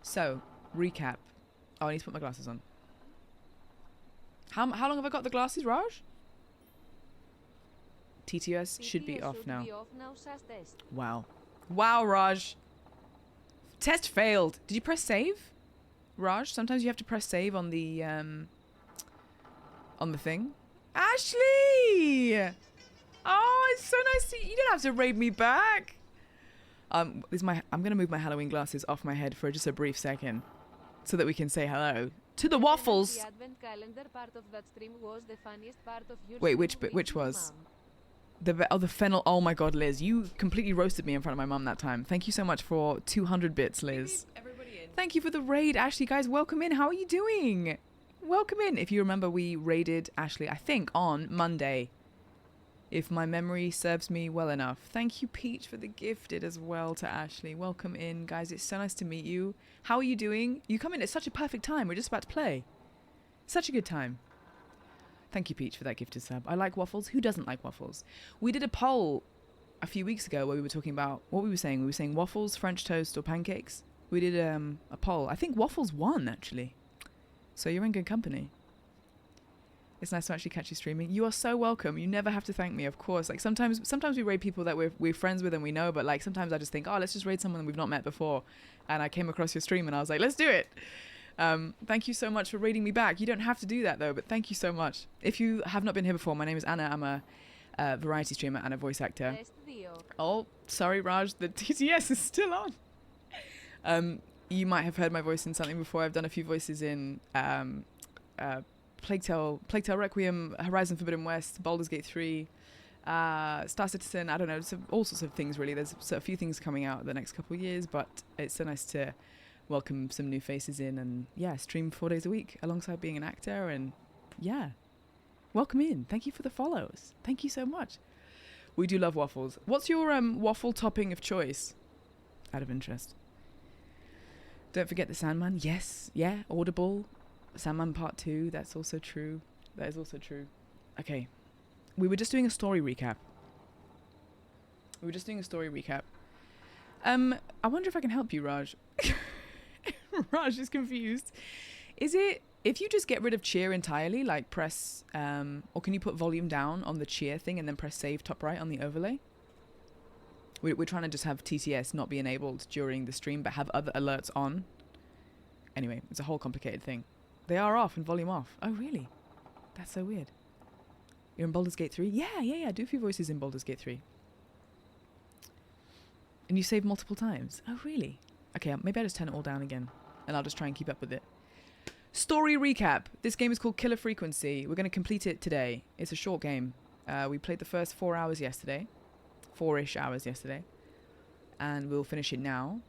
So, recap. Oh, I need to put my glasses on. How long have I got the glasses, Raj? TTS should be off now. Wow. Wow, Raj. Test failed. Did you press save? Raj, sometimes you have to press save on the thing. Ashley! Oh, it's so nice to you. Don't have to raid me back. I'm gonna move my Halloween glasses off my head for just a brief second, so that we can say hello to the waffles. The advent calendar part of that stream was the funniest part of your Wait, stream which with was? Mum. The fennel. Oh my god, Liz, you completely roasted me in front of my mum that time. Thank you so much for 200 bits, Liz. Thank you for the raid, Ashley. Guys, welcome in. How are you doing? Welcome in. If you remember, we raided Ashley, I think, on Monday, if my memory serves me well enough. Thank you, Peach, for the gifted as well to Ashley. Welcome in, guys. It's so nice to meet you. How are you doing? You come in at such a perfect time. We're just about to play. Such a good time. Thank you, Peach, for that gifted sub. I like waffles. Who doesn't like waffles? We did a poll a few weeks ago where we were talking about what we were saying. We were saying waffles, French toast, or pancakes. We did a poll. I think waffles won, actually. So you're in good company. It's nice to actually catch you streaming. You are so welcome. You never have to thank me, of course. Like sometimes we raid people that we're friends with and we know, but like sometimes I just think, oh, let's just raid someone we've not met before. And I came across your stream and I was like, let's do it. Thank you so much for raiding me back. You don't have to do that though, but thank you so much. If you have not been here before, my name is Anna. I'm a variety streamer and a voice actor. Oh, sorry, Raj. The TTS is still on. You might have heard my voice in something before. I've done a few voices in Plague Tale Requiem, Horizon Forbidden West, Baldur's Gate 3, Star Citizen. I don't know, all sorts of things really. There's a few things coming out the next couple of years, but it's so nice to welcome some new faces in and stream 4 days a week alongside being an actor and welcome in. Thank you for the follows. Thank you so much. We do love waffles. What's your waffle topping of choice? Out of interest. Don't forget the Sandman. Yes, yeah, Audible. Sandman Part 2, that's also true. That is also true. Okay. We were just doing a story recap. I wonder if I can help you, Raj. Raj is confused. Is it, if you just get rid of cheer entirely, like press, or can you put volume down on the cheer thing and then press save top right on the overlay? We're trying to just have TTS not be enabled during the stream, but have other alerts on. Anyway, it's a whole complicated thing. They are off and volume off. Oh, really? That's so weird. You're in Baldur's Gate 3? Yeah. Do a few voices in Baldur's Gate 3. And you save multiple times? Oh, really? Okay, maybe I'll just turn it all down again. And I'll just try and keep up with it. Story recap. This game is called Killer Frequency. We're going to complete it today. It's a short game. We played the first 4 hours yesterday. 4-ish hours yesterday. And we'll finish it now.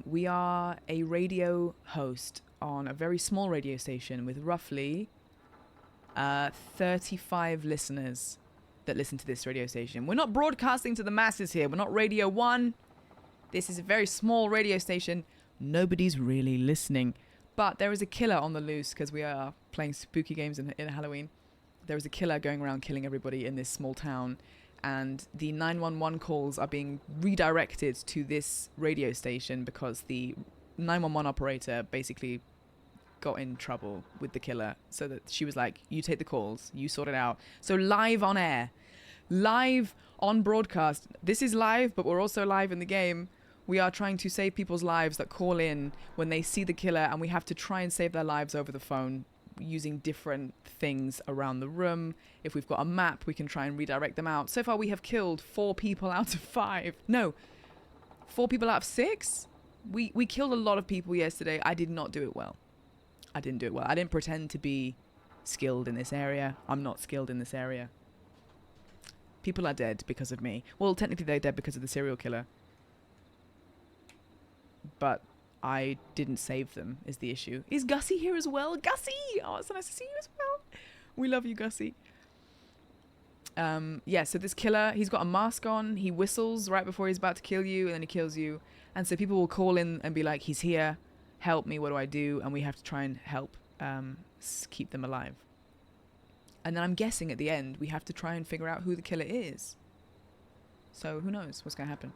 We are a radio host on a very small radio station with roughly 35 listeners that listen to this radio station. We're not broadcasting to the masses here. We're not Radio 1. This is a very small radio station. Nobody's really listening. But there is a killer on the loose because we are playing spooky games in Halloween. There is a killer going around killing everybody in this small town. And the 911 calls are being redirected to this radio station because the 911 operator basically got in trouble with the killer. So that she was like, you take the calls, you sort it out. So live on air, live on broadcast. This is live, but we're also live in the game. We are trying to save people's lives that call in when they see the killer, and we have to try and save their lives over the phone using different things around the room. If we've got a map, we can try and redirect them out. So far, we have killed 4 people out of 5. No, 4 people out of 6? We killed a lot of people yesterday. I did not do it well. I didn't pretend to be skilled in this area. I'm not skilled in this area. People are dead because of me. Well, technically they're dead because of the serial killer. But I didn't save them, is the issue. Is Gussie here as well? Gussie! Oh, it's so nice to see you as well. We love you, Gussie. So this killer, he's got a mask on. He whistles right before he's about to kill you, and then he kills you. And so people will call in and be like, he's here. Help me, what do I do? And we have to try and help keep them alive. And then I'm guessing at the end, we have to try and figure out who the killer is. So who knows what's going to happen.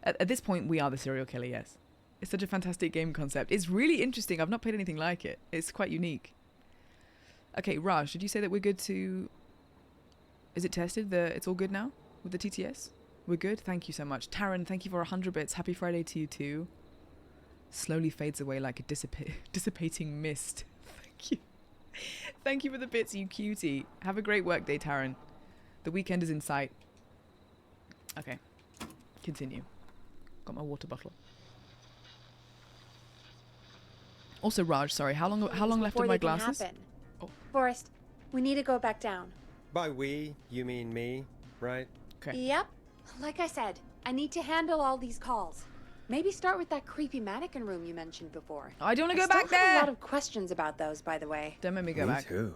At this point, we are the serial killer, yes. It's such a fantastic game concept. It's really interesting. I've not played anything like it. It's quite unique. Okay, Raj, did you say that we're good to... Is it tested? It's all good now with the TTS? We're good? Thank you so much. Taryn, thank you for 100 bits. Happy Friday to you too. Slowly fades away like a dissipating mist. Thank you. Thank you for the bits, you cutie. Have a great work day, Taryn. The weekend is in sight. Okay. Continue. Got my water bottle. Also, Raj, sorry, how long left of my glasses? Oh. Forrest, we need to go back down. By we, you mean me, right? Okay. Yep. Like I said, I need to handle all these calls. Maybe start with that creepy mannequin room you mentioned before. I don't want to go back I there. have a lot of questions about those, by the way. Don't make me go me back. too.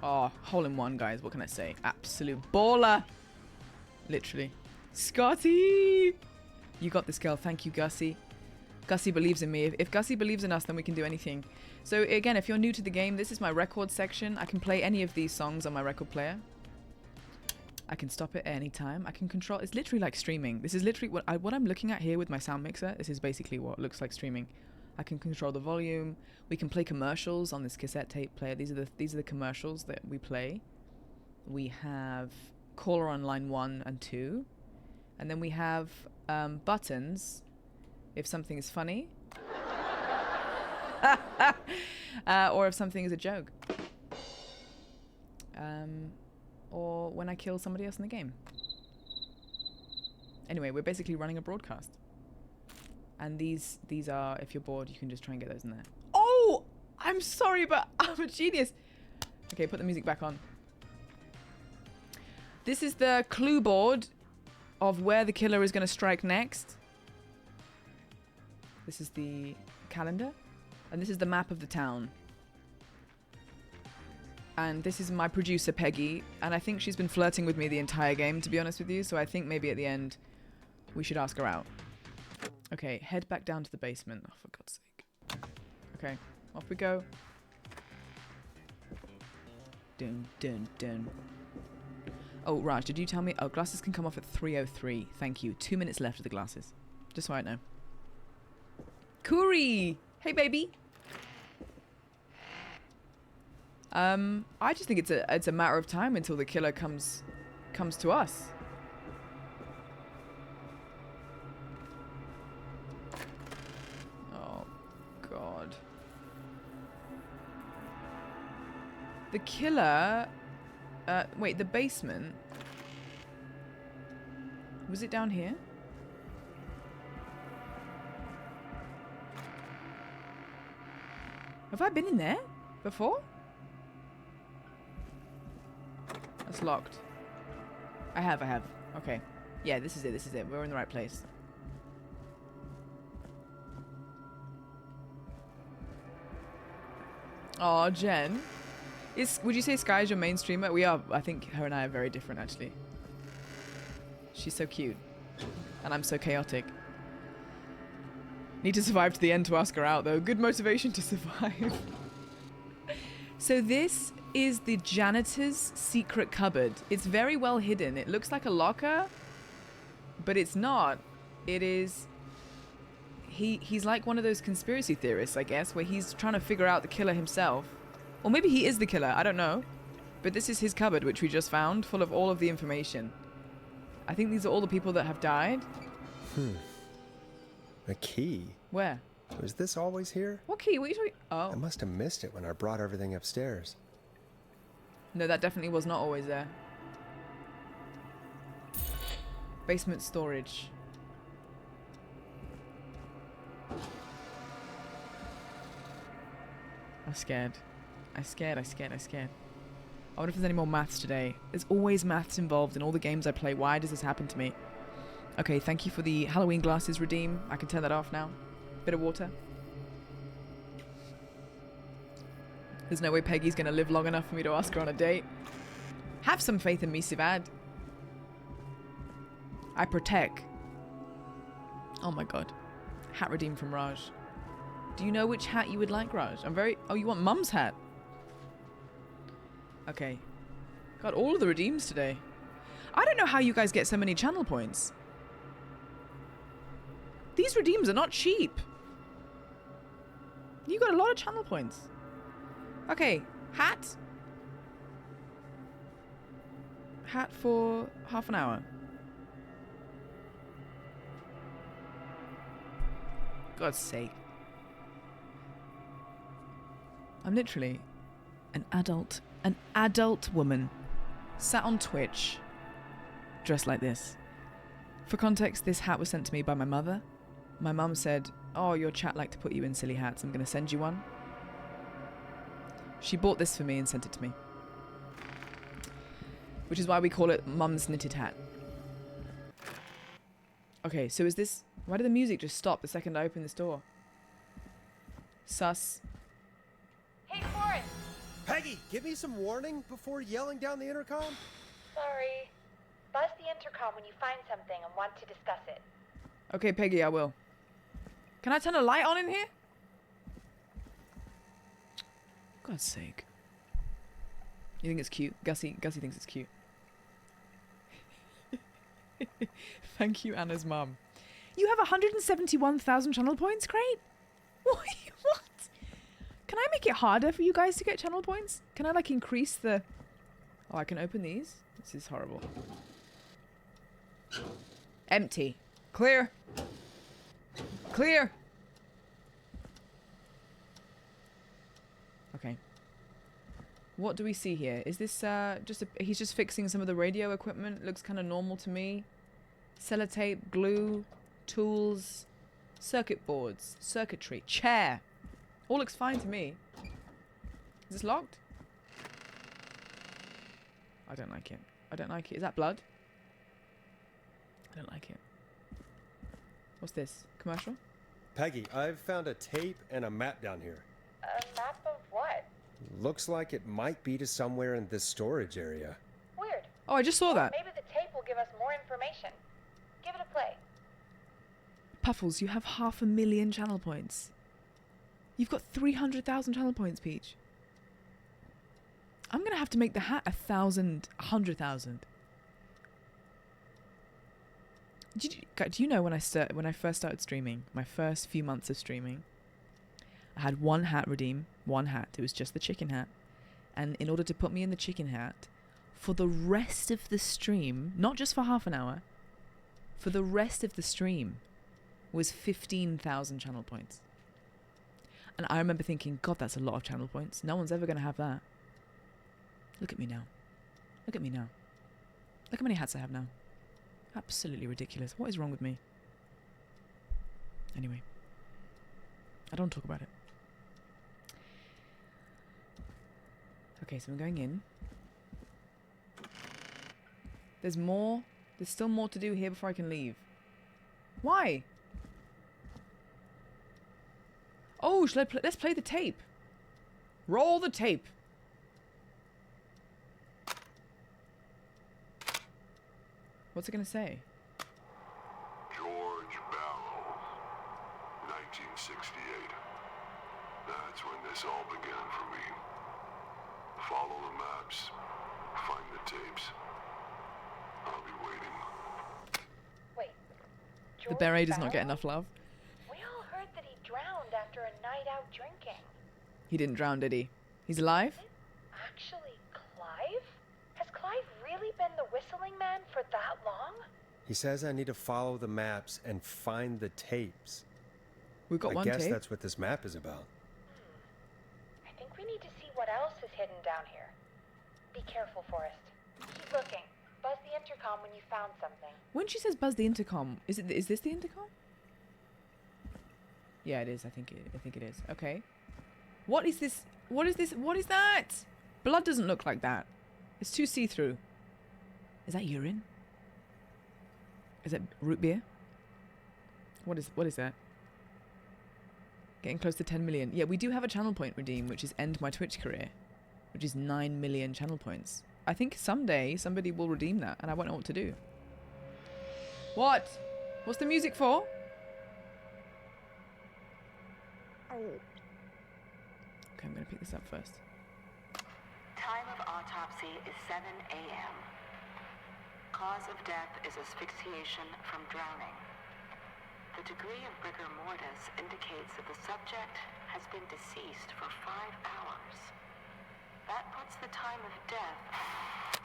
Oh, hole in one, guys. What can I say? Absolute baller. Literally. Scotty! You got this, girl. Thank you, Gussie. Gussie believes in me. If Gussie believes in us, then we can do anything. So again, if you're new to the game, this is my record section. I can play any of these songs on my record player. I can stop it at any time. I can control... It's literally like streaming. This is literally what I'm looking at here with my sound mixer. This is basically what looks like streaming. I can control the volume. We can play commercials on this cassette tape player. These are the commercials that we play. We have caller on line 1 and 2. And then we have buttons if something is funny. Or if something is a joke. Or when I kill somebody else in the game. Anyway, we're basically running a broadcast. And these are, if you're bored, you can just try and get those in there. Oh! I'm sorry, but I'm a genius. Okay, put the music back on. This is the clue board of where the killer is going to strike next. This is the calendar. And this is the map of the town. And this is my producer, Peggy. And I think she's been flirting with me the entire game, to be honest with you. So I think maybe at the end, we should ask her out. Okay, head back down to the basement. Oh, for God's sake. Okay, off we go. Dun, dun, dun. Oh, Raj, did you tell me? Oh, glasses can come off at 3:03. Thank you. 2 minutes left of the glasses. Just so I know. Kuri! Hey, baby! I just think it's a matter of time until the killer comes to us. Oh, God. The killer... wait, the basement? Was it down here? Have I been in there before? That's locked. I have. Okay. Yeah, this is it. We're in the right place. Aw, Jen. Would you say Sky is your main streamer? We are. I think her and I are very different, actually. She's so cute. And I'm so chaotic. Need to survive to the end to ask her out, though. Good motivation to survive. So this is the janitor's secret cupboard. It's very well hidden. It looks like a locker, but it's not. It is... He's like one of those conspiracy theorists, I guess, where he's trying to figure out the killer himself. Or maybe he is the killer, I don't know. But this is his cupboard, which we just found, full of all of the information. I think these are all the people that have died. A key? Where? Was this always here? What key? What are you talking... Oh. I must have missed it when I brought everything upstairs. No, that definitely was not always there. Basement storage. I'm scared. I'm scared. I wonder if there's any more maths today. There's always maths involved in all the games I play. Why does this happen to me? Okay, thank you for the Halloween glasses, Redeem. I can turn that off now. Bit of water. There's no way Peggy's gonna live long enough for me to ask her on a date. Have some faith in me, Sivad. I protect. Oh my god. Hat redeemed from Raj. Do you know which hat you would like, Raj? Oh, you want Mum's hat? Okay. Got all of the redeems today. I don't know how you guys get so many channel points. These redeems are not cheap. You got a lot of channel points. Okay, hat. Hat for half an hour. God's sake. I'm literally an adult woman sat on Twitch dressed like this. For context, this hat was sent to me by my mother. My mum said, "Oh, your chat like to put you in silly hats. I'm going to send you one." She bought this for me and sent it to me. Which is why we call it Mum's Knitted Hat. Okay, so is this... Why did the music just stop the second I opened this door? Sus. Hey, Forrest! Peggy, give me some warning before yelling down the intercom. Sorry. Buzz the intercom when you find something and want to discuss it. Okay, Peggy, I will. Can I turn a light on in here? God's sake. You think it's cute? Gussie thinks it's cute. Thank you, Anna's mum. You have 171,000 channel points, Crate? What? Can I make it harder for you guys to get channel points? Can I, like, increase the... Oh, I can open these? This is horrible. Empty. Clear. Clear. Okay. What do we see here? Is this he's just fixing some of the radio equipment? Looks kind of normal to me. Sellotape, glue, tools, circuit boards, circuitry, chair. All looks fine to me. Is this locked? I don't like it. I don't like it. Is that blood? I don't like it. What's this? Commercial? Peggy, I've found a tape and a map down here. A map of what? Looks like it might be to somewhere in this storage area. Weird. Oh, I just saw that. Maybe the tape will give us more information. Give it a play. Puffles, you have 500,000 channel points. You've got 300,000 channel points, Peach. I'm going to have to make the hat 100,000. Do you know when I first started streaming, my first few months of streaming, I had one hat redeem, one hat. It was just the chicken hat. And in order to put me in the chicken hat, for the rest of the stream, not just for half an hour, for the rest of the stream was 15,000 channel points. And I remember thinking, God, that's a lot of channel points. No one's ever going to have that. Look at me now. Look at me now. Look how many hats I have now. Absolutely ridiculous. What is wrong with me? Anyway. I don't talk about it. Okay, so I'm going in. There's more. There's still more to do here before I can leave. Why? Oh, let's play the tape. Roll the tape. What's it going to say? George Barrow, 1968. That's when this all began for me. Follow the maps, find the tapes. I'll be waiting. Wait. The George beret does not get Barrow? enough love. We all heard that he drowned after a night out drinking. He didn't drown, did he? He's alive? Actually, Clive? Has Clive really been the whistling man for that long? He says I need to follow the maps and find the tapes. We've got I one guess tape. that's what this map is about. I think we need to see what else is hidden down here. Be careful, Forrest. Keep looking. Buzz the intercom when you found something. When she says buzz the intercom, is this the intercom? Yeah, it is. I think it is. Okay. What is this? What is this? What is that? Blood doesn't look like that. It's too see-through. Is that urine? Is that root beer? What is that? Getting close to 10 million. Yeah, we do have a channel point redeem, which is end my Twitch career, which is 9 million channel points. I think someday somebody will redeem that, and I won't know what to do. What? What's the music for? Okay, I'm gonna pick this up first. Time of autopsy is 7 a.m. Cause of death is asphyxiation from drowning. The degree of rigor mortis indicates that the subject has been deceased for 5 hours. That puts the time of death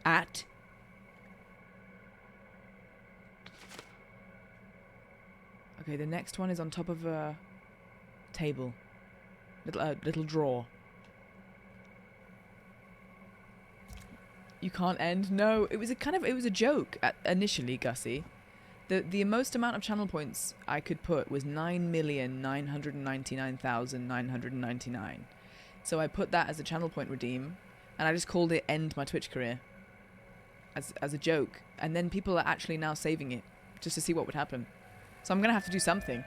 At. Okay, the next one is on top of a table. Little drawer. You can't end? No, it was a joke initially, Gussie. The most amount of channel points I could put was 9,999,999. So I put that as a channel point redeem, and I just called it end my Twitch career. As a joke. And then people are actually now saving it, just to see what would happen. So I'm gonna have to do something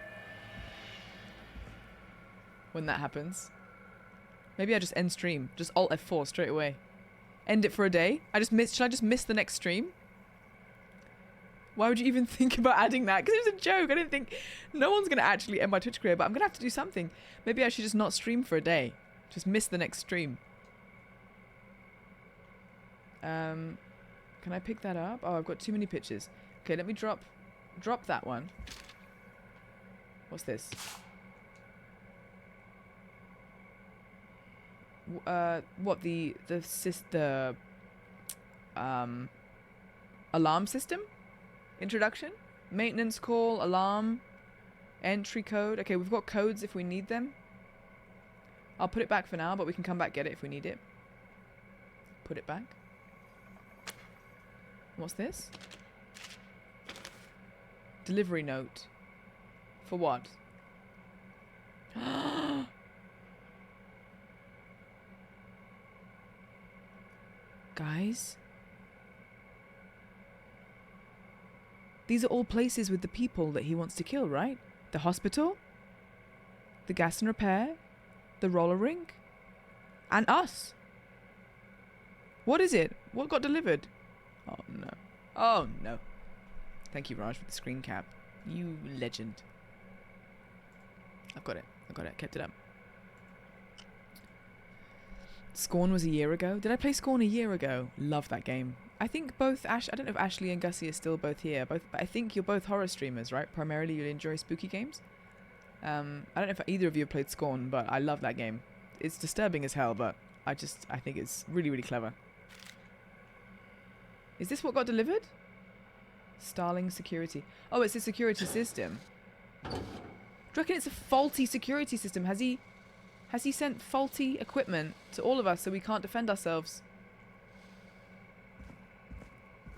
when that happens. Maybe I just end stream. Just Alt F4 straight away. End it for a day. Should I just miss the next stream? Why would you even think about adding that? Because it was a joke. I didn't think no one's gonna actually end my Twitch career, but I'm gonna have to do something. Maybe I should just not stream for a day. Just miss the next stream. Can I pick that up? Oh, I've got too many pictures. Okay, let me drop that one. What's this? What the alarm system? Introduction? Maintenance call, alarm, entry code. Okay, we've got codes if we need them. I'll put it back for now, but we can come back get it if we need it. Put it back. What's this? Delivery note. For what? Guys? These are all places with the people that he wants to kill, right? The hospital? The gas and repair? The roller rink? And us? What is it? What got delivered? Oh no. Oh no. Thank you, Raj, for the screen cap. You legend. I've got it. Kept it up. Scorn was a year ago. Did I play Scorn a year ago? Love that game. I think both I don't know if Ashley and Gussie are still both here. But I think you're both horror streamers, right? Primarily you enjoy spooky games. I don't know if either of you have played Scorn, but I love that game. It's disturbing as hell, but I think it's really, really clever. Is this what got delivered? Starling security. Oh, it's a security system. Do you reckon it's a faulty security system? Has he sent faulty equipment to all of us so we can't defend ourselves?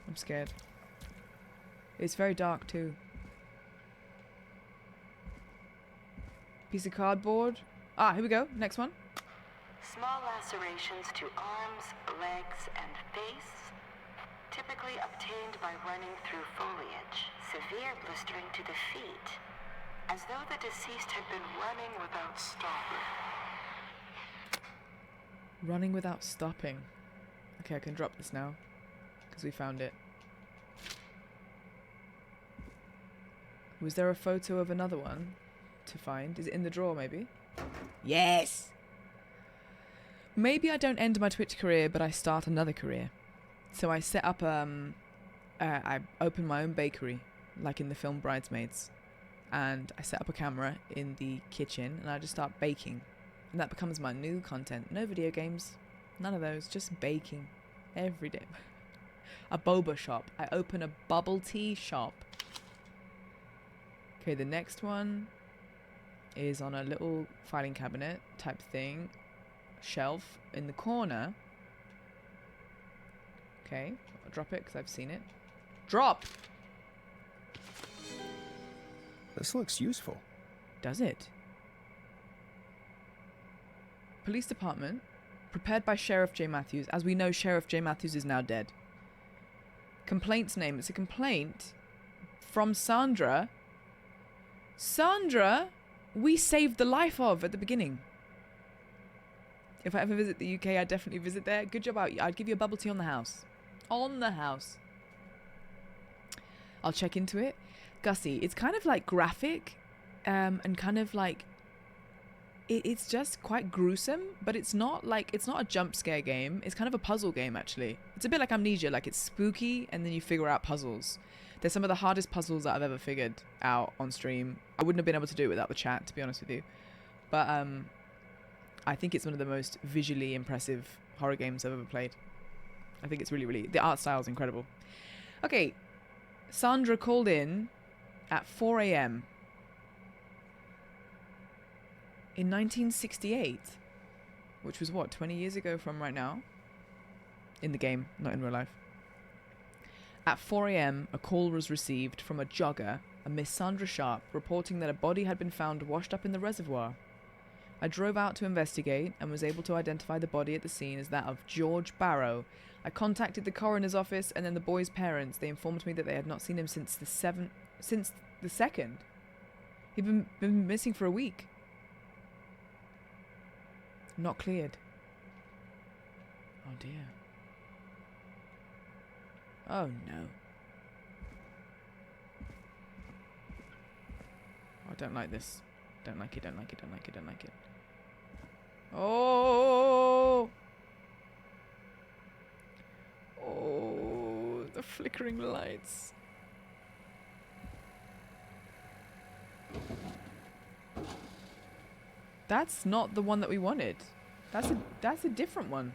I'm scared. It's very dark too. Piece of cardboard. Ah, here we go. Next one. Small lacerations to arms, legs, and face, typically obtained by running through foliage. Severe blistering to the feet, as though the deceased had been running without stopping. Running without stopping. Okay, I can drop this now, because we found it. Was there a photo of another one to find? Is it in the drawer, maybe? Yes! Maybe I don't end my Twitch career, but I start another career. So I set up, I opened my own bakery, like in the film Bridesmaids. And I set up a camera in the kitchen, and I just start baking. And that becomes my new content. No video games, none of those, just baking every day. A boba shop. I open a bubble tea shop. Okay, the next one is on a little filing cabinet type thing. Shelf in the corner. Okay, I'll drop it because I've seen it. Drop! This looks useful. Does it? Police department, prepared by Sheriff J. Matthews. As we know, Sheriff J. Matthews is now dead. Complaint's name. It's a complaint from Sandra. Sandra, we saved the life of at the beginning. If I ever visit the UK, I'd definitely visit there. Good job out. I'd give you a bubble tea on the house. On the house. I'll check into it. Gussie, it's kind of like graphic and kind of like it's just quite gruesome, but it's not a jump scare game. It's kind of a puzzle game, actually. It's a bit like Amnesia, like it's spooky and then you figure out puzzles. They're some of the hardest puzzles that I've ever figured out on stream. I wouldn't have been able to do it without the chat, to be honest with you. But I think it's one of the most visually impressive horror games I've ever played. I think it's really, really... The art style is incredible. Okay, Sandra called in at 4 a.m. in 1968, which was what, 20 years ago from right now? In the game, not in real life. At 4 a.m, a call was received from a jogger, a Miss Sandra Sharp, reporting that a body had been found washed up in the reservoir. I drove out to investigate and was able to identify the body at the scene as that of George Barrow. I contacted the coroner's office and then the boy's parents. They informed me that they had not seen him since the 2nd. He'd been missing for a week. Not cleared. Oh dear. Oh no. I don't like this. Don't like it, don't like it, don't like it, don't like it. Oh! Oh, the flickering lights. That's not the one that we wanted. That's a different one.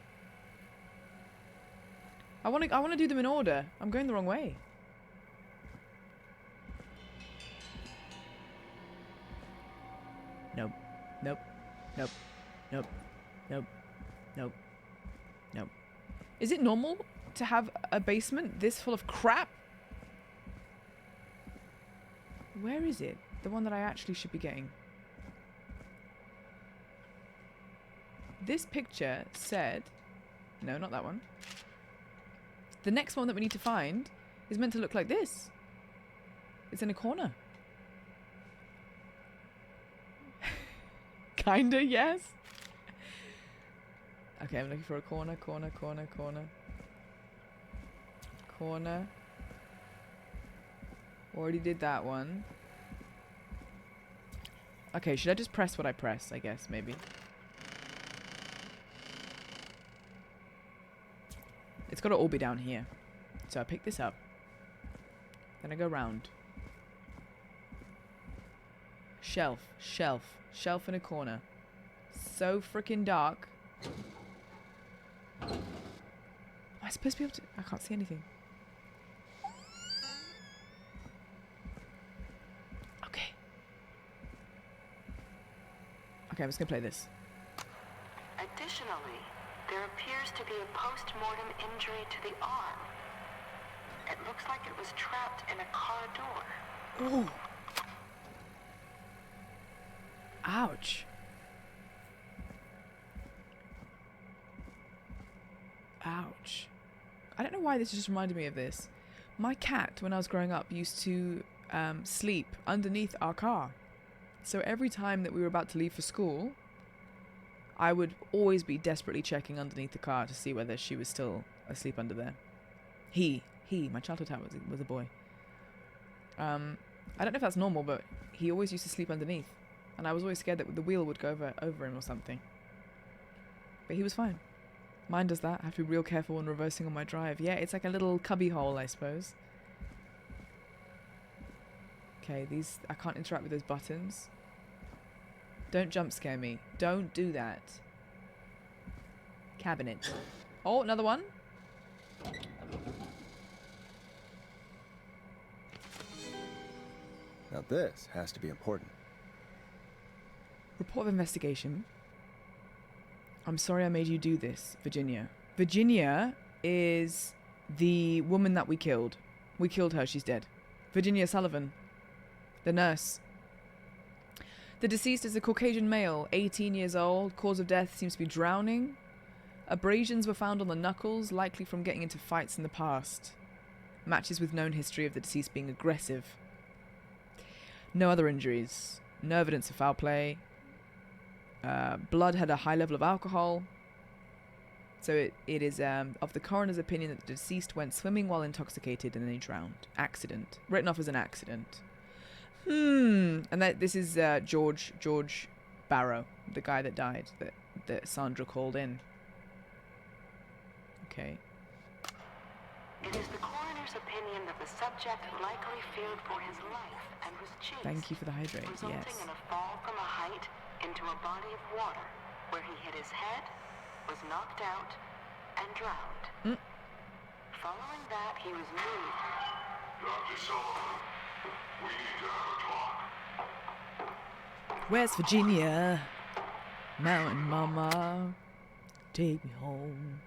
I want to do them in order. I'm going the wrong way. Nope. Nope. Nope. Nope. Nope. Nope. Nope. Is it normal to have a basement this full of crap? Where is it? The one that I actually should be getting. This picture said... No, not that one. The next one that we need to find is meant to look like this. It's in a corner. Kinda, yes. Okay, I'm looking for a corner. Already did that one. Okay, should I just press what I press, I guess, maybe? It's got to all be down here. So I pick this up. Then I go round. Shelf. Shelf in a corner. So freaking dark. Am I supposed to be able to... I can't see anything. Okay. Okay, I'm just gonna play this. Additionally, there appears to be a post-mortem injury to the arm. It looks like it was trapped in a car door. Ooh. Ouch. Ouch. I don't know why this just reminded me of this. My cat, when I was growing up, used to sleep underneath our car. So every time that we were about to leave for school, I would always be desperately checking underneath the car to see whether she was still asleep under there. My childhood cat was a boy. I don't know if that's normal, but he always used to sleep underneath. And I was always scared that the wheel would go over him or something. But he was fine. Mine does that. I have to be real careful when reversing on my drive. Yeah, it's like a little cubby hole, I suppose. Okay, I can't interact with those buttons. Don't jump scare me. Don't do that. Cabinet. Oh, another one. Now this has to be important. Report of investigation. I'm sorry I made you do this, Virginia. Virginia is the woman that we killed. We killed her, she's dead. Virginia Sullivan. The nurse. The deceased is a Caucasian male, 18 years old. Cause of death seems to be drowning. Abrasions were found on the knuckles, likely from getting into fights in the past. Matches with known history of the deceased being aggressive. No other injuries. No evidence of foul play. Blood had a high level of alcohol. So it is of the coroner's opinion that the deceased went swimming while intoxicated and then he drowned. Accident. Written off as an accident. And this is George Barrow, the guy that died, that Sandra called in. Okay. It is the coroner's opinion that the subject likely feared for his life and was chased. Thank you for the hydrate, resulting yes. in a fall from a height into a body of water, where he hit his head, was knocked out, and drowned. Following that, he was moved. Dr. Sullivan, we need to have a talk. West Virginia, Mountain Mama, take me home.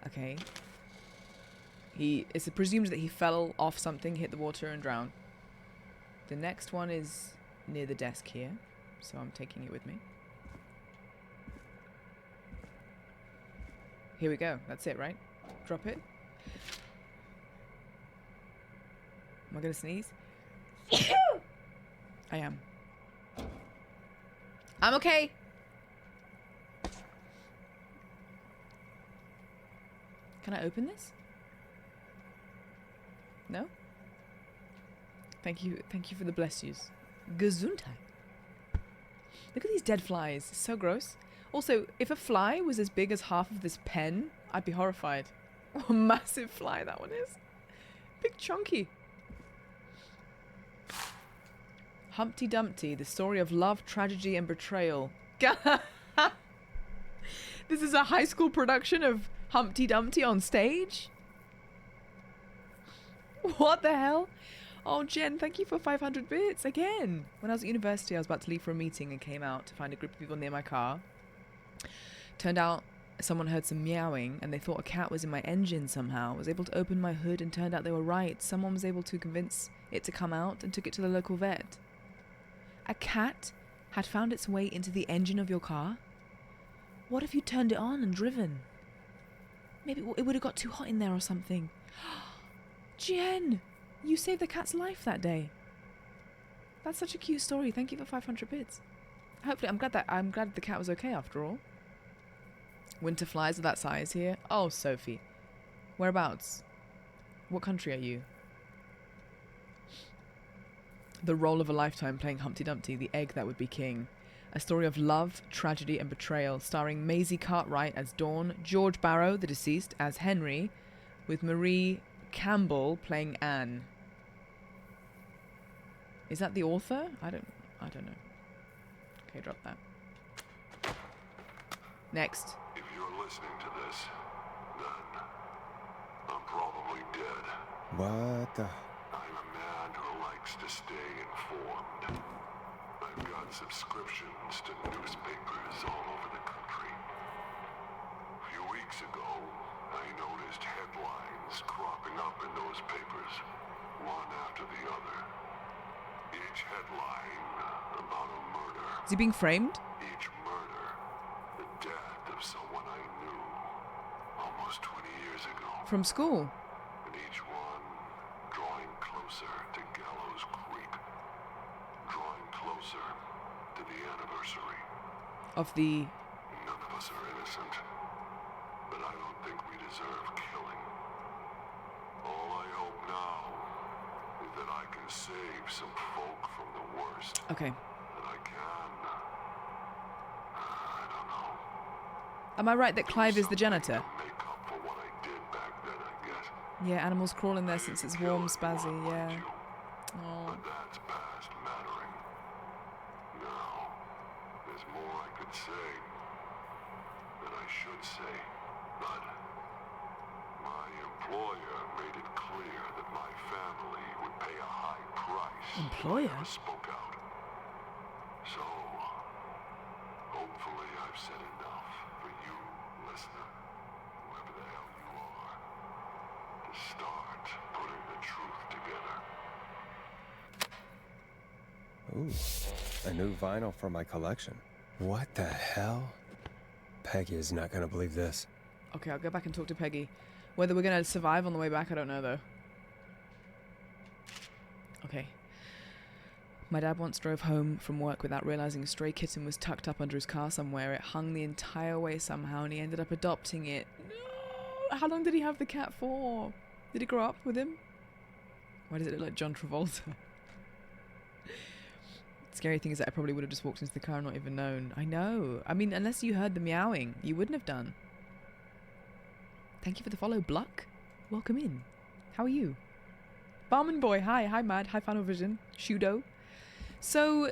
Okay. It's presumed that he fell off something, hit the water, and drowned. The next one is near the desk here, so I'm taking it with me. Here we go. That's it, right? Drop it. Am I gonna sneeze? I am. I'm okay. Can I open this? No? Thank you for the bless yous. Gesundheit. Look at these dead flies. It's so gross. Also, if a fly was as big as half of this pen, I'd be horrified. What a massive fly that one is. Big chunky. Humpty Dumpty, the story of love, tragedy, and betrayal. This is a high school production of Humpty Dumpty on stage? What the hell? Oh, Jen, thank you for 500 bits again. When I was at university, I was about to leave for a meeting and came out to find a group of people near my car. Turned out someone heard some meowing and they thought a cat was in my engine somehow. I was able to open my hood and turned out they were right. Someone was able to convince it to come out and took it to the local vet. A cat had found its way into the engine of your car? What if you turned it on and driven? Maybe it would have got too hot in there or something. Jen, you saved the cat's life that day. That's such a cute story. Thank you for 500 bits. Hopefully, I'm glad the cat was okay after all. Winter flies are that size here. Oh, Sophie. Whereabouts? What country are you? The role of a lifetime playing Humpty Dumpty, the egg that would be king. A story of love, tragedy, and betrayal, starring Maisie Cartwright as Dawn, George Barrow, the deceased, as Henry, with Marie Campbell playing Anne. Is that the author? I don't know. Okay, drop that. Next. If you're listening to this, then I'm probably dead. What the? I'm a man who likes to stay informed. I've got subscriptions to newspapers all over the country. A few weeks ago, I noticed headlines cropping up in those papers, one after the other. Each headline about a murder. Is he being framed? Each murder, the death of someone I knew almost 20 years ago. From school? And each one drawing closer to Gallows Creek. Drawing closer to the anniversary. Of the... None of us are innocent, but I don't think we deserve killing. All I hope now is that I can save some folk from the worst. Okay. That I can. I don't know. Am I right that Clive is the janitor? To make up for what I did back then, I guess. Yeah, animals crawl in there since it's warm, spazzy, yeah. Oh. But that's past mattering. Now, there's more I could say. That I should say. But my employer made it clear that my family would pay a high price. Employer? If I spoke out. So, hopefully I've said enough for you, listener, whoever the hell you are, to start putting the truth together. Ooh, a new vinyl for my collection. What the hell? Peggy is not gonna believe this. Okay, I'll go back and talk to Peggy. Whether we're gonna survive on the way back, I don't know though. Okay. My dad once drove home from work without realizing a stray kitten was tucked up under his car somewhere. It hung the entire way somehow and he ended up adopting it. No! How long did he have the cat for? Did he grow up with him? Why does it look like John Travolta? scary thing is that I probably would have just walked into the car and not even known. I know. I mean, unless you heard the meowing, you wouldn't have done. Thank you for the follow, Bluck. Welcome in. How are you? Barman Boy, hi. Hi, Mad. Hi, Final Vision. Shudo. So,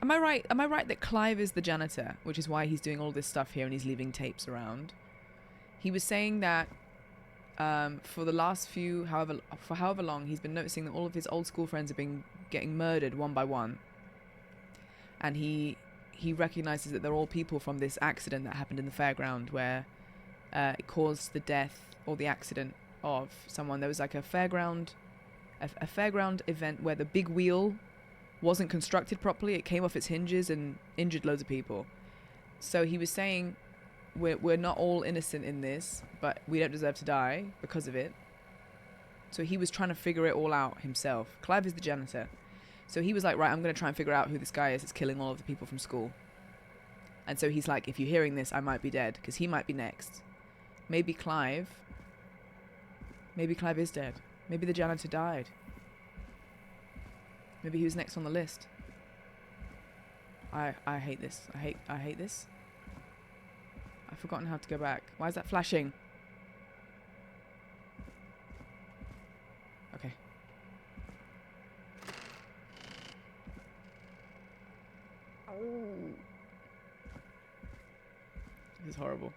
am I right that Clive is the janitor, which is why he's doing all this stuff here and he's leaving tapes around? He was saying that for the last however long, he's been noticing that all of his old school friends have been getting murdered one by one. And he recognizes that they're all people from this accident that happened in the fairground where it caused the death or the accident of someone. There was like a fairground event where the big wheel wasn't constructed properly. It came off its hinges and injured loads of people. So he was saying we're not all innocent in this, but we don't deserve to die because of it. So he was trying to figure it all out himself. Clive is the janitor. So he was like, right, I'm going to try and figure out who this guy is that's killing all of the people from school. And so he's like, if you're hearing this, I might be dead, because he might be next. Maybe Clive is dead. Maybe the janitor died. Maybe he was next on the list. I hate this. I hate this. I've forgotten how to go back. Why is that flashing? Okay. This is horrible.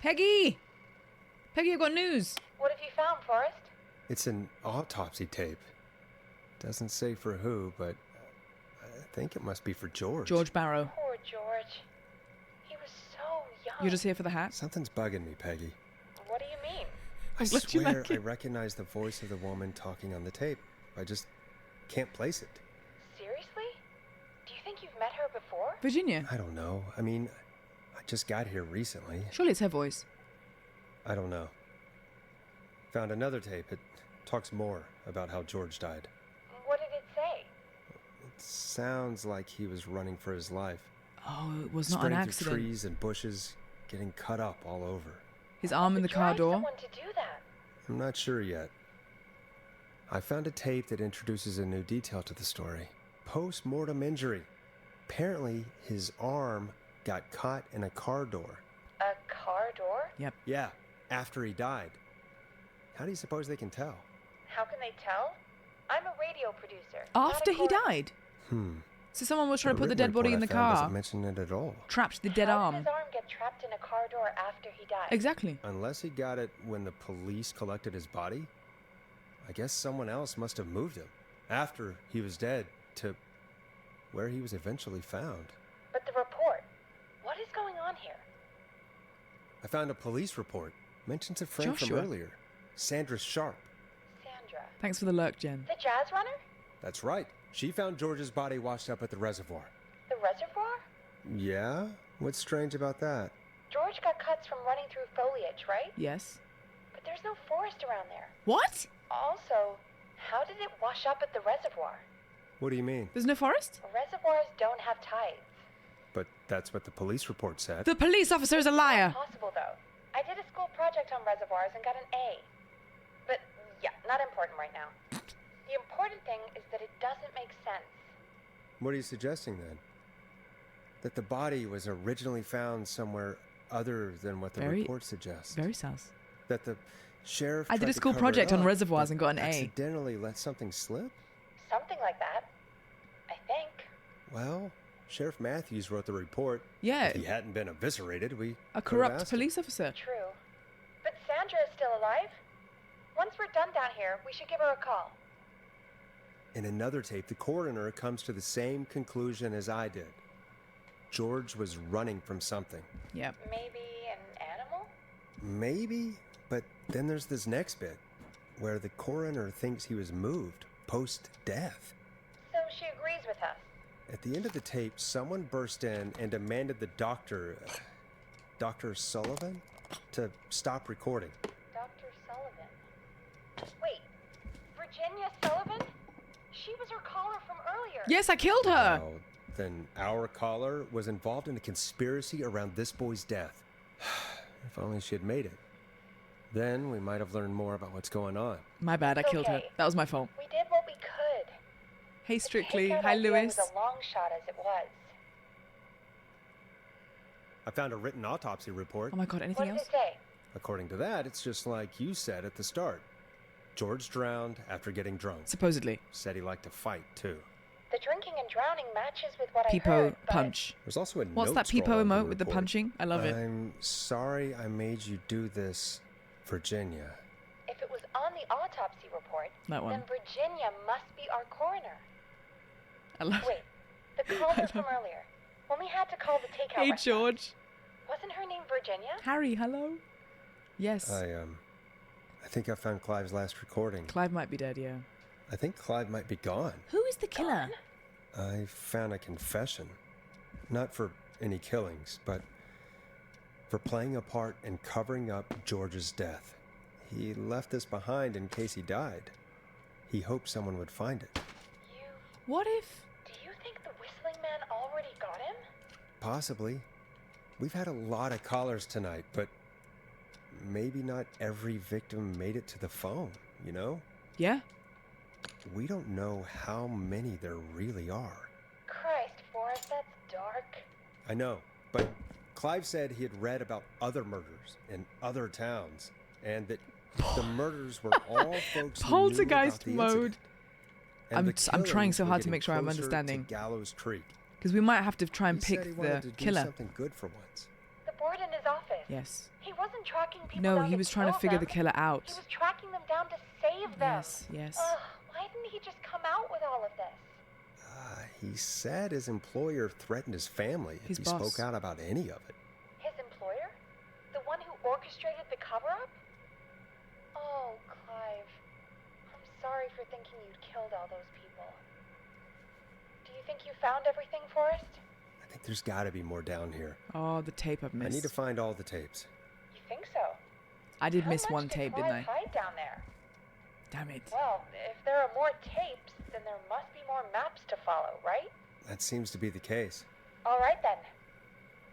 Peggy! Peggy, I've got news! What have you found, Forrest? It's an autopsy tape. Doesn't say for who, but I think it must be for George. George Barrow. Poor George. He was so young. You're just here for the hat? Something's bugging me, Peggy. What do you mean? I glad you swear like I it. recognize the voice of the woman talking on the tape. I just can't place it. Seriously? Do you think you've met her before? Virginia. I don't know. I mean, I just got here recently. Surely it's her voice. I don't know. Found another tape. It talks more about how George died. What did it say? It sounds like he was running for his life. Oh, it was not an Spraying through accident. trees and bushes, getting cut up all over. His arm in the car Drive door. someone to do that. I'm not sure yet. I found a tape that introduces a new detail to the story. Post-mortem injury. Apparently, his arm got caught in a car door. A car door? Yep. Yeah, after he died. How do you suppose they can tell? How can they tell? I'm a radio producer. not a After he coroner. died. So someone was trying to put the written dead body report in I the found car. doesn't mention it at all. Trapped the dead How arm. did his arm get trapped in a car door after he died? Exactly. Unless he got it when the police collected his body, I guess someone else must have moved him after he was dead to where he was eventually found. But the report. What is going on here? I found a police report. Mentions a friend Joshua. from earlier, Sandra Sharp. Sandra. Thanks for the lurk, Jen. The jazz runner? That's right. She found George's body washed up at the reservoir. The reservoir? Yeah? What's strange about that? George got cuts from running through foliage, right? Yes. But there's no forest around there. What? Also, how did it wash up at the reservoir? What do you mean? There's no forest? Reservoirs don't have tides. But that's what the police report said. The police officer is a liar. Possible, though. I did a school project on reservoirs and got an A. But, yeah, not important right now. The important thing is that it doesn't make sense. What are you suggesting then? That the body was originally found somewhere other than what the Very- report suggests. Very sus. That the sheriff I did tried a to school cover project it on up, reservoirs but and got an A. accidentally let something slip? Something like that. I think. Well, Sheriff Matthews wrote the report. Yeah. If he hadn't been eviscerated, we A could have corrupt asked him. police officer. True. But Sandra is still alive. Once we're done down here, we should give her a call. In another tape, the coroner comes to the same conclusion as I did. George was running from something. Yep. Maybe an animal? Maybe, but then there's this next bit where the coroner thinks he was moved post-death. So she agrees with us. At the end of the tape, someone burst in and demanded the doctor, Dr. Sullivan, to stop recording. Dr. Sullivan. Wait, Virginia Sullivan? She was her caller from earlier. Yes, I killed her. Well, then our caller was involved in a conspiracy around this boy's death. If only she had made it. Then we might have learned more about what's going on. My bad, I It's killed her. okay. That was my fault. We did what we could. Hey, The Strictly. takeout Hi, idea Lewis. was a long shot as it was. I found a written autopsy report. Oh my god, What anything did else? it say? According to that, it's just like you said at the start. George drowned after getting drunk. Supposedly. Said he liked to fight, too. The drinking and drowning matches with what I Peepo heard, but punch. There's also a What's note that scroll Peepo on the emote with the report. punching? I love it. I'm sorry I made you do this, Virginia. if it was on the autopsy report, That one. then Virginia must be our coroner. I love Wait, the caller from earlier. When we had to call the takeout Hey, restaurant, George. wasn't her name Virginia? Harry, hello? Yes. I think I found Clive's last recording. Clive might be dead, yeah. I think Clive might be gone. Who is the killer? I found a confession. Not for any killings, but for playing a part in covering up George's death. He left this behind in case he died. He hoped someone would find it. What if... Do you think the Whistling Man already got him? Possibly. We've had a lot of callers tonight, but maybe not every victim made it to the phone, you know? Yeah? We don't know how many there really are. Christ, Forrest, that's dark. I know, but Clive said he had read about other murders in other towns, and that the murders were all folks who knew Poltergeist about the mode. incident. And the I'm trying killings so were hard to getting make sure I'm closer to understanding. Gallows Creek. Because we might have to try and He said pick he wanted the to do killer. something good for once. The board in his office. Yes. He wasn't tracking people No, down he to was trying to kill figure the them. killer He out. was tracking them down to save them. Yes, yes. Ugh, why didn't he just come out with all of this? He said his employer threatened his family if His he boss. spoke out about any of it. His employer? The one who orchestrated the cover-up? Oh, Clive. I'm sorry for thinking you'd killed all those people. Do you think you found everything, Forrest? I think there's got to be more down here. Oh, the tape I've missed. I need to find all the tapes. You think so? I did How miss much one did tape, Clive didn't I? hide down there? Damn it. Well, if there are more tapes, then there must be more maps to follow, right? That seems to be the case. All right then.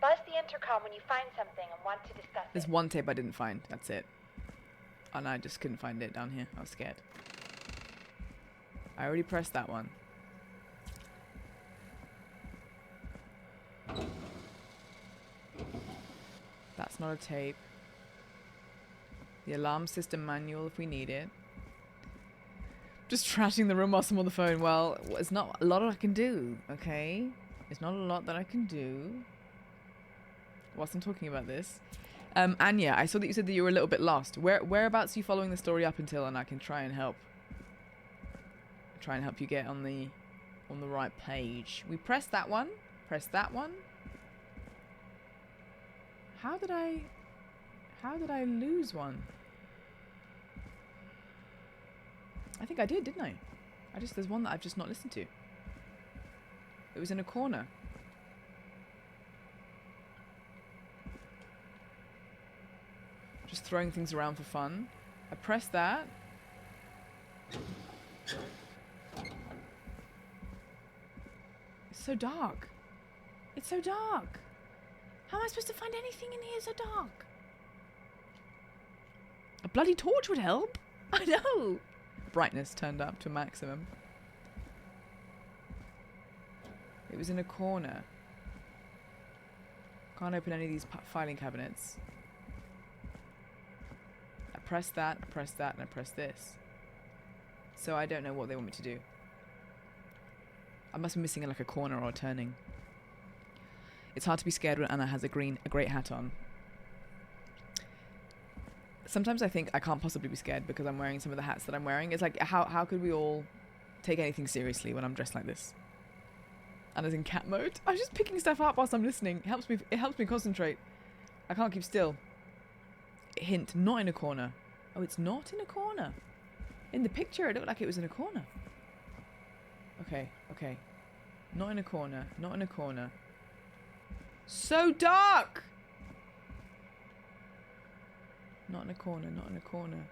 Buzz the intercom when you find something and want to discuss There's it. one tape I didn't find. That's it. And I just couldn't find it down here. I was scared. I already pressed that one. That's not a tape. The alarm system manual if we need it. Just trashing the room whilst I'm on the phone. Well, it's not a lot I can do, okay? It's not a lot that I can do. Whilst I'm talking about this. Anya, I saw that you said that you were a little bit lost. Whereabouts are you following the story up until, and I can try and help. Try and help you get on the right page. We press that one. Press that one. How did I lose one? I think I did, didn't I? There's one that I've just not listened to. It was in a corner. Just throwing things around for fun. I pressed that. It's so dark. It's so dark. How am I supposed to find anything in here so dark? A bloody torch would help. I know. Brightness turned up to maximum. It was in a corner. Can't open any of these filing cabinets. I pressed that, and I pressed this. So I don't know what they want me to do. I must be missing like a corner or a turning. It's hard to be scared when Anna has a great hat on. Sometimes I think I can't possibly be scared because I'm wearing some of the hats that I'm wearing. It's like, how could we all take anything seriously when I'm dressed like this? Anna's in cat mode. I'm just picking stuff up whilst I'm listening. It helps me concentrate. I can't keep still. Hint, not in a corner. Oh, it's not in a corner. In the picture, it looked like it was in a corner. Okay. Not in a corner. Not in a corner. So dark! Not in a corner. Not in a corner.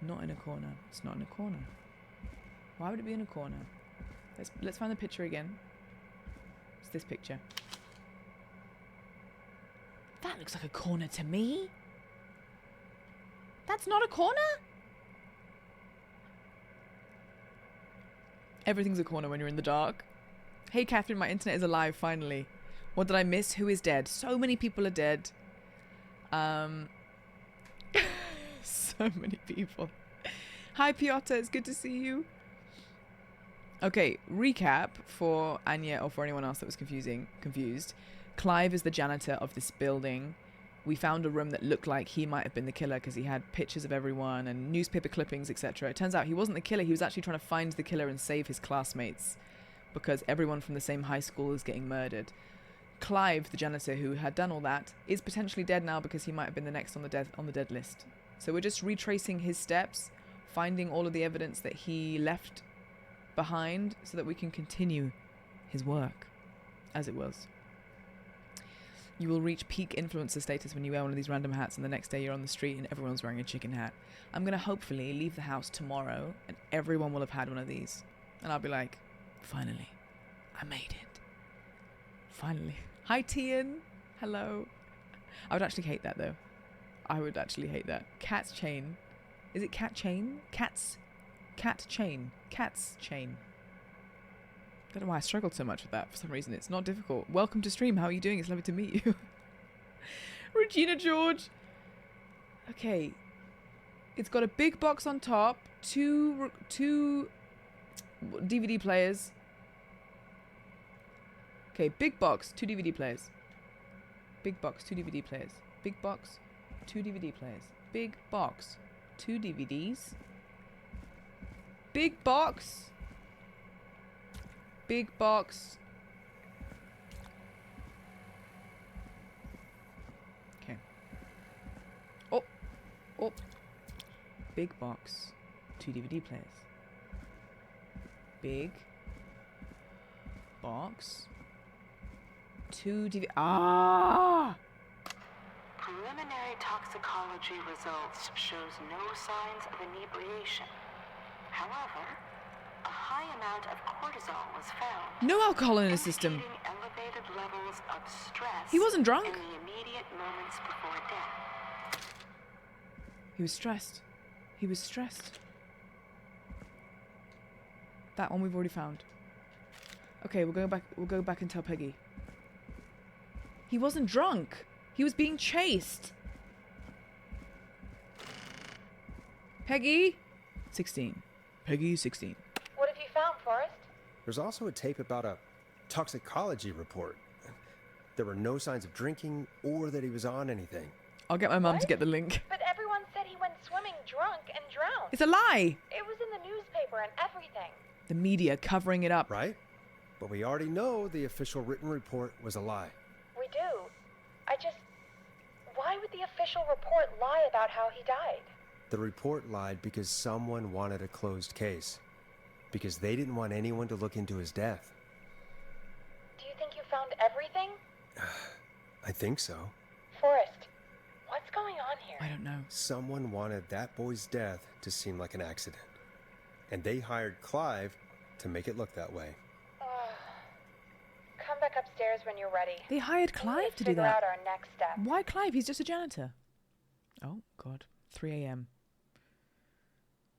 Not in a corner. It's not in a corner. Why would it be in a corner? Let's find the picture again. It's this picture. That looks like a corner to me. That's not a corner? Everything's a corner when you're in the dark. Hey, Catherine, my internet is alive, finally. What did I miss? Who is dead? So many people are dead. So many people. Hi, Piotr. It's good to see you. Okay, recap for Anya or for anyone else that was confused. Clive is the janitor of this building. We found a room that looked like he might have been the killer because he had pictures of everyone and newspaper clippings, etc. It turns out he wasn't the killer. He was actually trying to find the killer and save his classmates because everyone from the same high school is getting murdered. Clive, the janitor who had done all that, is potentially dead now because he might have been the next on the dead list. So we're just retracing his steps, finding all of the evidence that he left behind so that we can continue his work as it was. You will reach peak influencer status when you wear one of these random hats and the next day you're on the street and everyone's wearing a chicken hat. I'm going to hopefully leave the house tomorrow and everyone will have had one of these. And I'll be like, finally, I made it. Finally. Hi, Tian. Hello. I would actually hate that, though. I would actually hate that. Cat's chain. Is it cat chain? Cat chain. Cat's chain. I don't know why I struggled so much with that for some reason. It's not difficult. Welcome to stream. How are you doing? It's lovely to meet you. Regina George. Okay. It's got a big box on top. Two DVD players. Okay, big box, 2 DVD players. Big box, 2 DVD players. Big box, 2 DVD players. Big box, 2 DVDs. Big box. Big box. Okay. Oh. Oh. Big box, 2 DVD players. Big box. 2 DVD. Ah! Preliminary toxicology results shows no signs of inebriation. However, a high amount of cortisol was found. No alcohol in his system. Indicating elevated levels of stress. He wasn't drunk. In the immediate moments before death. He was stressed. He was stressed. That one we've already found. Okay, we'll go back and tell Peggy. He wasn't drunk. He was being chased. Peggy? 16. Peggy, 16. What have you found, Forrest? There's also a tape about a toxicology report. There were no signs of drinking or that he was on anything. I'll get my mum to What? get the link. But everyone said he went swimming drunk and drowned. It's a lie. It was in the newspaper and everything. The media covering it up. Right? But we already know the official written report was a lie. We do. Why would the official report lie about how he died? The report lied because someone wanted a closed case. Because they didn't want anyone to look into his death. Do you think you found everything? I think so. Forrest, what's going on here? I don't know. Someone wanted that boy's death to seem like an accident. And they hired Clive to make it look that way. Come back upstairs when you're ready. They hired We need Clive to do figure out that. our next step. Why Clive? He's just a janitor. Oh, God. 3 a.m.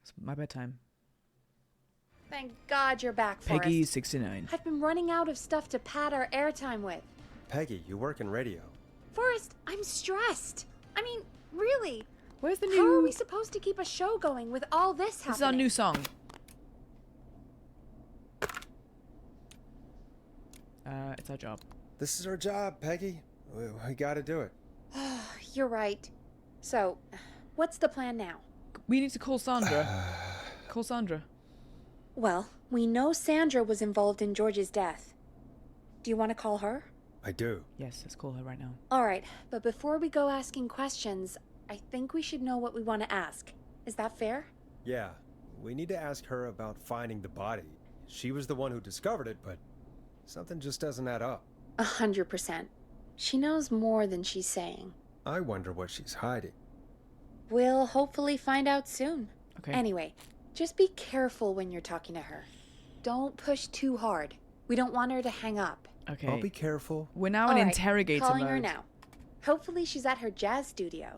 It's my bedtime. Thank God you're back, Forrest. Peggy, 69. I've been running out of stuff to pad our airtime with. Peggy, you work in radio. Forrest, I'm stressed. I mean, really. Where's the How are new... we supposed to keep a show going with all this happening? This is our new song. It's our job. This is our job, Peggy. We gotta do it. You're right. So, what's the plan now? We need to call Sandra. Call Sandra. Well, we know Sandra was involved in George's death. Do you want to call her? I do. Yes, let's call her right now. All right, but before we go asking questions, I think we should know what we want to ask. Is that fair? Yeah, we need to ask her about finding the body. She was the one who discovered it, but something just doesn't add up. 100%. She knows more than she's saying. I wonder what she's hiding. We'll hopefully find out soon. Okay. Anyway, just be careful when you're talking to her. Don't push too hard. We don't want her to hang up. Okay. I'll be careful. We're now All in right, interrogator calling mode. her now. Hopefully she's at her jazz studio.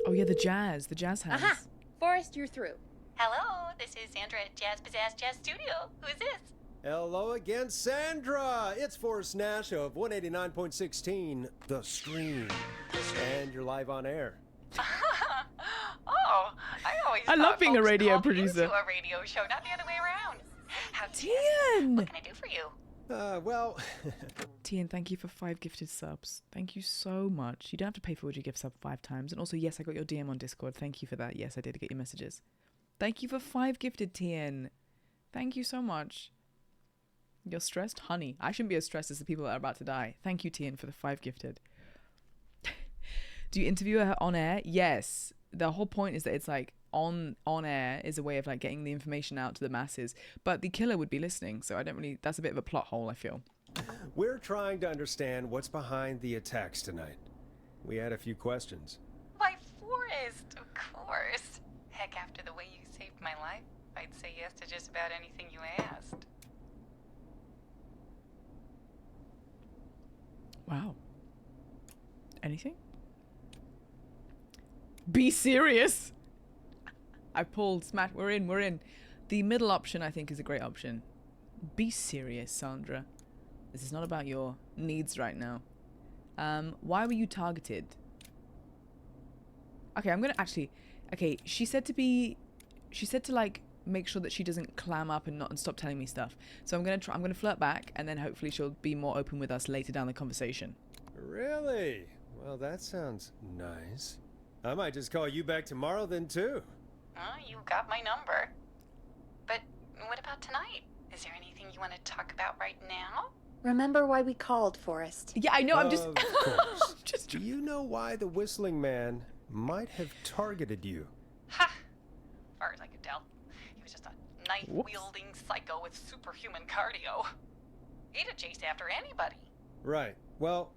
Oh yeah, the jazz hands. Aha! Forrest, you're through. Hello, this is Sandra at Jazz Pizzazz Jazz Studio. Who is this? Hello again, Sandra! It's Forrest Nash of 189.16, The Stream. And you're live on air. Oh, I love being a radio called producer. into a radio show, not the other way around. How Tien! What can I do for you? Well, Tien, thank you for 5 gifted subs. Thank you so much. You don't have to pay for what you gift sub 5 times. And also, yes, I got your DM on Discord. Thank you for that. Yes, I did get your messages. Thank you for 5 gifted, Tien. Thank you so much. You're stressed? Honey, I shouldn't be as stressed as the people that are about to die. Thank you, Tien, for the 5 gifted. Do you interview her on air? Yes. The whole point is that it's like on air is a way of like getting the information out to the masses. But the killer would be listening, so I don't really... That's a bit of a plot hole, I feel. we're trying to understand what's behind the attacks tonight. We had a few questions. Why, Forrest, of course. Heck, after the way you saved my life, I'd say yes to just about anything you asked. Wow. Anything? Be serious. I pulled smash. We're in. The middle option, I think, is a great option. Be serious, Sandra. This is not about your needs right now. Why were you targeted? Okay, I'm gonna actually... Okay, she said to like make sure that she doesn't clam up and stop telling me stuff. So I'm gonna flirt back, and then hopefully she'll be more open with us later down the conversation. Really? Well, that sounds nice. I might just call you back tomorrow then, too. You got my number. But what about tonight? Is there anything you want to talk about right now? Remember why we called, Forrest? Yeah, I know. I'm just... Of course. just... Do you know why the Whistling Man might have targeted you? Ha! As far as I could tell, he was just a knife-wielding psycho with superhuman cardio. He'd have chased after anybody. Right. Well,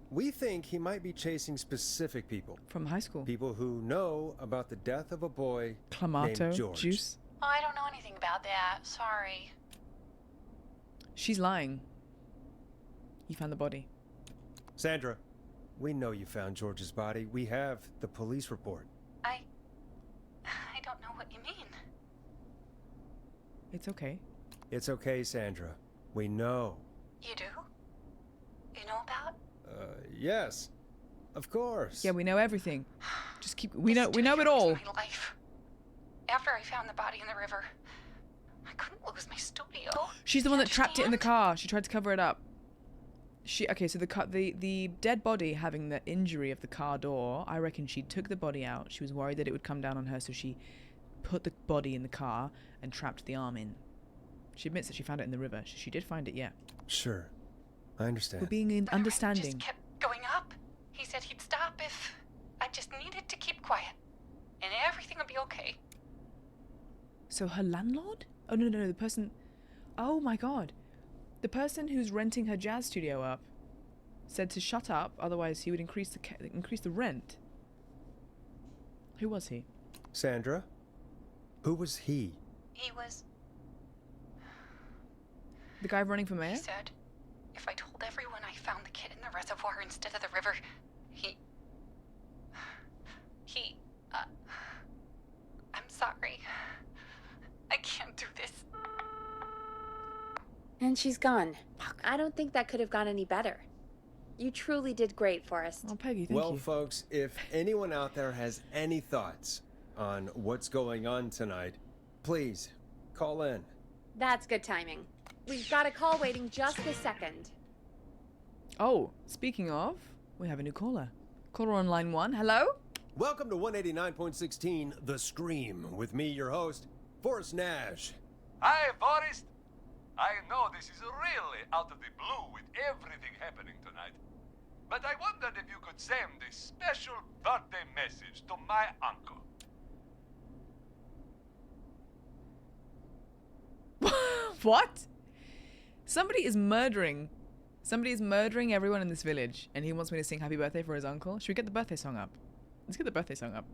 we think he might be chasing specific people. From high school. People who know about the death of a boy Clamato named George. juice. Oh, I don't know anything about that. Sorry. She's lying. You found the body. Sandra, we know you found George's body. We have the police report. I don't know what you mean. It's okay. It's okay, Sandra. We know. You do? You know about? Yes. Of course. Yeah, we know everything. Just keep... We know This it all. my life. After I found the body in the river, I couldn't lose my studio. She's the one that trapped it in the Understand? car. She tried to cover it up. Okay, so the dead body having the injury of the car door, I reckon she took the body out. She was worried that it would come down on her, so she put the body in the car and trapped the arm in. She admits that she found it in the river. She did find it, yeah. Sure. I understand. We're being But the rain understanding. just kept going up. He said he'd stop if I just needed to keep quiet, and everything would be okay. So her landlord? Oh, no, the person... Oh, my God. The person who's renting her jazz studio up said to shut up, otherwise he would increase the rent. Who was he? Sandra? Who was he? He was. The guy running for mayor? He said, if I told everyone I found the kid in the reservoir instead of the river, I'm sorry. I can't do this. And she's gone. I don't think that could have gone any better. You truly did great, Forrest. Oh, Peggy, thank Well, you. folks, if anyone out there has any thoughts on what's going on tonight, please call in. That's good timing. We've got a call waiting just a second. Oh, speaking of, we have a new caller. Caller on line 1. Hello? Welcome to 189.16 The Scream with me, your host, Forrest Nash. Hi, Forrest. I know this is really out of the blue with everything happening tonight. But I wondered if you could send a special birthday message to my uncle. What? Somebody is murdering everyone in this village, and he wants me to sing happy birthday for his uncle. Should we get the birthday song up? Let's get the birthday song up.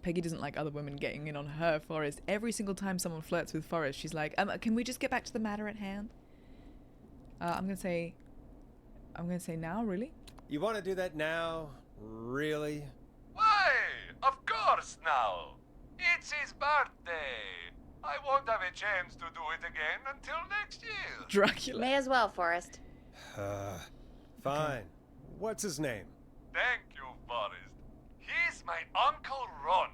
Peggy doesn't like other women getting in on her, Forrest. Every single time someone flirts with Forrest, she's like, can we just get back to the matter at hand? I'm gonna say now, really? You want to do that now? Really? Why, of course now. It's his birthday. I won't have a chance to do it again until next year. Dracula. May as well, Forrest. Fine. What's his name? Thank you, Forrest. He's my Uncle Ronnie.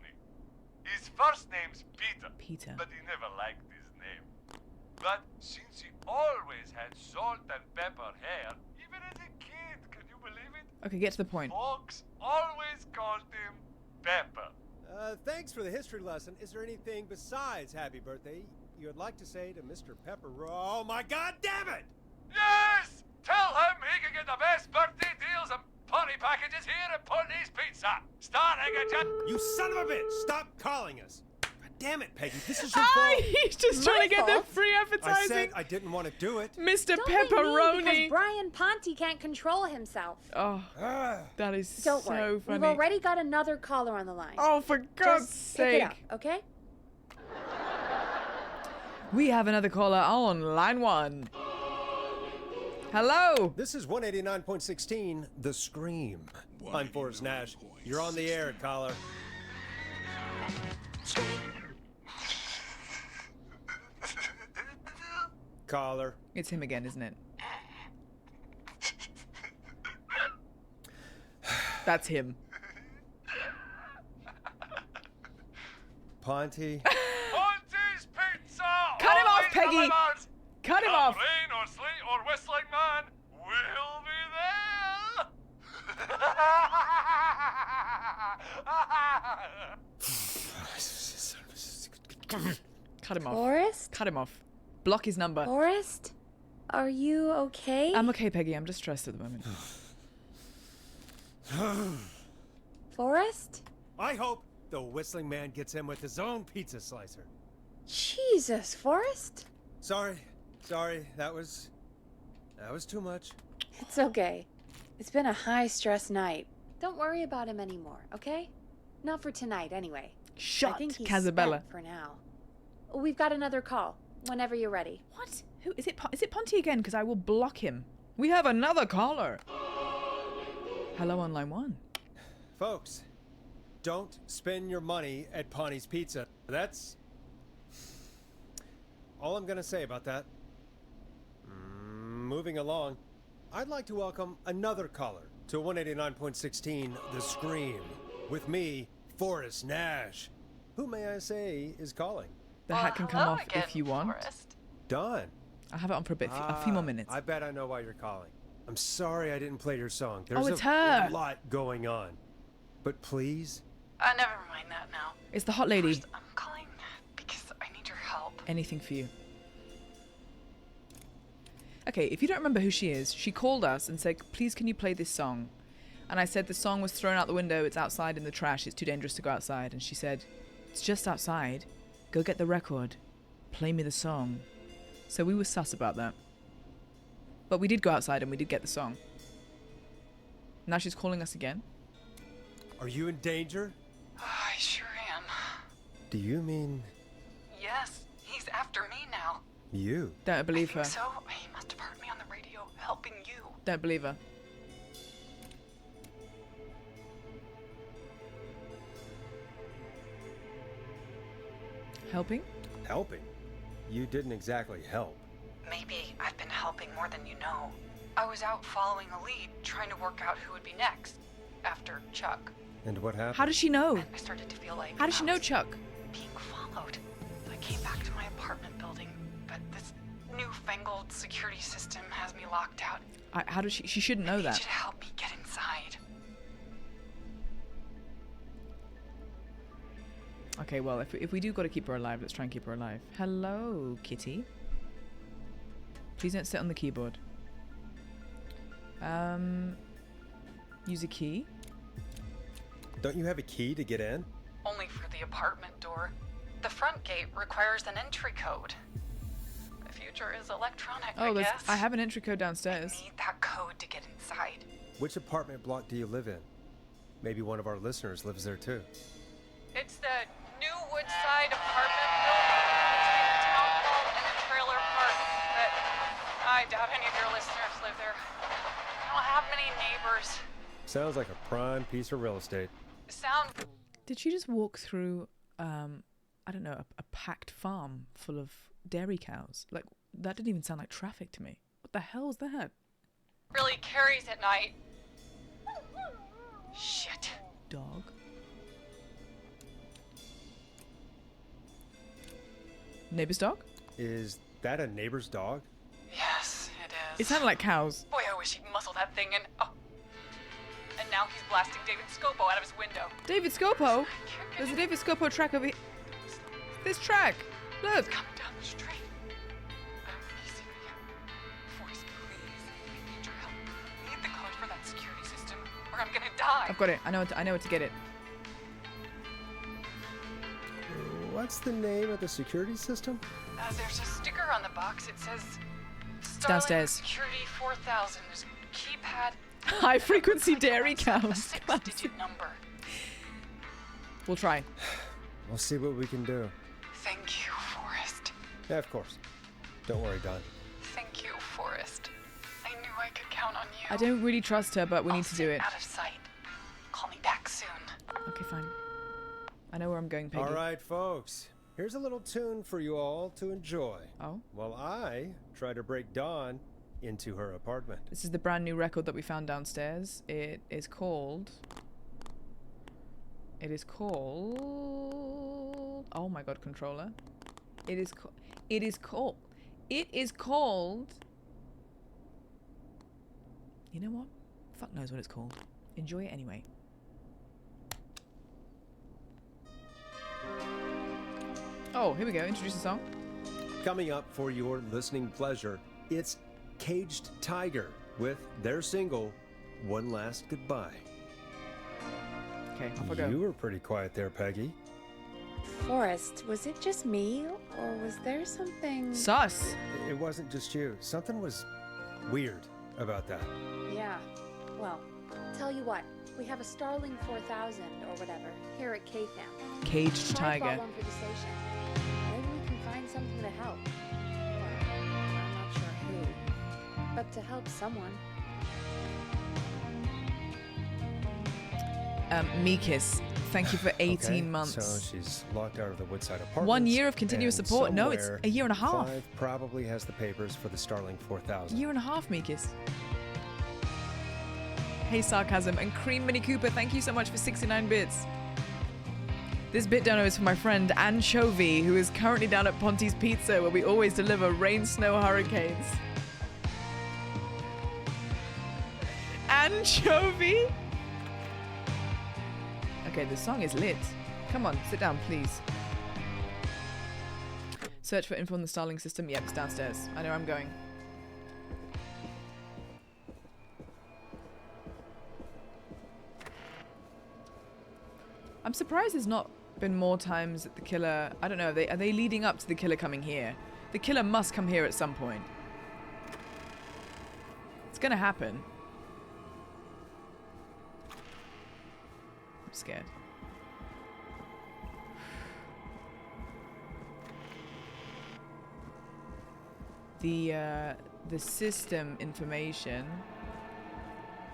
His first name's Peter. Peter. But he never liked his name. But since he always had salt and pepper hair, even as a kid, can you believe it? Okay, get to the point. Folks always called him Pepper. Thanks for the history lesson. Is there anything besides happy birthday you would like to say to Mr. Pepper? Oh my god damn it! Yes! Tell him he can get the best birthday deals and party packages here at Putney's Pizza. Starting at You son of a bitch! Stop calling us! God damn it, Peggy. This is your fault. He's just trying to get the free I advertising. said I didn't want to do it. Mr. Don't blame me Pepperoni. because Brian Ponte can't control himself. Oh, Ah. that is Don't so worry. funny. We've already got another caller on the line. Oh, for God's Just pick it up, sake. okay? We have another caller on line 1. Hello. This is 189.16, The Scream. I'm Forrest Nash. You're on the air, caller. Caller. It's him again, isn't it? That's him. Ponte. Ponte's Pizza! Cut him off, Always Peggy. delivers. Cut him Come off. rain or sleet or whistling man, we'll be there. Cut him off. Forrest? Cut him off. Block his number. Forrest? Are you okay? I'm okay, Peggy. I'm just stressed at the moment. Forrest? I hope the whistling man gets in with his own pizza slicer. Jesus, Forrest? Sorry. That was too much. It's okay. It's been a high-stress night. Don't worry about him anymore, okay? Not for tonight, anyway. I Shut, think he's Casabella. spent for now. We've got another call. Whenever you're ready. What? Who is it? Is it Ponte again? Because I will block him. We have another caller. Hello on line 1. Folks, don't spend your money at Ponte's Pizza. That's all I'm gonna say about that. Moving along, I'd like to welcome another caller to 189.16 The Scream. With me, Forrest Nash. Who may I say is calling? The hat can come hello off again, if you want. Forrest. Don. I'll have it on for a few more minutes. I bet I know why you're calling. I'm sorry I didn't play your song. Oh, There's it's her. a lot going on. But please, Never mind that now. It's the hot lady. First, I'm calling because I need your help. Anything for you. Okay, if you don't remember who she is, she called us and said, please can you play this song? And I said the song was thrown out the window, it's outside in the trash, it's too dangerous to go outside. And she said, it's just outside. Go get the record. Play me the song. So we were sus about that. But we did go outside and we did get the song. Now she's calling us again. are you in danger? I sure am. Do you mean Yes, he's after me now. you? Don't believe I her. think so. He must have heard me on the radio helping you. Don't believe her. Helping? Helping? You didn't exactly help. Maybe I've been helping more than you know. I was out following a lead, trying to work out who would be next. After Chuck. And what happened? How does she know? And I started to feel like How does she I know was Chuck? being followed. I came back to my apartment building, but this newfangled security system has me locked out. How does she? She shouldn't know I need that. you to help me get inside. Okay, well, if we do got to keep her alive, let's try and keep her alive. Hello, kitty. Please don't sit on the keyboard. Use a key. Don't you have a key to get in? Only for the apartment door. The front gate requires an entry code. The future is electronic, Oh, I guess. I have an entry code downstairs. I need that code to get inside. Which apartment block do you live in? Maybe one of our listeners lives there too. It's the new Woodside apartment building between the town hall and the trailer park. But I doubt any of your listeners live there. I don't have many neighbors. Sounds like a prime piece of real estate. Sound Did she just walk through I don't know, a packed farm full of dairy cows. Like, that didn't even sound like traffic to me. What the hell is that? Really carries at night. Shit. Dog. Neighbor's dog? Is that a neighbor's dog? Yes, it is. It sounded like cows. Boy, I wish he'd muscle that thing in. Oh. And now he's blasting David Scopo out of his window. David Scopo? There's a David Scopo track over here. This track. Look. Come down the street. He's here again. Forrest, please. I need your help. I need the code for that security system, or I'm gonna die. I've got it. I know where to get it. What's the name of the security system? There's a sticker on the box. It says Starlink downstairs. Security 4000. There's a keypad. High frequency dairy A cows. 6-digit number. We'll try. We'll see what we can do. Thank you, Forrest. Yeah, of course. Don't worry, Don. Thank you, Forrest. I knew I could count on you. I don't really trust her, but we need to do it. Out of sight. Call me back soon. Okay, fine. I know where I'm going, Peggy. All right, folks. Here's a little tune for you all to enjoy. Oh? While I try to break Dawn into her apartment. This is the brand new record that we found downstairs. It is called... Oh my god, controller. It is called... You know what? Fuck knows what it's called. Enjoy it anyway. Oh, here we go. Introduce the song. Coming up for your listening pleasure, it's Caged Tiger with their single, One Last Goodbye. Okay, off I go. You were pretty quiet there, Peggy. Forrest, was it just me, or was there something... Sus! It wasn't just you. Something was weird about that. Yeah, well, tell you what, we have a Starling 4000 or whatever here at Cape now. Caged Try Tiger. bought one for the station. Maybe we can find something to help. Well, I'm not sure who, but to help someone. Mikis, thank you for 18 Okay, months. So she's locked out of the Woodside apartment. 1 year of continuous support. No, it's a year and a half. Clive probably has the papers for the Starling 4000. Year and a half, Mikis. Hey, Sarcasm and Cream Mini Cooper, thank you so much for 69 bits. This bit dono is for my friend Anchovy, who is currently down at Ponti's Pizza, where we always deliver rain, snow, hurricanes. Anchovy? Okay, the song is lit. Come on, sit down, please. Search for info on the Starling system. Yep, it's downstairs. I know where I'm going. I'm surprised there's not been more times that the killer... I don't know, are they leading up to the killer coming here? The killer must come here at some point. It's gonna happen. I'm scared. The system information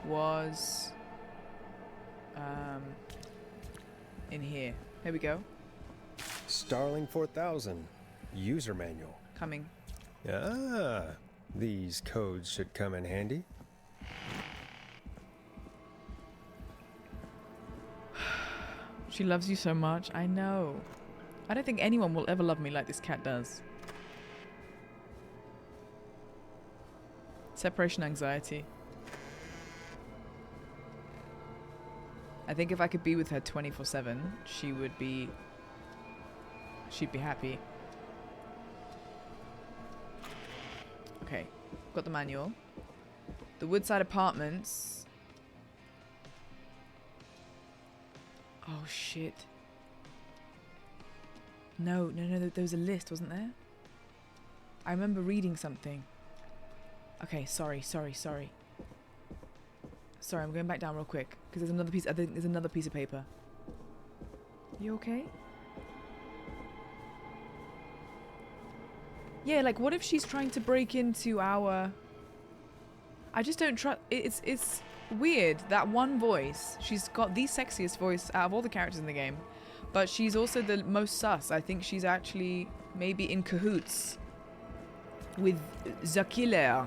was in here. Here we go. Starling 4000 user manual. Coming. Ah, these codes should come in handy. She loves you so much. I know. I don't think anyone will ever love me like this cat does. Separation anxiety. I think if I could be with her 24/7, she'd be happy. Okay, got the manual. The Woodside Apartments. Oh shit. No, there was a list, wasn't there? I remember reading something. Okay, sorry. Sorry, I'm going back down real quick because there's another piece. I think there's another piece of paper. You okay? Yeah, like what if she's trying to break into our... I just don't trust... It's weird, that one voice. She's got the sexiest voice out of all the characters in the game. But she's also the most sus. I think she's actually maybe in cahoots with the killer.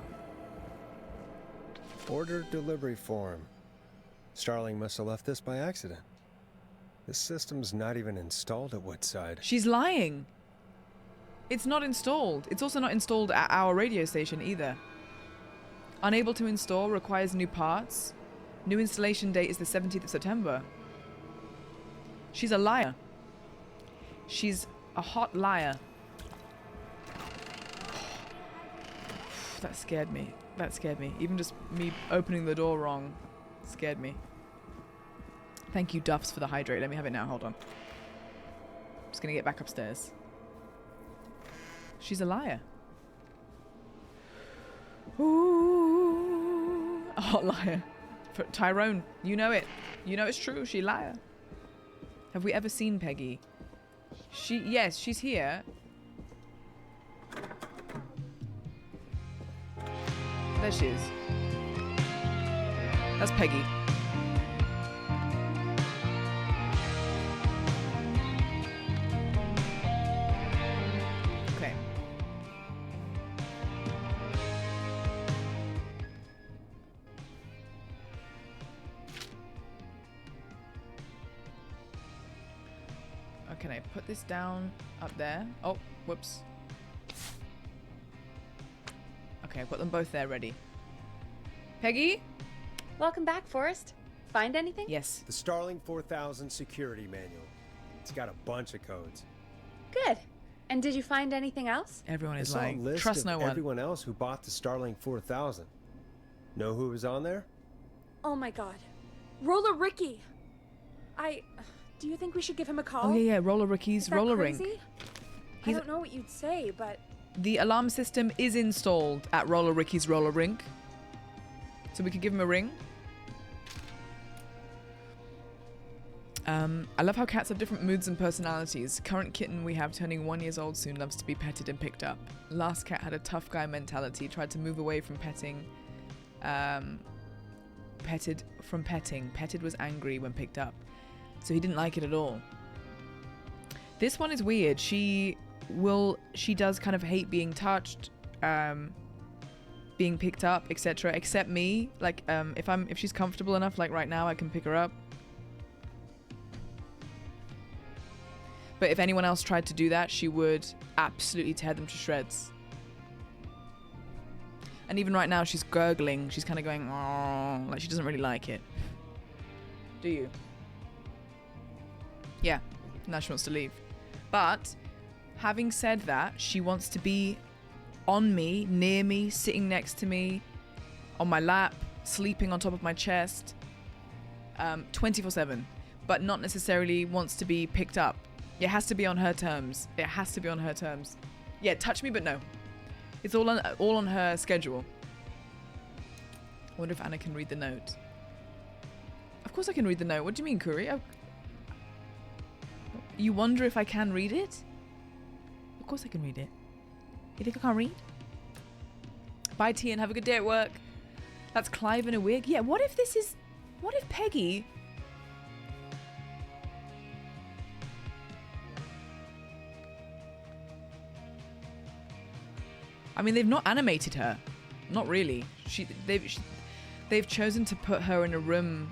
Order delivery form. Starling must have left this by accident. This system's not even installed at Woodside. She's lying. It's not installed. It's also not installed at our radio station either. Unable to install, requires new parts. New installation date is the 17th of September. She's a liar. She's a hot liar. That scared me. That scared me. Even just me opening the door wrong scared me. Thank you, Duffs, for the hydrate. Let me have it now. Hold on. Just gonna get back upstairs. She's a liar. Ooh, a hot liar. For Tyrone, you know it. You know it's true. She's a liar. Have we ever seen Peggy? Yes, she's here. There she is. That's Peggy. Okay. Can I put this down up there? Oh, whoops. Okay, I've got them both there ready. Peggy? Welcome back, Forrest. Find anything? Yes. The Starling 4000 security manual. It's got a bunch of codes. Good. And did you find anything else? Everyone I is saw a lying. list Trust of no one. everyone else who bought the Starling 4000. Know who was on there? Oh my god. Roller Ricky! Do you think we should give him a call? Oh yeah, Roller Ricky's Is that roller crazy? rink. I don't know what you'd say, but The alarm system is installed at Roller Ricky's roller rink. So we could give him a ring. I love how cats have different moods and personalities. Current kitten we have turning 1 year old soon loves to be petted and picked up. Last cat had a tough guy mentality, tried to move away from petting. Petted from petting. Petted was angry when picked up. So he didn't like it at all. This one is weird. She does kind of hate being touched, being picked up, etc. Except me. Like, if she's comfortable enough, like right now, I can pick her up. But if anyone else tried to do that, she would absolutely tear them to shreds. And even right now, she's gurgling. She's kind of going, oh, like she doesn't really like it. Do you? Yeah. Now she wants to leave. But having said that, she wants to be on me, near me, sitting next to me, on my lap, sleeping on top of my chest, 24/7, but not necessarily wants to be picked up. It has to be on her terms. It has to be on her terms. Yeah, touch me, but no. It's all on her schedule. I wonder if Anna can read the note. Of course I can read the note. What do you mean, Kuri? You wonder if I can read it? Of course I can read it. You think I can't read? Bye, T, and have a good day at work. That's Clive in a wig. Yeah, what if Peggy... I mean, they've not animated her. Not really. They've chosen to put her in a room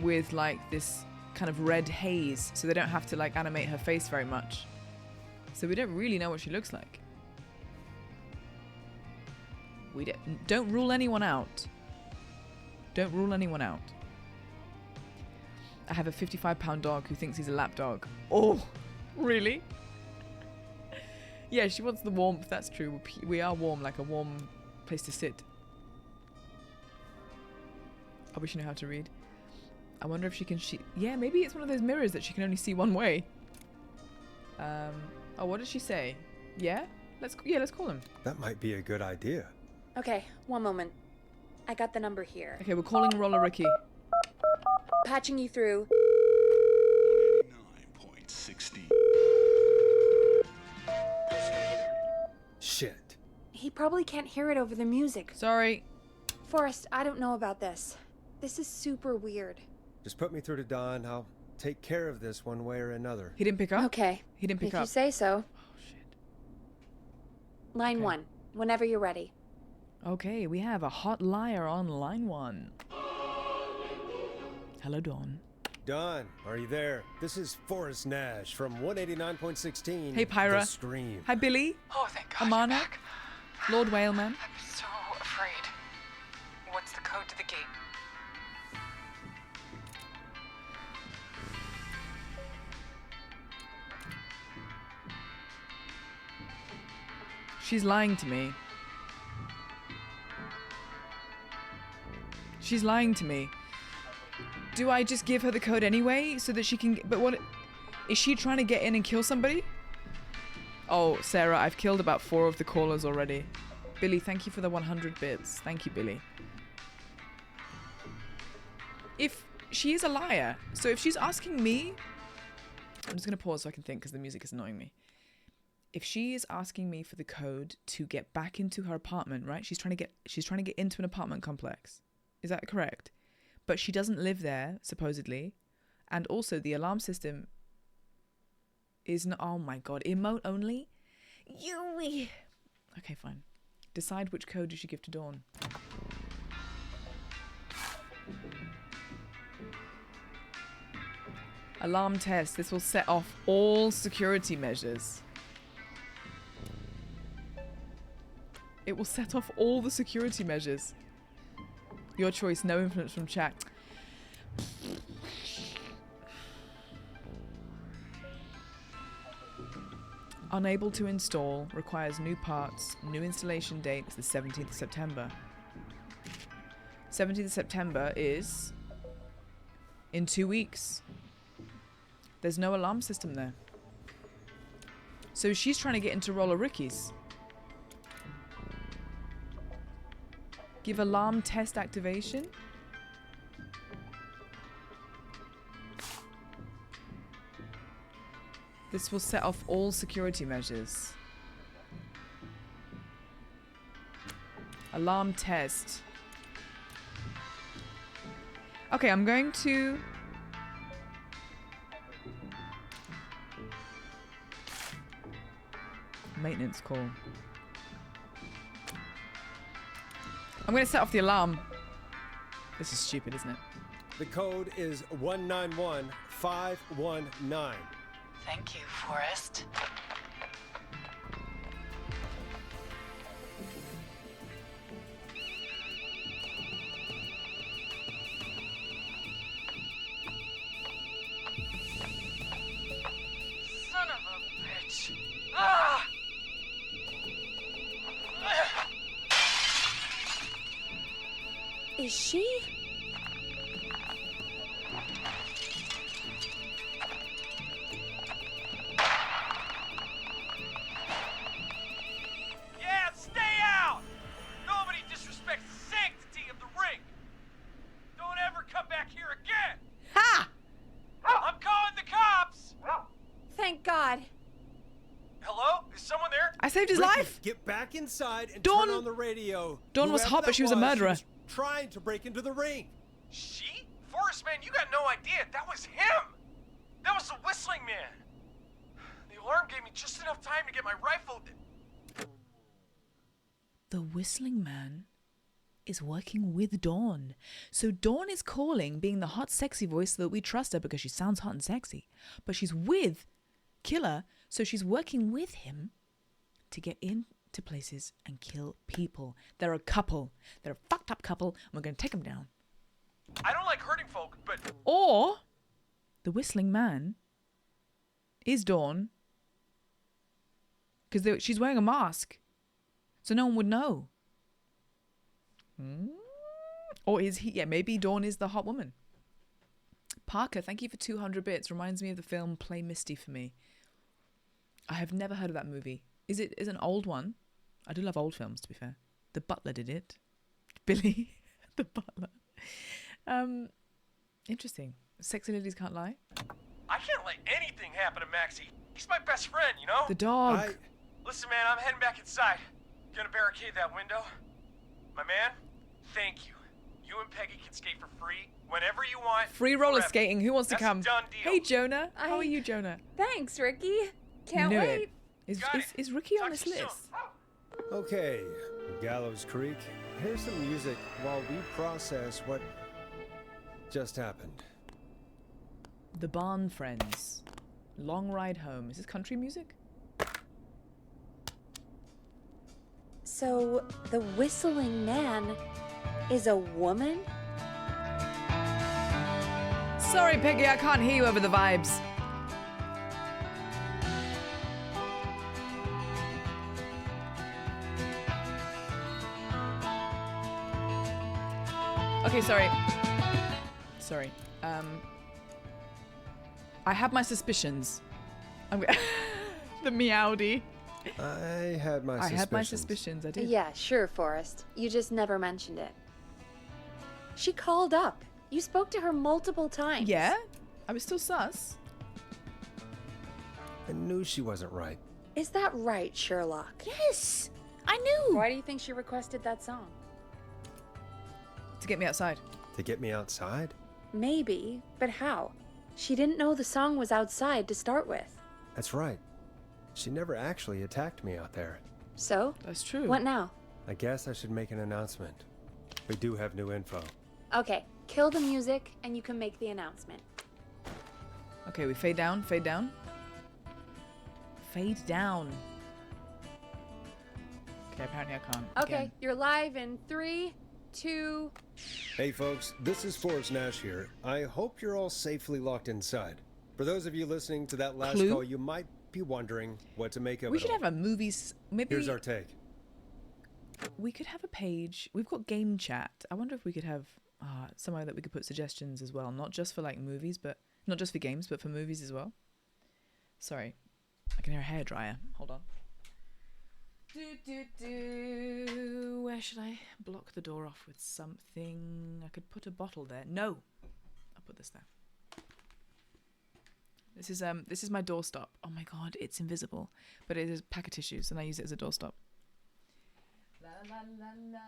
with, like, this kind of red haze, so they don't have to, like, animate her face very much. So we don't really know what she looks like. We don't rule anyone out. Don't rule anyone out. I have a 55-pound dog who thinks he's a lap dog. Oh, really? Yeah, she wants the warmth. That's true. We are warm, like a warm place to sit. I wish you knew how to read. I wonder if she can... Yeah, maybe it's one of those mirrors that she can only see one way. Oh, what did she say? Yeah? Let's call him. That might be a good idea. Okay, one moment. I got the number here. Okay, we're calling Roller Ricky. Patching you through. 9.60. Shit. He probably can't hear it over the music. Sorry. Forrest, I don't know about this. This is super weird. Just put me through to Don. I'll take care of this one way or another. He didn't pick up? Okay. He didn't pick If up. you say so. Oh, shit. Line Okay. 1, whenever you're ready. Okay, we have a hot liar on line 1. Hello, Dawn. Don, are you there? This is Forrest Nash from 189.16. Hey, Pyra. The Scream. Hi, Billy. Oh, thank God. Amana. You're back. Lord Whaleman. I'm so afraid. What's the code to the gate? She's lying to me. She's lying to me. Do I just give her the code anyway so that she can... But what... Is she trying to get in and kill somebody? Oh, Sarah, I've killed about 4 of the callers already. Billy, thank you for the 100 bits. Thank you, Billy. If she is a liar, so if she's asking me... I'm just going to pause so I can think because the music is annoying me. If she is asking me for the code to get back into her apartment, right? She's trying to get into an apartment complex. Is that correct? But she doesn't live there, supposedly. And also the alarm system is not, oh my god, emote only? Yui. Okay, fine. Decide which code you should give to Dawn. Alarm test. This will set off all security measures. It will set off all the security measures. Your choice, no influence from chat. Unable to install, requires new parts, new installation date is the 17th of September. 17th of September is in 2 weeks. There's no alarm system there. So she's trying to get into Roller Ricky's. Give alarm test activation. This will set off all security measures. Alarm test. Okay, I'm going to... Maintenance call. I'm going to set off the alarm. This is stupid, isn't it? The code is 191519. Thank you, Forrest. Son of a bitch. Ah! Is she? Yeah, stay out! Nobody disrespects the sanctity of the ring! Don't ever come back here again! Ha! I'm calling the cops! Thank God. Hello? Is someone there? I saved his Ricky, life! Get back inside and Dawn- turn on the radio. Dawn was Whoever hot, but that she was a murderer. She was trying to break into the ring. She? Forrest, man, you got no idea. That was him! That was the Whistling Man! The alarm gave me just enough time to get my rifle. The Whistling Man is working with Dawn. So Dawn is calling, being the hot, sexy voice so that we trust her because she sounds hot and sexy. But she's with Killer, so she's working with him to get into places and kill people. They're a couple. They're a fucked up couple, and we're going to take them down. I don't like hurting folk, but Or the Whistling Man is Dawn because she's wearing a mask, so no one would know. Or is he? Yeah, maybe Dawn is the hot woman. Parker, thank you for 200 bits. Reminds me of the film Play Misty for Me. I have never heard of that movie. Is it an old one? I do love old films, to be fair. The Butler did it. Billy, the Butler. Interesting. Sexy ladies can't lie. I can't let anything happen to Maxie. He's my best friend, you know? The dog. Listen, man, I'm heading back inside. Gonna barricade that window. My man, thank you. You and Peggy can skate for free whenever you want. Free roller forever. skating. Who wants That's to come? a done deal. Hey, Jonah. How are you, Jonah? Thanks, Ricky. Can't Knew wait. it. Is, Got is, it. is Ricky on Talk this to you soon. list? Okay, Gallows Creek. Here's some music while we process what just happened. The Barn Friends. Long Ride Home. Is this country music? So, the whistling man is a woman? Sorry, Peggy, I can't hear you over the vibes. Okay, sorry. Sorry. I have my suspicions. The Meowdy. I had my I suspicions. had my suspicions, I did. Yeah, sure, Forrest. You just never mentioned it. She called up. You spoke to her multiple times. Yeah? I was still sus. I knew she wasn't right. Is that right, Sherlock? Yes! I knew! Why do you think she requested that song? To get me outside. To get me outside? Maybe, but how? She didn't know the song was outside to start with. That's right. She never actually attacked me out there. So? That's true. What now? I guess I should make an announcement. We do have new info. Okay, kill the music and you can make the announcement. Okay, we fade down, fade down. Fade down. Okay, apparently I can't. Okay, Again. you're live in 3, 2... Hey folks, this is Forrest Nash here. I hope you're all safely locked inside. For those of you listening to that last Clue? call, you might be wondering what to make of We it should all. have a movies. Maybe Here's our take. we could have a page. We've got game chat. I wonder if we could have somewhere that we could put suggestions as well, not just for like movies, but not just for games, but for movies as well. Sorry, I can hear a hairdryer. Hold on. Where should I block the door off with something? I could put a bottle there. No, I'll put this there. This is my doorstop. Oh my god, it's invisible, but it is a pack of tissues, and I use it as a doorstop. La, la, la, la.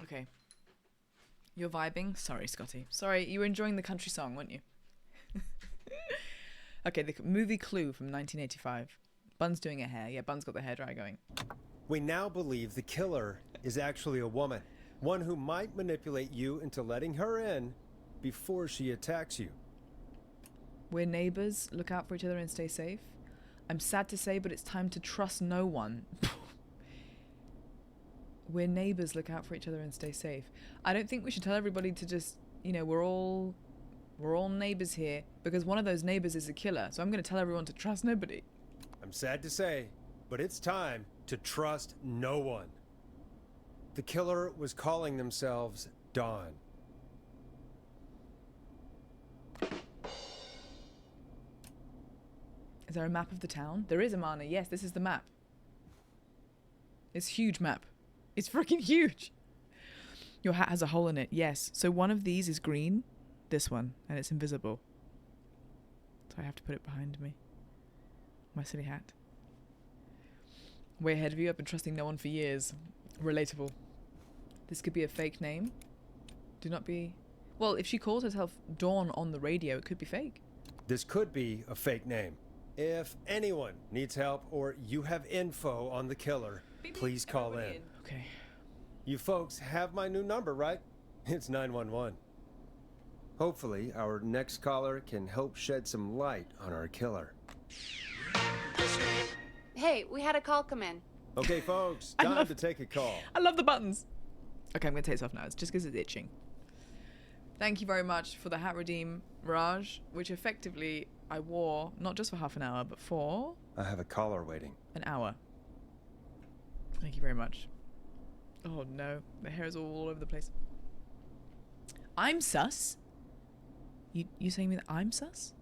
Okay. You're vibing? Sorry, Scotty. Sorry, you were enjoying the country song, weren't you? Okay, the movie Clue from 1985. Bun's doing her hair. Yeah, Bun's got the hairdryer going. We now believe the killer is actually a woman. One who might manipulate you into letting her in before she attacks you. We're neighbors. Look out for each other and stay safe. I'm sad to say, but it's time to trust no one. We're neighbors. Look out for each other and stay safe. I don't think we should tell everybody to just, we're all neighbors here, because one of those neighbors is a killer. So I'm going to tell everyone to trust nobody. I'm sad to say, but it's time to trust no one. The killer was calling themselves Dawn. Is there a map of the town? There is, Amana. Yes, this is the map. It's a huge map. It's freaking huge. Your hat has a hole in it. Yes. So one of these is green. This one. And it's invisible. So I have to put it behind me. My silly hat. Way ahead of you. I've been trusting no one for years. Relatable. This could be a fake name. Do not be... Well, if she calls herself Dawn on the radio, it could be fake. This could be a fake name. If anyone needs help or you have info on the killer, please call in. Okay. You folks have my new number, right? It's 911. Hopefully, our next caller can help shed some light on our killer. Hey, we had a call come in. Okay, folks, time to take a call. I love the buttons. Okay, I'm going to take this off now. It's just because it's itching. Thank you very much for the hat redeem, Raj, which effectively I wore not just for half an hour, but for I have a caller waiting. an hour. Thank you very much. Oh no, the hair is all over the place. I'm sus? You saying me that I'm sus?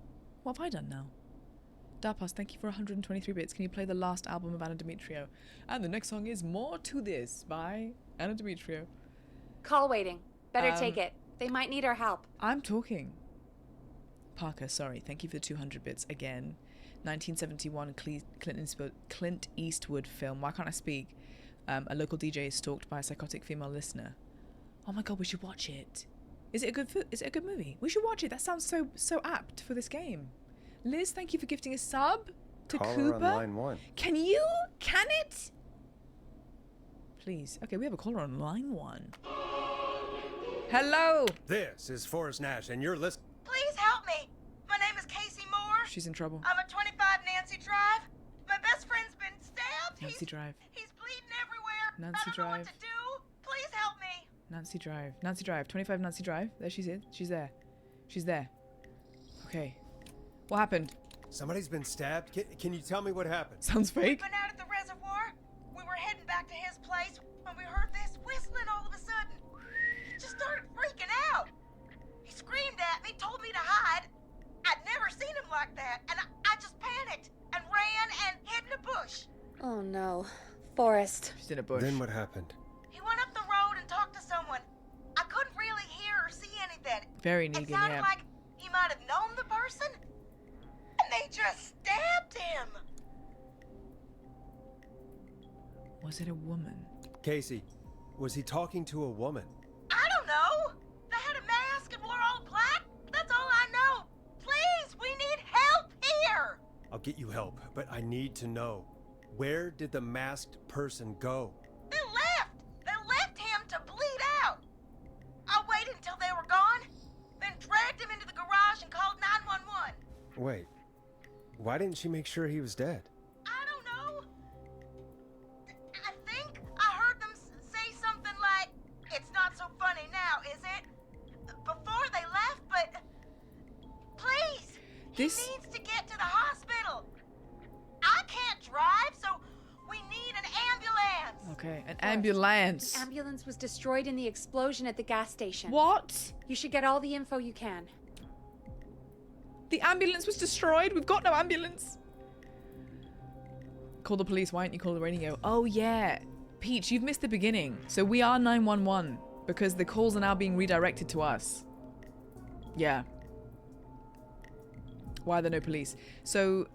What have I done now? Darpas, thank you for 123 bits. Can you play the last album of Anna Demetrio? And the next song is More to This by Anna Demetrio. Call waiting. Better take it. They might need our help. I'm talking. Parker, sorry. Thank you for the 200 bits again. 1971 Clint Eastwood film. Why can't I speak? A local DJ is stalked by a psychotic female listener. Oh my god, we should watch it. Is it a good movie? We should watch it. That sounds so apt for this game. Liz, thank you for gifting a sub to Caller Cooper. on line 1. Can it? Please. Okay, we have a caller on line 1. Hello. This is Forrest Nash, and you're listening. Please help me. My name is Casey Moore. She's in trouble. I'm at 25 Nancy Drive. My best friend's been stabbed. Nancy Drive. He's bleeding everywhere. Nancy I don't know Drive. what to do. Please help me. Nancy Drive. Nancy Drive. 25 Nancy Drive. There she is. She's there. She's there. Okay. What happened? Somebody's been stabbed. Can you tell me what happened? Sounds fake. We've been out at the reservoir. We were heading back to his place when we heard this whistling all of a sudden. He just started freaking out. He screamed at me, told me to hide. I'd never seen him like that, and I just panicked and ran and hid in a bush. Oh no. Forrest. She's in a bush. Then what happened? He went up the road and talked to someone. I couldn't really hear or see anything. Very It Negan, sounded yeah. like he might have known the person, and they just stabbed him. Was it a woman? Casey, was he talking to a woman? I don't know. They had a mask and wore all black. That's all I know. Please, we need help here. I'll get you help, but I need to know. Where did the masked person go? They left. They left him to bleed out. I waited until they were gone, then dragged him into the garage and called 911. Wait, why didn't she make sure he was dead? I don't know. I think I heard them say something like, "It's not so funny now, is it?" Before they left, but please, he needs to get to the hospital. I can't drive, so we need an ambulance. Okay, an ambulance. The ambulance was destroyed in the explosion at the gas station. What? You should get all the info you can. The ambulance was destroyed. We've got no ambulance. Call the police. Why don't you call the radio? Oh, yeah. Peach, you've missed the beginning. So we are 911 because the calls are now being redirected to us. Yeah. Why are there no police? So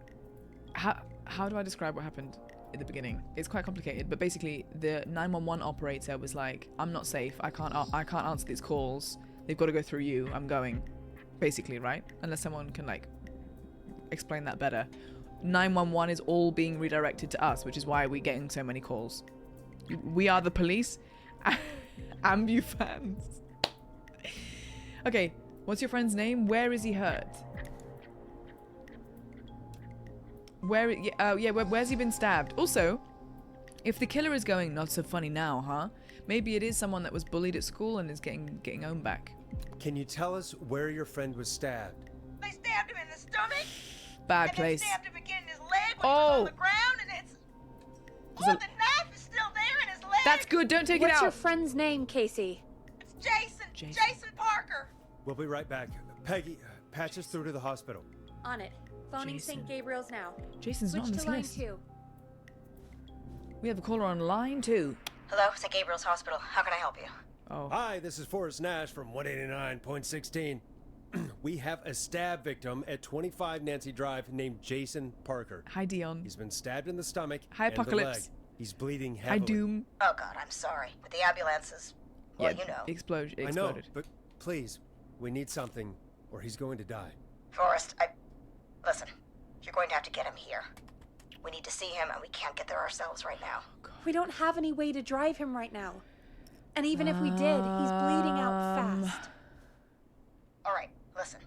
how do I describe what happened in the beginning? It's quite complicated, but basically the 911 operator was like, I'm not safe. I can't answer these calls. They've got to go through you. I'm going. Basically, right? Unless someone can like explain that better. 911 is all being redirected to us, which is why we're getting so many calls. We are the police. Ambu fans. Okay, what's your friend's name? Where is he hurt? Where's he been stabbed? Also, if the killer is going not so funny now, huh? Maybe it is someone that was bullied at school and is getting owned back. Can you tell us where your friend was stabbed? They stabbed him in the stomach. Bad and place. They stabbed him again in his leg when he was on the ground, and it's... There's the knife is still there in his leg. That's good. Don't take it out. What's your friend's name, Casey? It's Jason Parker. We'll be right back. Peggy, patch us through to the hospital. On it. Phoning Jason. St. Gabriel's now. Jason's Switch not on this to line list. 2. We have a caller on line 2. Hello, St. Gabriel's Hospital. How can I help you? Oh. Hi, this is Forrest Nash from 189.16. We have a stab victim at 25 Nancy Drive named Jason Parker. Hi, Dion. He's been stabbed in the stomach Hi, and the Apocalypse. leg. He's bleeding Hi, heavily. Doom. Oh God, I'm sorry. But the ambulance is, well, Yeah, you know. exploded. I know, but please, we need something or he's going to die. Forrest, listen, you're going to have to get him here. We need to see him, and we can't get there ourselves right now. We don't have any way to drive him right now. And even if we did, he's bleeding out fast. All right, listen.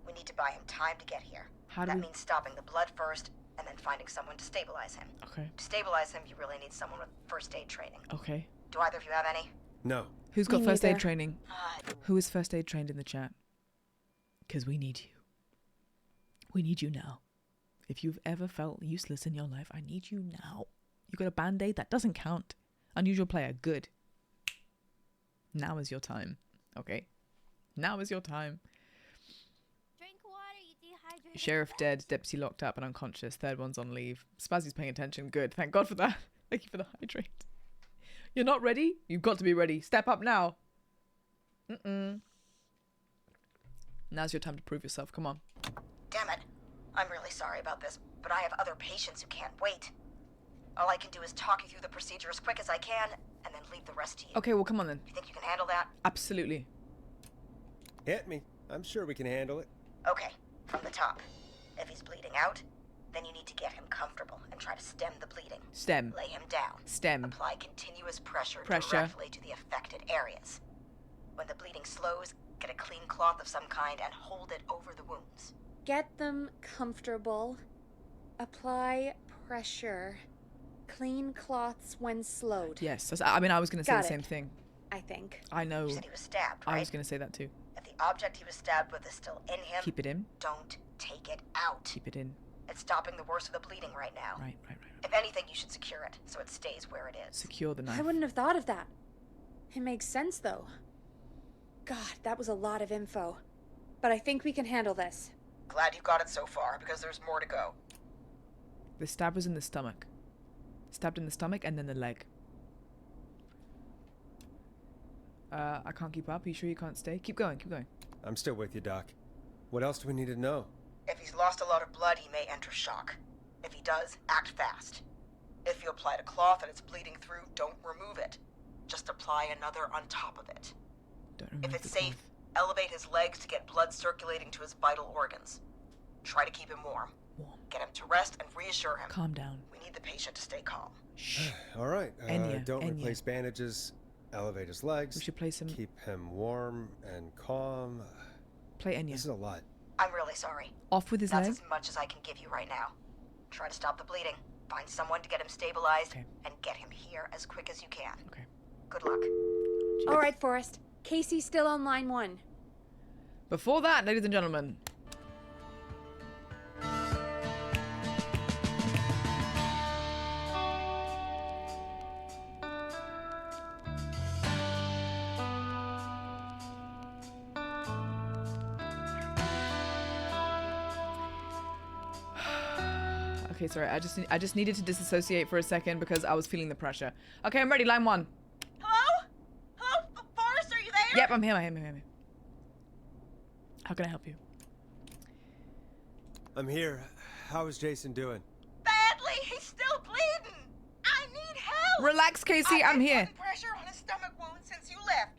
We need to buy him time to get here. How do that we- means stopping the blood first, and then finding someone to stabilize him. Okay. To stabilize him, you really need someone with first aid training. Okay. Do either of you have any? No. Who's got Me first aid neither. training? Who is first aid trained in the chat? Because we need you. We need you now. If you've ever felt useless in your life, I need you now. You got a band-aid? That doesn't count. Unusual player. Good. Now is your time. Okay? Now is your time. Drink water, you dehydrated. Sheriff dead, deputy locked up and unconscious, third one's on leave. Spazzy's paying attention. Good. Thank God for that. Thank you for the hydrate. You're not ready? You've got to be ready. Step up now. Now's your time to prove yourself. Come on. Damn it. I'm really sorry about this, but I have other patients who can't wait. All I can do is talk you through the procedure as quick as I can, and then leave the rest to you. Okay, well, come on then. You think you can handle that? Absolutely. Hit me. I'm sure we can handle it. Okay, from the top. If he's bleeding out, then you need to get him comfortable and try to stem the bleeding. Stem. Lay him down. Stem. Apply continuous pressure Pressure. directly to the affected areas. When the bleeding slows, get a clean cloth of some kind and hold it over the wounds. Get them comfortable. Apply pressure. Clean cloths when slowed. Yes, I mean, I was going to say Got the it. same thing. I think. I know. You said he was stabbed, right? I was going to say that too. If the object he was stabbed with is still in him, Keep it in. don't take it out. Keep it in. It's stopping the worst of the bleeding right now. Right. If anything, you should secure it so it stays where it is. Secure the knife. I wouldn't have thought of that. It makes sense, though. God, that was a lot of info. But I think we can handle this. Glad you got it so far, because there's more to go. The stab was in the stomach. Stabbed in the stomach and then the leg. I can't keep up. Are you sure you can't stay? Keep going. I'm still with you, Doc. What else do we need to know? If he's lost a lot of blood, he may enter shock. If he does, act fast. If you applied a cloth and it's bleeding through, don't remove it. Just apply another on top of it. Don't remove If it's the safe, elevate his legs to get blood circulating to his vital organs. Try to keep him warm. Get him to rest and reassure him. Calm down. We need the patient to stay calm. Shh. All right. Enya, Don't Enya. replace bandages. Elevate his legs. We should play some... Keep him warm and calm. Play Enya. This is a lot. I'm really sorry. Off with his That's leg? as much as I can give you right now. Try to stop the bleeding. Find someone to get him stabilized, and get him here as quick as you can. Okay. Good luck. All right, Forrest. Casey's still on line 1. Before that, ladies and gentlemen... Okay, sorry. I just needed to disassociate for a second because I was feeling the pressure. Okay, I'm ready. Line 1. Hello? Hello? Forrest, are you there? Yep, I'm here. How can I help you? I'm here. How is Jason doing? Badly. He's still bleeding. I need help. Relax, Casey. I've I'm been here. putting pressure on his stomach wound since you left,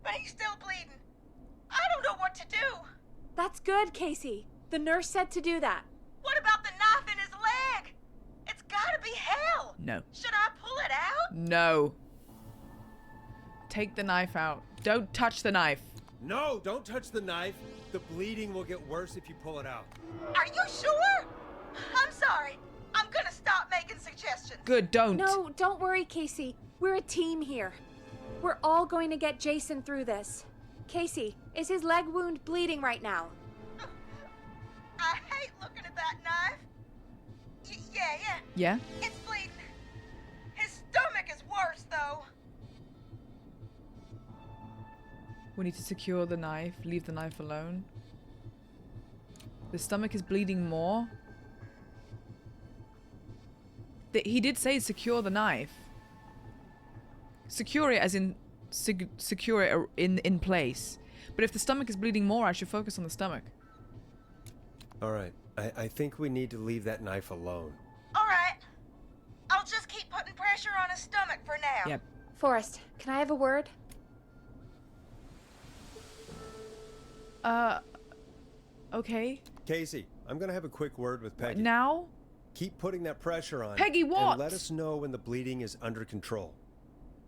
but he's still bleeding. I don't know what to do. That's good, Casey. The nurse said to do that. What about the knife in his leg? It's gotta be hell. No. Should I pull it out? No. Take the knife out. Don't touch the knife. No, don't touch the knife. The bleeding will get worse if you pull it out. Are you sure? I'm sorry. I'm gonna stop making suggestions. Good, don't. No, don't worry, Casey. We're a team here. We're all going to get Jason through this. Casey, is his leg wound bleeding right now? I hate looking at that knife. Yeah. Yeah? It's bleeding. His stomach is worse, though. We need to secure the knife. Leave the knife alone. The stomach is bleeding more. He did say secure the knife. Secure it as in secure it in place. But if the stomach is bleeding more, I should focus on the stomach. All right. I think we need to leave that knife alone. All right. I'll just keep putting pressure on his stomach for now. Yep. Forrest, can I have a word? Okay. Casey, I'm gonna have a quick word with Peggy. Now? Keep putting that pressure on. Peggy, what? And let us know when the bleeding is under control.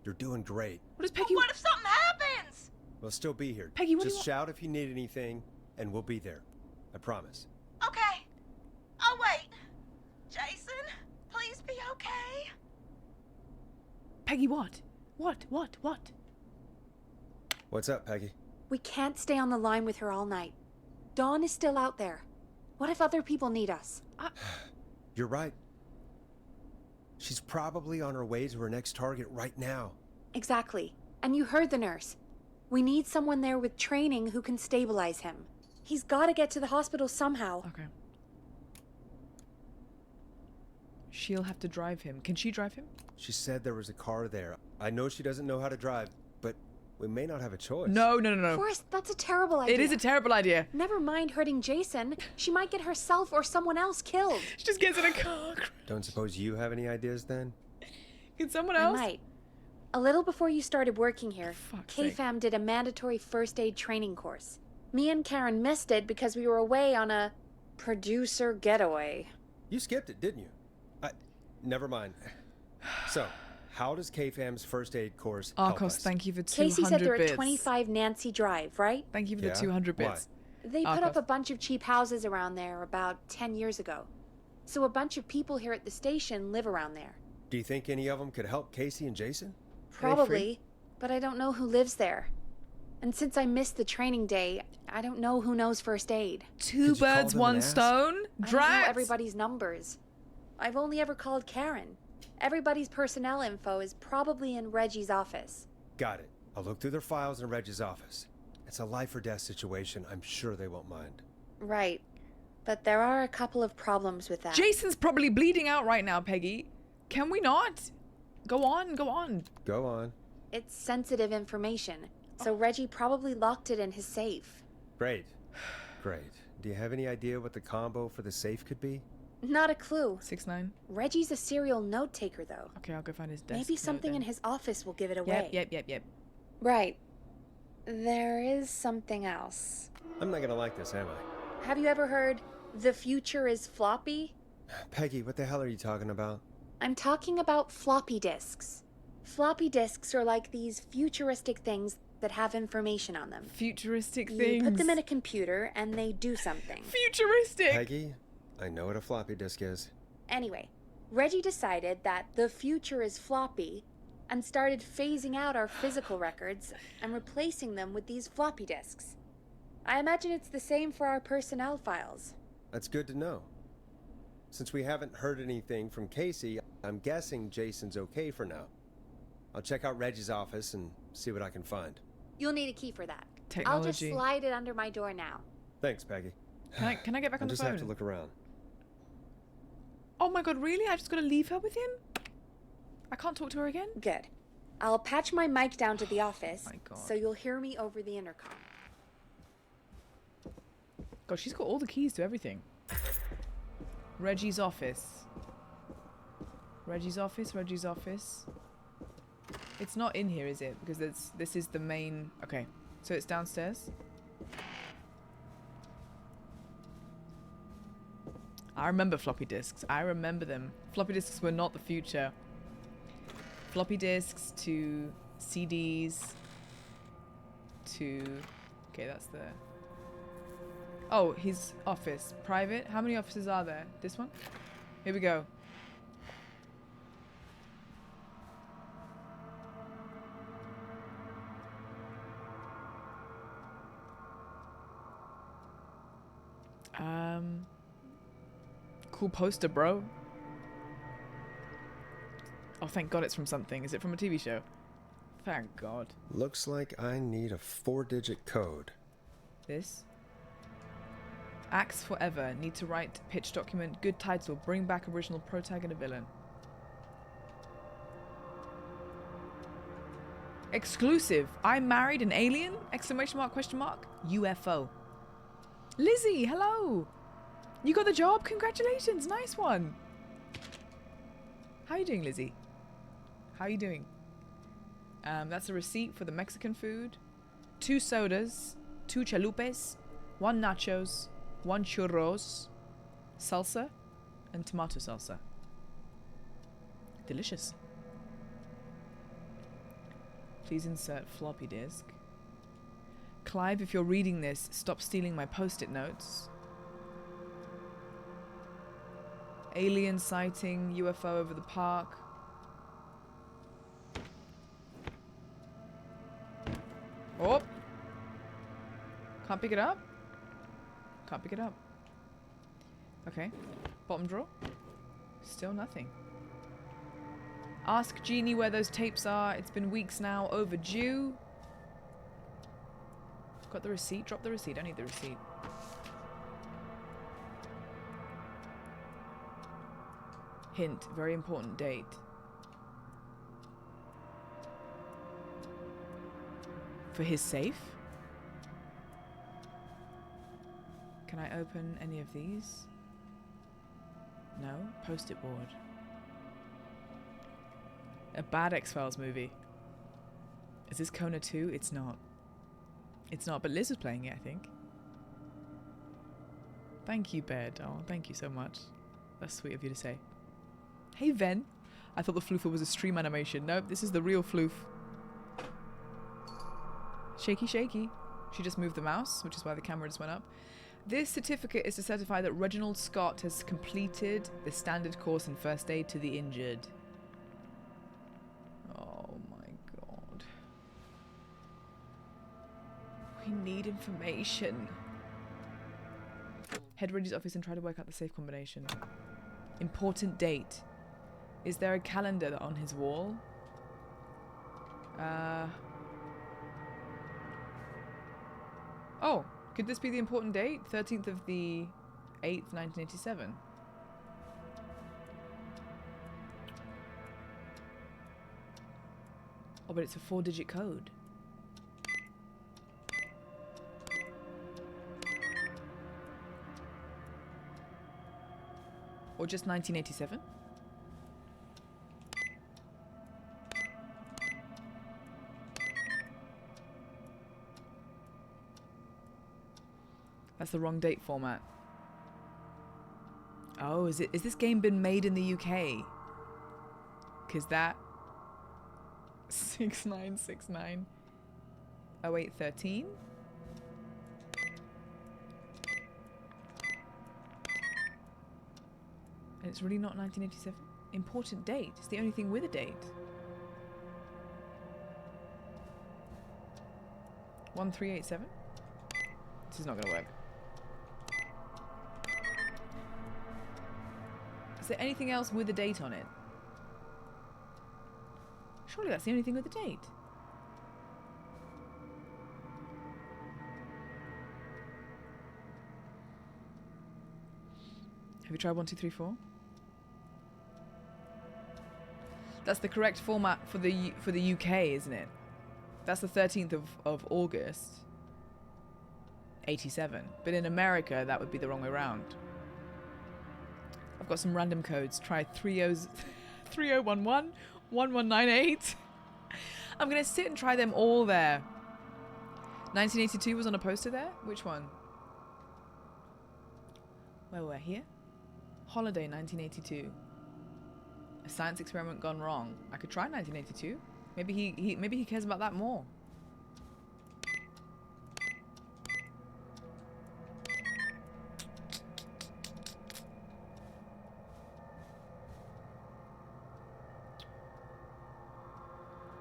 You're doing great. What does Peggy... What if something happens? We'll still be here. Peggy, what do you Just want? shout if you need anything, and we'll be there. I promise. Okay. I'll wait. Jason, please be okay. Peggy, what? What? What's up, Peggy? We can't stay on the line with her all night. Dawn is still out there. What if other people need us? You're right. She's probably on her way to her next target right now. Exactly. And you heard the nurse. We need someone there with training who can stabilize him. He's got to get to the hospital somehow. Okay. She'll have to drive him. Can she drive him? She said there was a car there. I know she doesn't know how to drive, but we may not have a choice. No, no, no, no. Forrest, that's a terrible idea. It is a terrible idea. Never mind hurting Jason. She might get herself or someone else killed. She just gets in a car. Don't suppose you have any ideas then? Can someone else? I might. A little before you started working here, Fuck's sake. KFAM did a mandatory first aid training course. Me and Karen missed it because we were away on a producer getaway. You skipped it, didn't you? Never mind. So, how does KFAM's first aid course help Arcos, us? thank you for 200 Casey said they're bits. at 25 Nancy Drive, right? Thank you for Yeah? the 200 Why? bits. They put up Arcos. a bunch of cheap houses around there about 10 years ago. So a bunch of people here at the station live around there. Do you think any of them could help Casey and Jason? Probably, but I don't know who lives there. And since I missed the training day, I don't know who knows first aid. Two Could you call birds, them one and ask? stone? I don't know Drax! everybody's numbers. I've only ever called Karen. Everybody's personnel info is probably in Reggie's office. Got it. I'll look through their files in Reggie's office. It's a life or death situation. I'm sure they won't mind. Right. But there are a couple of problems with that. Jason's probably bleeding out right now, Peggy. Can we not? Go on, go on. Go on. It's sensitive information, so Reggie probably locked it in his safe. Great. Great. Do you have any idea what the combo for the safe could be? Not a clue. 6'9". Reggie's a serial note taker, though. Okay, I'll go find his desk. Maybe note something in then. his office will give it away. Yep. Right. There is something else. I'm not gonna like this, am I? Have you ever heard, the future is floppy? Peggy, what the hell are you talking about? I'm talking about floppy disks. Floppy disks are like these futuristic things that have information on them. Futuristic You things. put them in a computer and they do something. Futuristic! Peggy, I know what a floppy disk is. Anyway, Reggie decided that the future is floppy and started phasing out our physical records and replacing them with these floppy disks. I imagine it's the same for our personnel files. That's good to know. Since we haven't heard anything from Casey, I'm guessing Jason's okay for now. I'll check out Reggie's office and see what I can find. You'll need a key for that. Technology. I'll just slide it under my door now. Thanks, Peggy. Can I get back I on the just phone? have to look around. Oh my god, really? I just gotta leave her with him? I can't talk to her again? Good. I'll patch my mic down to the office, my God. so you'll hear me over the intercom. God, she's got all the keys to everything. Reggie's office. Reggie's office. It's not in here, is it? Because this is the main... Okay, so it's downstairs. I remember floppy disks. I remember them. Floppy disks were not the future. Floppy disks to CDs to... Okay, that's the... Oh, his office. Private. How many offices are there? This one? Here we go. Cool poster, bro. Oh, thank God it's from something. Is it from a TV show? Thank God. Looks like I need a 4-digit code. This? Axe Forever. Need to write pitch document. Good title. Bring back original protagonist villain. Exclusive. I married an alien? Exclamation mark, question mark. UFO. Lizzie, hello. You got the job? Congratulations. Nice one. How are you doing, Lizzie? How are you doing? That's a receipt for the Mexican food. 2 sodas, 2 chalupes, 1 nachos, 1 churros, salsa, and tomato salsa. Delicious. Please insert floppy disk. Clive, if you're reading this, stop stealing my post-it notes. Alien sighting, UFO over the park. Oh! Can't pick it up? Can't pick it up. Okay. Bottom drawer. Still nothing. Ask Jeannie where those tapes are. It's been weeks now. Overdue. Got the receipt? Drop the receipt. I need the receipt. Hint. Very important date. For his safe? Can I open any of these? No? Post-it board. A bad X-Files movie. Is this Kona 2? It's not. It's not, but Liz was playing it, I think. Thank you, Bed. Oh, thank you so much. That's sweet of you to say. Hey, Ven. I thought the floofer was a stream animation. Nope, this is the real floof. Shaky, shaky. She just moved the mouse, which is why the camera just went up. This certificate is to certify that Reginald Scott has completed the standard course in first aid to the injured. Oh my god. We need information. Head Reggie's office and try to work out the safe combination. Important date. Is there a calendar on his wall? Oh, could this be the important date? 13th of the 8th, 1987. Oh, but it's a 4-digit code. Or just 1987? That's the wrong date format. Oh, is this game been made in the UK? Cause that 6969 0813. And it's really not 1987. Important date. It's the only thing with a date. 1387. This is not gonna work. Is there anything else with a date on it? Surely that's the only thing with a date. Have you tried 1, 2, 3, 4? That's the correct format for the UK, isn't it? That's the 13th of August. 87. But in America, that would be the wrong way around. I've got some random codes. Try 3011, 1198. I'm going to sit and try them all there. 1982 was on a poster there? Which one? Where we're here? Holiday 1982. A science experiment gone wrong. I could try 1982. Maybe he cares about that more.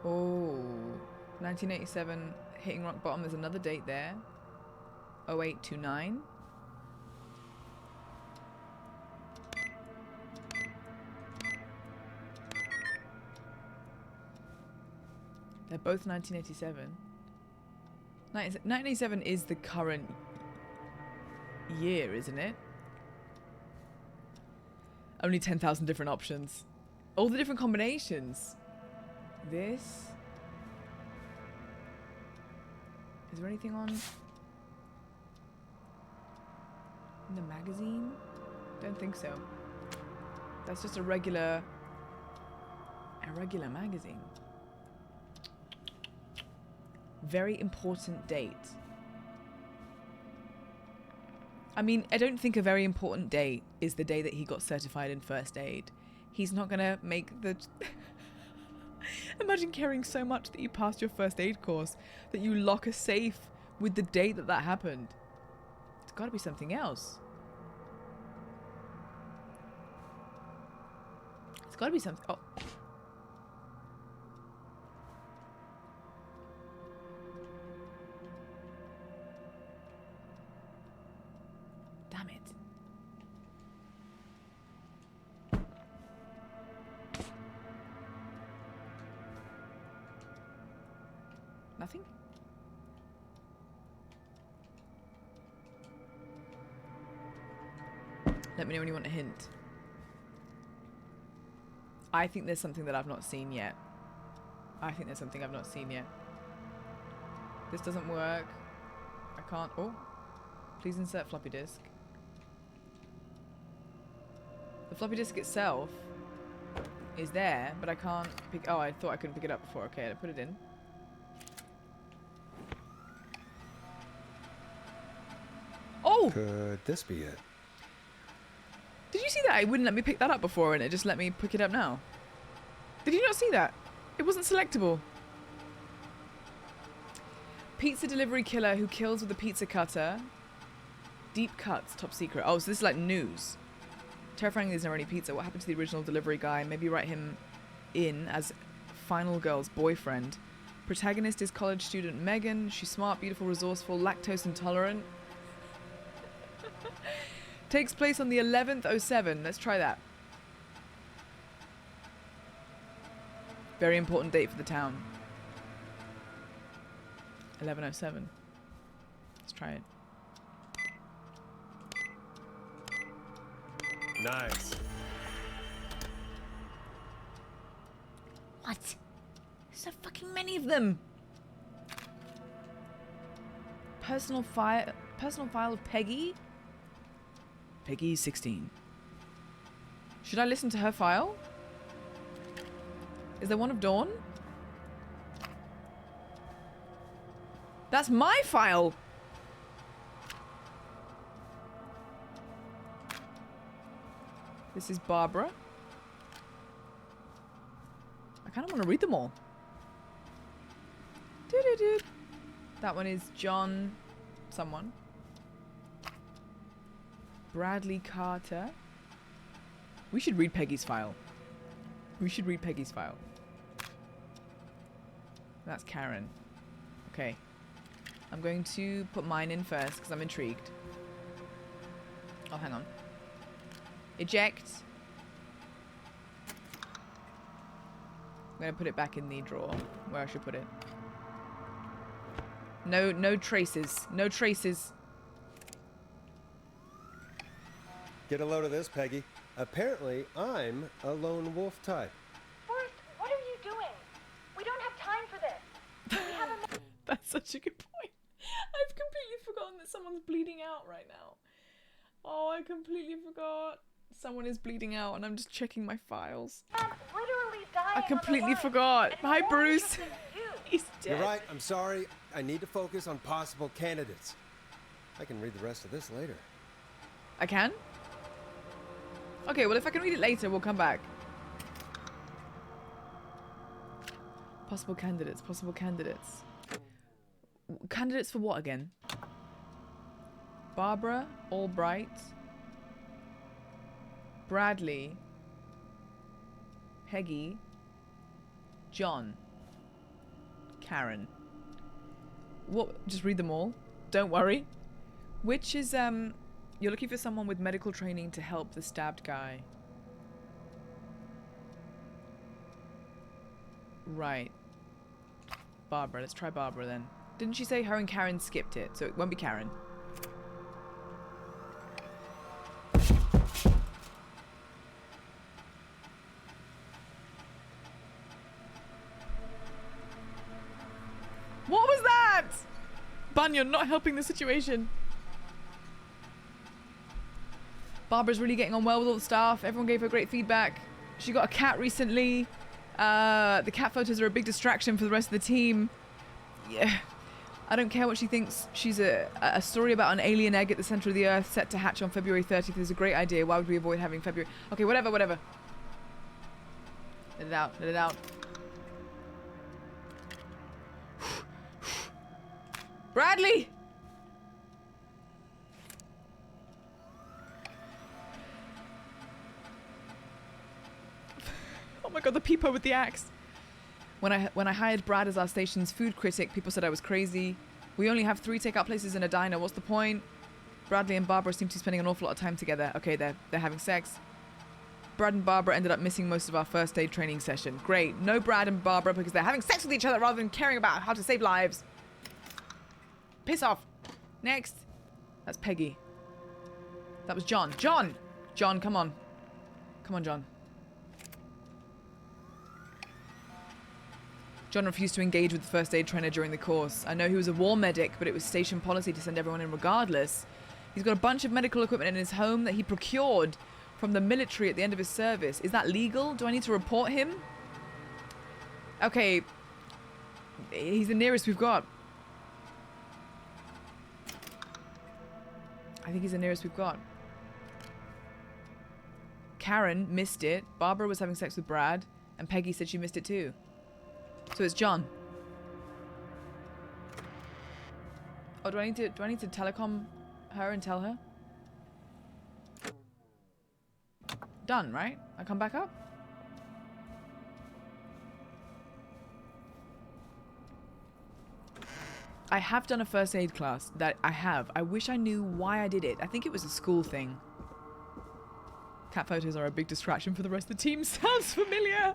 Oh, 1987, hitting rock bottom. There's another date there. 0829. They're both 1987. 1987 is the current year, isn't it? Only 10,000 different options. All the different combinations. This. Is there anything on in the magazine? Don't think so. That's just a regular magazine. Very important date. I mean, I don't think a very important date is the day that he got certified in first aid. He's not gonna make the... Imagine caring so much that you passed your first aid course that you lock a safe with the date that happened. It's gotta be something else. It's gotta be something... Oh. Damn it. Nothing? Let me know when you want a hint. I think there's something that I've not seen yet. I think there's something I've not seen yet. This doesn't work. I can't. Oh. Please insert floppy disk. The floppy disk itself is there, but I can't pick... Oh, I thought I couldn't pick it up before. Okay, I put it in. Oh! Could this be it? Did you see that? It wouldn't let me pick that up before, and it just let me pick it up now. Did you not see that? It wasn't selectable. Pizza delivery killer who kills with a pizza cutter. Deep cuts, top secret. Oh, so this is like news. Terrifying there's never any pizza. What happened to the original delivery guy? Maybe write him in as final girl's boyfriend. Protagonist is college student Megan. She's smart, beautiful, resourceful, lactose intolerant. Takes place on the 11th/07. Let's try that. Very important date for the town. 11/07. Let's try it. Nice. What? There's so fucking many of them. Personal file of Peggy. Peggy 16. Should I listen to her file? Is there one of Dawn? That's my file. This is Barbara. I kind of want to read them all. Doo-doo-doo. That one is John someone. Bradley Carter. We should read Peggy's file. We should read Peggy's file. That's Karen. Okay. I'm going to put mine in first because I'm intrigued. Oh, hang on. Eject. I'm going to put it back in the drawer where I should put it. No traces. No traces. Get a load of this, Peggy. Apparently, I'm a lone wolf type. Forrest, what are you doing? We don't have time for this. We have a... That's such a good point. I've completely forgotten that someone's bleeding out right now. Oh, I completely forgot. Someone is bleeding out and I'm just checking my files. literally dying I completely forgot. Hi, Bruce. He's dead. You're right. I'm sorry. I need to focus on possible candidates. I can read the rest of this later. I can? Okay, well, if I can read it later, we'll come back. Possible candidates. Possible candidates. Candidates for what again? Barbara Albright. Bradley. Peggy. John. Karen. What? Just read them all. Don't worry. Which is, you're looking for someone with medical training to help the stabbed guy. Right. Barbara. Let's try Barbara then. Didn't she say her and Karen skipped it? So it won't be Karen. What was that? Bunyan, not helping the situation. Barbara's really getting on well with all the staff. Everyone gave her great feedback. She got a cat recently. The cat photos are a big distraction for the rest of the team. Yeah. I don't care what she thinks. She's a story about an alien egg at the center of the earth set to hatch on February 30th is a great idea. Why would we avoid having February? Okay, whatever. Let it out. Let it out. Bradley! Oh my god, the peepo with the axe. When I hired Brad as our station's food critic, people said I was crazy. We only have 3 takeout places and a diner. What's the point? Bradley and Barbara seem to be spending an awful lot of time together. Okay, they're having sex. Brad and Barbara ended up missing most of our first aid training session. Great. No Brad and Barbara because they're having sex with each other rather than caring about how to save lives. Piss off. Next. That's Peggy. That was John. John! John, come on. Come on, John. John refused to engage with the first aid trainer during the course. I know he was a war medic, but it was station policy to send everyone in regardless. He's got a bunch of medical equipment in his home that he procured from the military at the end of his service. Is that legal? Do I need to report him? Okay. He's the nearest we've got. I think he's the nearest we've got. Karen missed it. Barbara was having sex with Brad. And Peggy said she missed it too. So it's John. Oh, do I need to telecom her and tell her? Done, right? I come back up? I have done a first aid class. That I have. I wish I knew why I did it. I think it was a school thing. Cat photos are a big distraction for the rest of the team. Sounds familiar.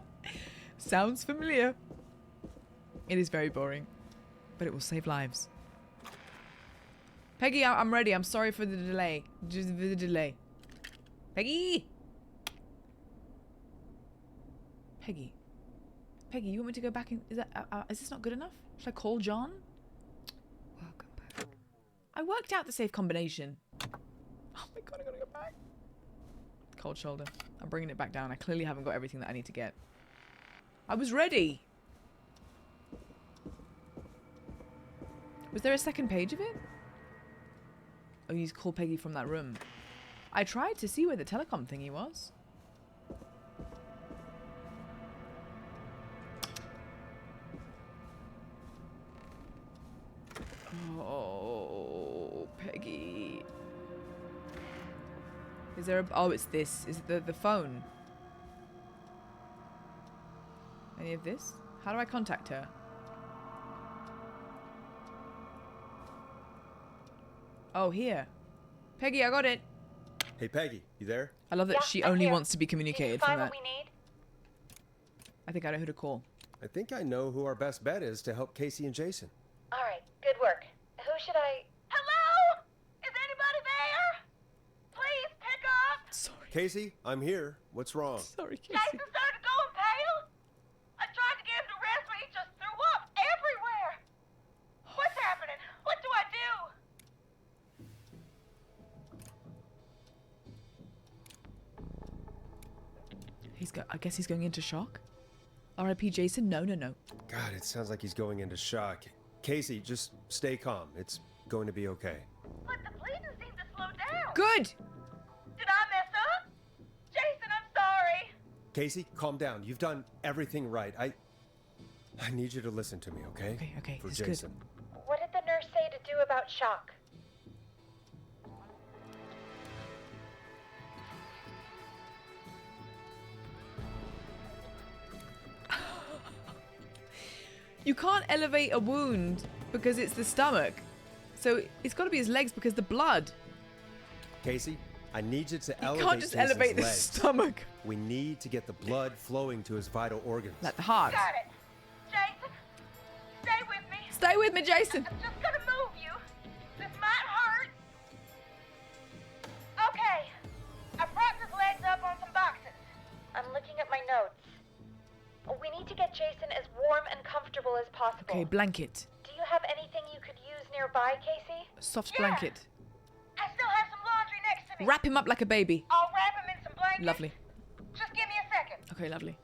Sounds familiar. It is very boring, but it will save lives. Peggy, I'm ready. I'm sorry for the delay. Just the delay. Peggy! Peggy. Peggy, you want me to go back in? Is this not good enough? Should I call John? Welcome back. I worked out the safe combination. Oh my god, I gotta go back. Cold shoulder. I'm bringing it back down. I clearly haven't got everything that I need to get. I was ready. Was there a second page of it? Oh, you called Peggy from that room. I tried to see where the telecom thingy was. Oh, Peggy. Is there a... Oh, it's this. Is it the phone? Any of this? How do I contact her? Oh, here. Peggy, I got it. Hey, Peggy, you there? I love that Yeah, she I'm only here. wants to be communicated from Find that. what we need? I think I know who to call. I think I know who our best bet is to help Casey and Jason. All right, good work. Who should I... Hello? Is anybody there? Please pick up. Sorry. Casey, I'm here. What's wrong? Sorry, Casey. Jason started going pale. I tried to get him to rest, but he just threw up everywhere. What's happening? What do I do? I guess he's going into shock. R.I.P. Jason? No, no, no. God, it sounds like he's going into shock. Casey, just stay calm. It's going to be okay. But the bleeding seemed to slow down. Good! Did I mess up? Jason, I'm sorry. Casey, calm down. You've done everything right. I need you to listen to me, okay? Okay, okay, For it's good. Jason. What did the nurse say to do about shock? You can't elevate a wound because it's the stomach. So it's got to be his legs because the blood. Casey, I need you to You elevate can't just Jason's elevate the legs. stomach. We need to get the blood flowing to his vital organs. Like the heart. Got it. Jason, stay with me. Stay with me, Jason. I'm just gonna move you. This might hurt. Okay. I propped his legs up on some boxes. I'm looking at my notes. We need to get Jason as warm and comfortable as possible. Okay, blanket. Do you have anything you could use nearby, Casey? Soft Yeah. blanket. I still have some laundry next to me. Wrap him up like a baby. I'll wrap him in some blankets. Lovely. Just give me a second. Okay, lovely.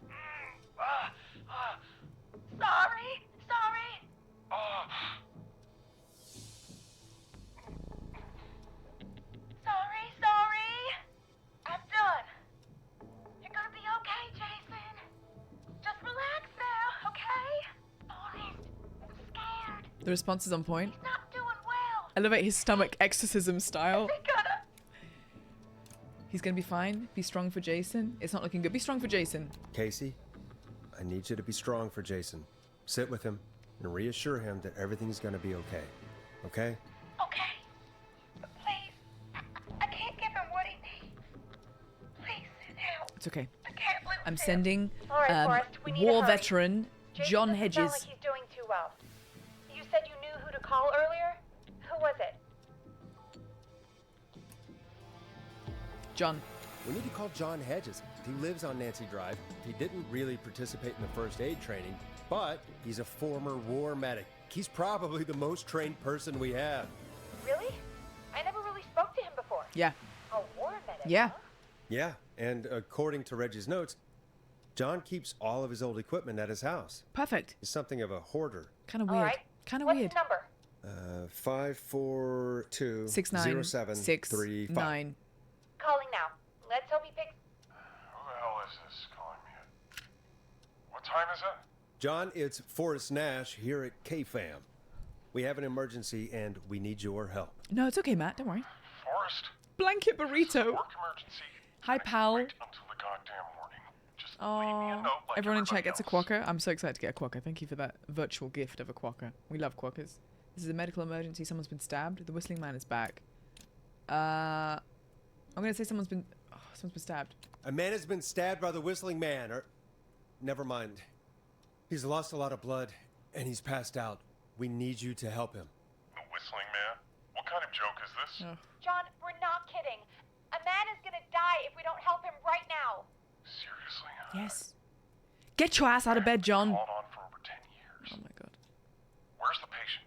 Sorry. Sorry. I'm done. You're gonna be okay, Jason. Just relax now, okay? Forrest, I'm scared. The response is on point. He's not doing well. Elevate his stomach exorcism style. Is he gonna... He's gonna be fine. Be strong for Jason. It's not looking good. Be strong for Jason. Casey, I need you to be strong for Jason. Sit with him and reassure him that everything's going to be okay. Okay? Okay. But please, I can't give him what he needs. Please send help. It's okay. I can't lose I'm him. sending All right, Forrest, we need to war hurry. veteran Jason John doesn't Hedges. sound like he's doing too well. You said you knew who to call earlier? Who was it? John. We need to call John Hedges. He lives on Nancy Drive. He didn't really participate in the first aid training, But he's a former war medic. He's probably the most trained person we have. Really? I never really spoke to him before. Yeah. A war medic? Yeah. Huh? Yeah, and according to Reggie's notes, John keeps all of his old equipment at his house. Perfect. He's something of a hoarder. Kind of All weird. right. Kind of What's weird. his number? 542 69669. Calling now. Let's hope he picks. Who the hell is this calling me at? What time is it? John, it's Forrest Nash here at KFAM. We have an emergency and we need your help. No, it's okay, Matt. Don't worry. Forrest? Blanket burrito. Work emergency. Hi, pal. Wait until the goddamn morning. Just leave me a Oh, note like everyone in chat gets a everybody quacker. I'm so excited to get a quacker. Thank you for that virtual gift of a quacker. We love quackers. This is a medical emergency. Someone's been stabbed. The whistling man is back. I'm gonna say someone's been stabbed. A man has been stabbed by the Whistling Man, or... Never mind. He's lost a lot of blood, and he's passed out. We need you to help him. The Whistling Man? What kind of joke is this? John, we're not kidding. A man is gonna die if we don't help him right now. Seriously? Yes. Get your ass out of bed, John. Hold on for over 10 years. Oh my god. Where's the patient?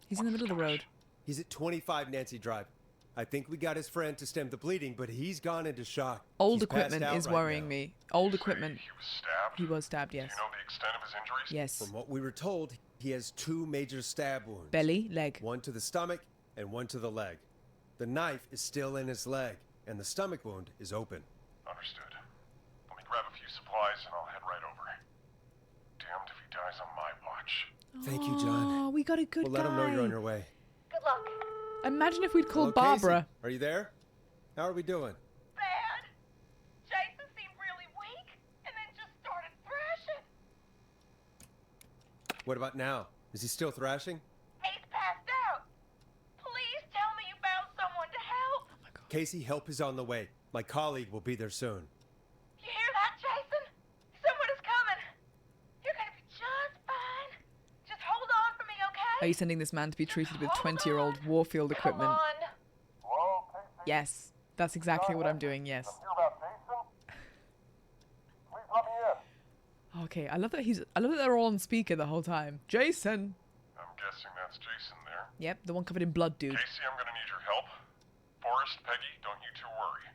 He's in the middle of the road. He's at 25 Nancy Drive. I think we got his friend to stem the bleeding, but he's gone into shock. Old He's passed equipment out is right worrying now. me. Old equipment. He was stabbed? He was stabbed, yes. Do you know the extent of his injuries? Yes. From what we were told, he has 2 major stab wounds. Belly, leg. One to the stomach and one to the leg. The knife is still in his leg, and the stomach wound is open. Understood. Let me grab a few supplies and I'll head right over. Damned if he dies on my watch. Thank you, John. Oh, we got a good We'll guy. let him know you're on your way. Good luck. Imagine if we'd called Hello, Casey. Barbara. Are you there? How are we doing? Bad. Jason seemed really weak and then just started thrashing. What about now? Is he still thrashing? He's passed out. Please tell me you found someone to help. Casey, help is on the way. My colleague will be there soon. You hear that, Jason? Someone is coming. You're gonna be just fine. Just hold on for me, okay? Are you sending this man to be treated with 20-year-old Warfield equipment? Come on. Hello, Casey? Yes. That's exactly what I'm doing, yes. Hear about Jason? Please let me in. Okay, I love that they're all on speaker the whole time. Jason. I'm guessing that's Jason there. Yep, the one covered in blood, dude. Casey, I'm gonna need your help. Forrest, Peggy, don't you two worry.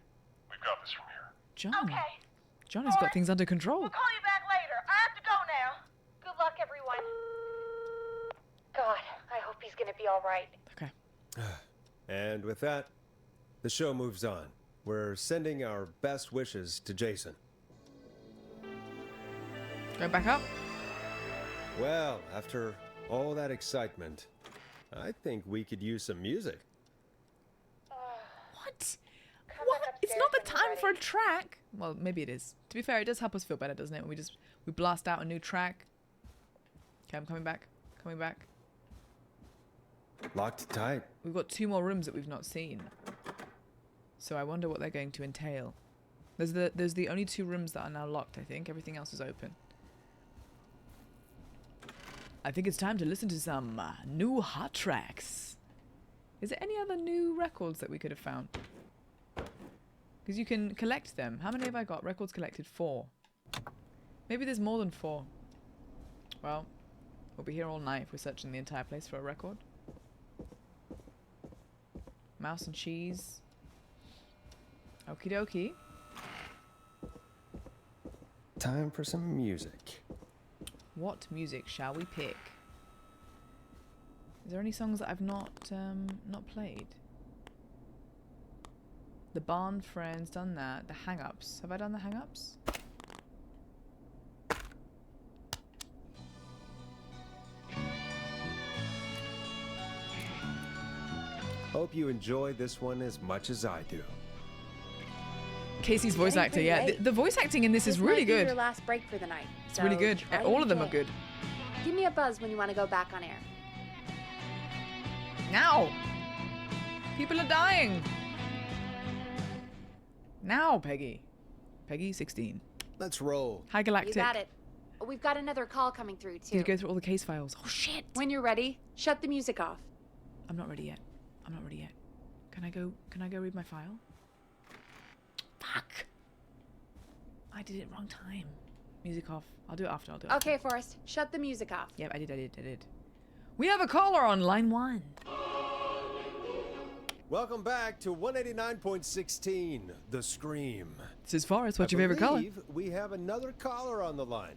We've got this from here. John. Okay. John has got things under control. We'll call you back later. I have to go now. Good luck, everyone. God, I hope he's gonna be all right. Okay. And with that, the show moves on. We're sending our best wishes to Jason. Go back up. Well, after all that excitement, I think we could use some music. What? Come What? back It's not the upstairs when time for a track. Well, maybe it is. To be fair, it does help us feel better, doesn't it? When we blast out a new track. Okay, I'm coming back. Coming back. Locked tight. We've got 2 more rooms that we've not seen. So I wonder what they're going to entail. There's the only 2 rooms that are now locked, I think. Everything else is open. I think it's time to listen to some new hot tracks. Is there any other new records that we could have found? Because you can collect them. How many have I got? Records collected 4. Maybe there's more than 4. Well, we'll be here all night if we're searching the entire place for a record. Mouse and cheese. Okie dokie. Time for some music. What music shall we pick? Is there any songs that I've not played? The Barn Friends, done that. The Hang-Ups. Have I done the Hang-Ups? Hope you enjoy this one as much as I do. Casey's voice Getting actor, pretty yeah. late. The voice acting in this is might really be good. Your last break for the night. It's really good. try to All of them are enjoy it. good. Give me a buzz when you want to go back on air. Now! People are dying! Now, Peggy. Peggy, 16. Let's roll. Hi, Galactic. You got it. We've got another call coming through too. Need to go through all the case files. Oh, shit! When you're ready, shut the music off. I'm not ready yet. I'm not ready yet. Can I go read my file? Fuck! I did it wrong time. Music off. I'll do it after. I'll do it after. Okay, Forrest, shut the music off. Yep, I did. We have a caller on line 1. Welcome back to 189.16, The Scream. This is Forrest. What's your favorite color? We have another caller on the line.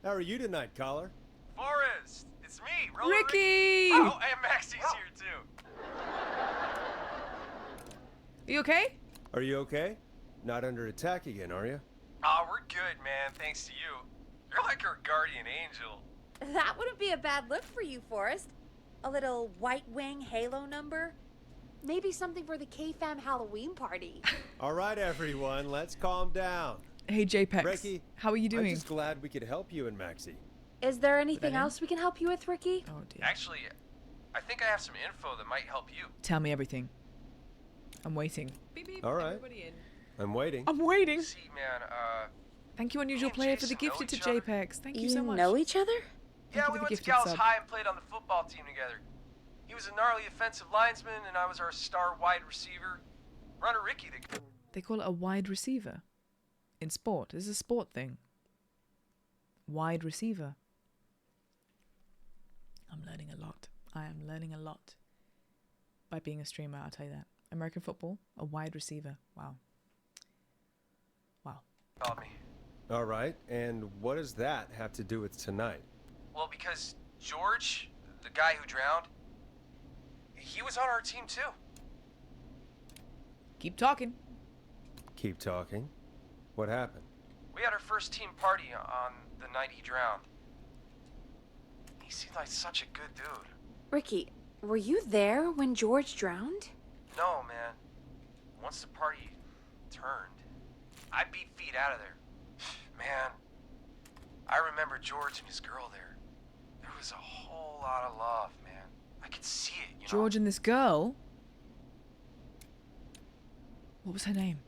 How are you tonight, caller? Forrest, it's me, Roller Ricky! Oh, and Maxie's here too. Are you okay? Are you okay? Not under attack again, are you? Oh, we're good, man. Thanks to you. You're like our guardian angel. That wouldn't be a bad look for you, Forrest. A little White Wing Halo number. Maybe something for the K-Fam Halloween party. All right, everyone, let's calm down. Hey, JPEX. Ricky, how are you doing? I'm just glad we could help you and Maxie. Is there anything else we can help you with, Ricky? Oh, dear. Actually, I think I have some info that might help you. Tell me everything. I'm waiting. Beep, beep, All right. everybody in. I'm waiting. I'm waiting. See, man, Thank you, Unusual Player, for the gifted to JPEX. Thank you so much. You know each other? Yeah, you we for the went to gifted Gals sub. High and played on the football team together. He was a gnarly offensive linesman, and I was our star wide receiver. Runner Ricky, They call it a wide receiver. In sport. This is a sport thing. Wide receiver. I'm learning a lot. I am learning a lot. By being a streamer, I'll tell you that. American football, a wide receiver. Wow. Wow. called me. All right, and what does that have to do with tonight? Well, because George, the guy who drowned, he was on our team too. Keep talking. Keep talking. What happened? We had our first team party on the night he drowned. He seemed like such a good dude. Ricky, were you there when George drowned? No, man. Once the party turned, I beat feet out of there. Man, I remember George and his girl there. There was a whole lot of love, man. I could see it, you know? George and this girl? What was her name?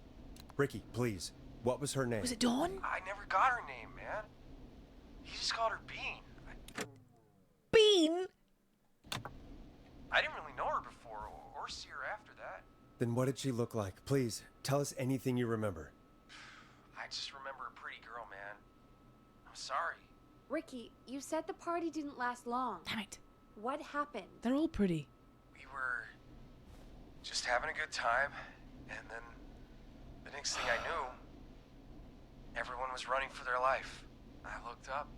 Ricky, please. What was her name? Was it Dawn? I never got her name, man. He just called her Bean. Bean? I didn't really know her before or see her after that. Then what did she look like? Please, tell us anything you remember. I just remember a pretty girl, man. I'm sorry. Ricky, you said the party didn't last long. Damn it. What happened? They're all pretty. We were just having a good time, and then the next thing I knew, everyone was running for their life. I looked up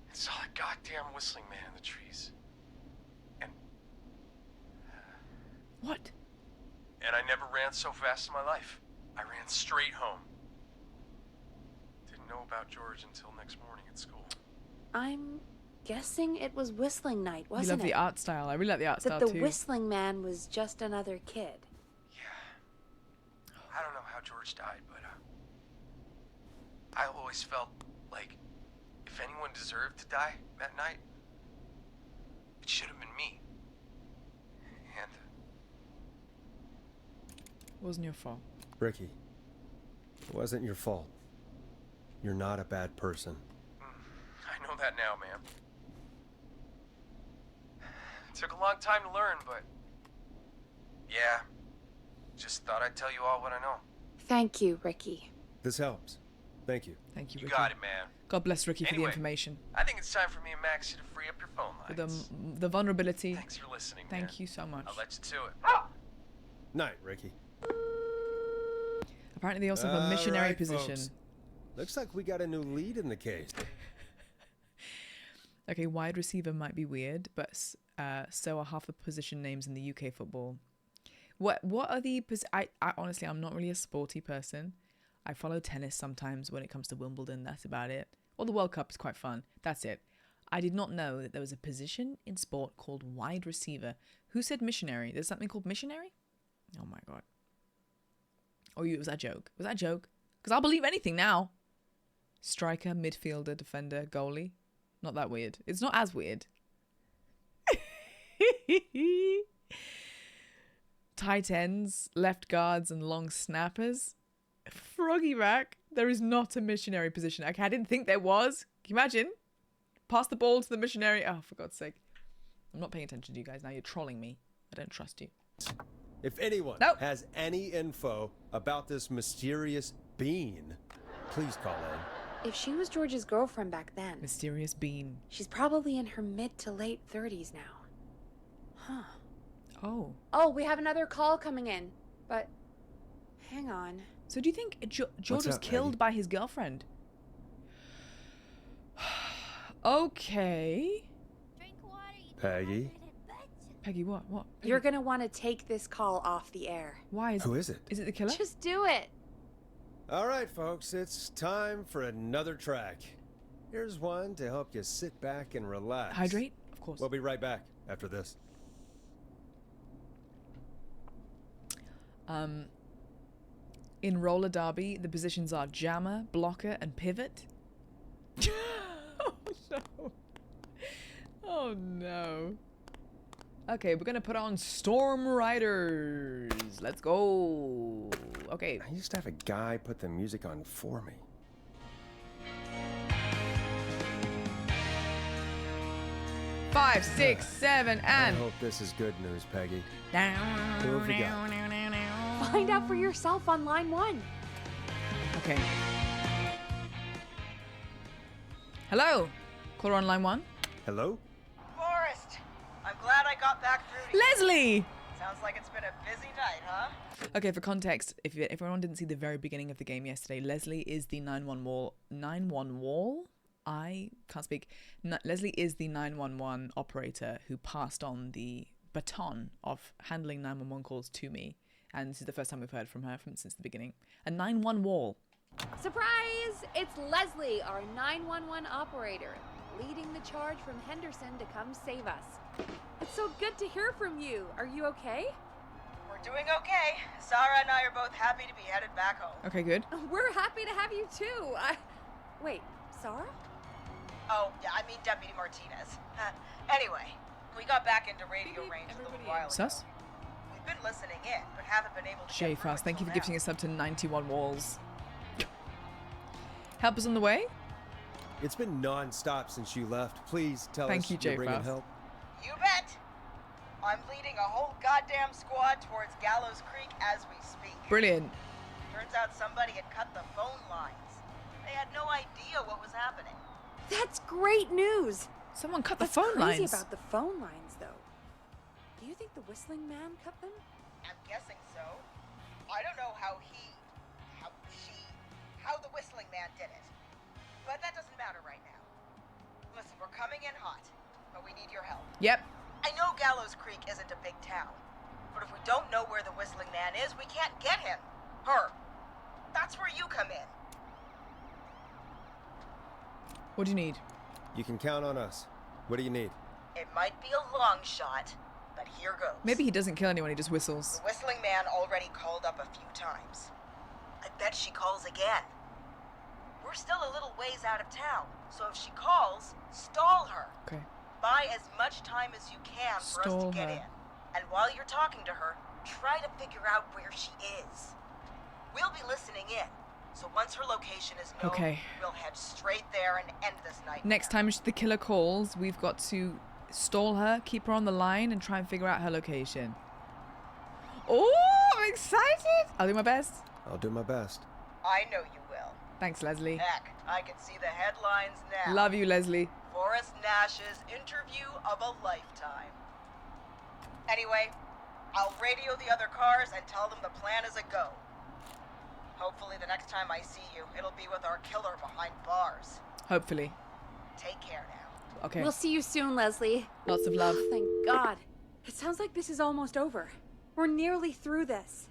and saw that goddamn whistling man in the trees. And What? I never ran so fast in my life. I ran straight home. Didn't know about George until next morning at school. I'm guessing it was whistling night, You wasn't love it? the art style. I really like the art That style the too. whistling man was just another kid. I don't know how George died, but I always felt like if anyone deserved to die that night, it should have been me. And It wasn't your fault. Ricky, it wasn't your fault. You're not a bad person. I know that now, man. It took a long time to learn, but yeah, just thought I'd tell you all what I know. Thank you, Ricky. This helps. Thank you. Thank you, You Ricky. got it, man. God bless Ricky for the Anyway, information. I think it's time for me and Maxie to free up your phone For lines. the vulnerability. Thanks for listening, Thank man. you so much. I'll let you to it. Night, Ricky. Apparently they also have a All missionary right, position. folks. Looks like we got a new lead in the case. Okay, wide receiver might be weird, but so are half the position names in the UK football. What are the I honestly, I'm not really a sporty person. I follow tennis sometimes when it comes to Wimbledon. That's about it. Or the World Cup is quite fun. That's it. I did not know that there was a position in sport called wide receiver. Who said missionary? There's something called missionary? Oh my god. Or was that a joke? Was that a joke? Because I'll believe anything now. Striker, midfielder, defender, goalie. Not that weird. It's not as weird. Tight ends, left guards, and long snappers. Froggy rack. There is not a missionary position. Okay, I didn't think there was. Can you imagine? Pass the ball to the missionary. Oh, for God's sake. I'm not paying attention to you guys now. You're trolling me. I don't trust you. If anyone has any info about this mysterious bean, Please call in. If she was George's girlfriend back then, Mysterious bean. she's probably in her mid to late 30s now. Huh. Oh. Oh, we have another call coming in. But hang on. So do you think George What's was up, killed Maggie? by his girlfriend? Okay. Drink water, you Peggy? Peggy, what? What? Peggy. You're gonna want to take this call off the air. Why is Who is it? Is it the killer? Just do it. All right, folks, it's time for another track. Here's one to help you sit back and relax. Hydrate? Of course. We'll be right back after this. In roller derby, the positions are jammer, blocker, and pivot. Oh no. Oh no. Okay, we're gonna put on Storm Riders. Let's go. Okay. I used to have a guy put the music on for me. Five, 6, 7, I and hope this is good news, Peggy. down. Who have we got? Find out for yourself on line 1. Okay. Hello. Caller on line 1. Hello? Forrest, I'm glad I got back through to you. Leslie. Sounds like it's been a busy night, huh? Okay, for context, if everyone didn't see the very beginning of the game yesterday, Leslie is the 911 I can't speak. Leslie is the 911 operator who passed on the baton of handling 911 calls to me, and this is the first time we've heard from her since the beginning. A 911 wall. Surprise! It's Leslie, our 911 operator, leading the charge from Henderson to come save us. It's so good to hear from you. Are you okay? We're doing okay. Sarah and I are both happy to be headed back home. Okay, good. We're happy to have you too. Wait, Sarah? Oh, yeah, I mean Deputy Martinez. Anyway, we got back into radio range a little while ago. Sus? We've been listening in, but haven't been able to Shay get through Fast, thank you for until gifting now. us up to 91 walls. Help us on the way? It's been non-stop since you left. Please tell Thank us you, you're Jay bringing Fast. help. You bet! I'm leading a whole goddamn squad towards Gallows Creek as we speak. Brilliant. Turns out somebody had cut the phone lines. They had no idea what was happening. That's great news. Someone cut the That's phone crazy lines. about the phone lines, though. Do you think the Whistling Man cut them? I'm guessing so. I don't know how the Whistling Man did it. But that doesn't matter right now. Listen, we're coming in hot, but we need your help. Yep. I know Gallows Creek isn't a big town, but if we don't know where the Whistling Man is, we can't get him. Her. That's where you come in. What do you need? You can count on us. What do you need? It might be a long shot, but here goes. Maybe he doesn't kill anyone, he just whistles. The Whistling Man already called up a few times. I bet she calls again. We're still a little ways out of town, so if she calls, stall her. Okay. Buy as much time as you can for us Stall to get her. in. And while you're talking to her, try to figure out where she is. We'll be listening in, so once her location is known, Okay. we'll head straight there and end this night. Next time the killer calls, we've got to stall her, keep her on the line, and try and figure out her location. Oh, I'm excited! I'll do my best. I'll do my best. I know you will. Thanks, Leslie. Heck, I can see the headlines now. Love you, Leslie. Forrest Nash's interview of a lifetime. Anyway, I'll radio the other cars and tell them the plan is a go. Hopefully the next time I see you, it'll be with our killer behind bars. Hopefully. Take care now. Okay. We'll see you soon, Leslie. Lots of love. Thank God. It sounds like this is almost over. We're nearly through this.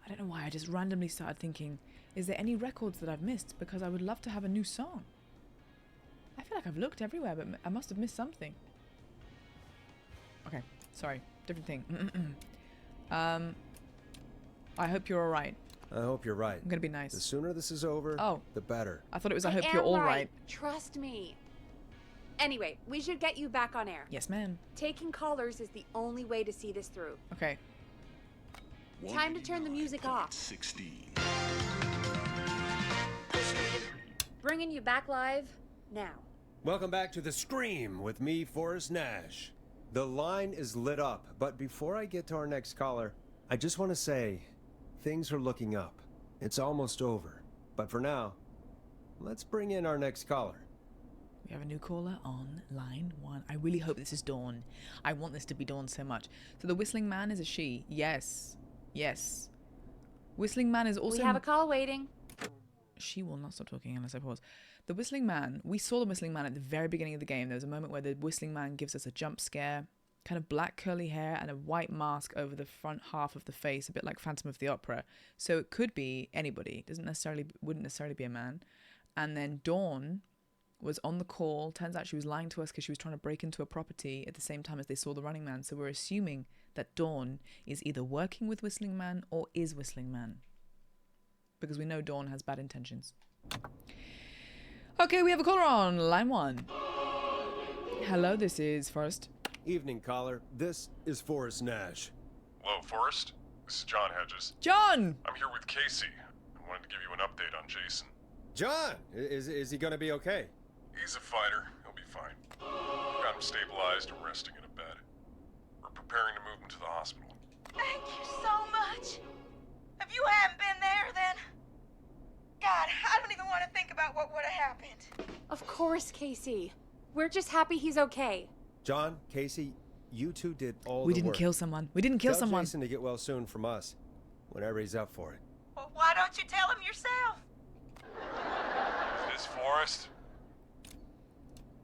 I don't know why, I just randomly started thinking, is there any records that I've missed? Because I would love to have a new song. I feel like I've looked everywhere, but I must have missed something. Okay, sorry. Different thing. I hope you're alright. I hope you're right. I'm gonna be nice. The sooner this is over, the better. I thought it was I hope am you're all right. Trust me. Anyway, we should get you back on air. Yes, ma'am. Taking callers is the only way to see this through. Okay. Time to turn the music off. 16. Bringing you back live now. Welcome back to The Scream with me, Forrest Nash. The line is lit up, but before I get to our next caller, I just want to say, things are looking up. It's almost over. But for now, let's bring in our next caller. We have a new caller on line 1. I really hope this is Dawn. I want this to be Dawn so much. So the Whistling Man is a she. Yes. Yes. Whistling Man is also... We have a call waiting. She will not stop talking unless I pause. The Whistling Man, we saw the Whistling Man at the very beginning of the game. There was a moment where the Whistling Man gives us a jump scare, kind of black curly hair and a white mask over the front half of the face, a bit like Phantom of the Opera. So it could be anybody. Wouldn't necessarily be a man. And then Dawn was on the call. Turns out she was lying to us because she was trying to break into a property at the same time as they saw the Running Man. So we're assuming that Dawn is either working with Whistling Man or is Whistling Man, because we know Dawn has bad intentions. Okay, we have a caller on line 1. Hello, this is Forrest. Evening, caller. This is Forrest Nash. Hello, Forrest. This is John Hedges. John! I'm here with Casey. I wanted to give you an update on Jason. John! Is he gonna be okay? He's a fighter. He'll be fine. Got him stabilized and resting in a bed. We're preparing to move him to the hospital. Thank you so much. If you hadn't been there, then... God, I don't even want to think about what would have happened. Of course, Casey. We're just happy he's okay. John, Casey, you two did all We the didn't work. kill someone. We didn't kill Tell someone. Jason to get well soon from us, whenever he's up for it. Well, why don't you tell him yourself? Is this Forrest?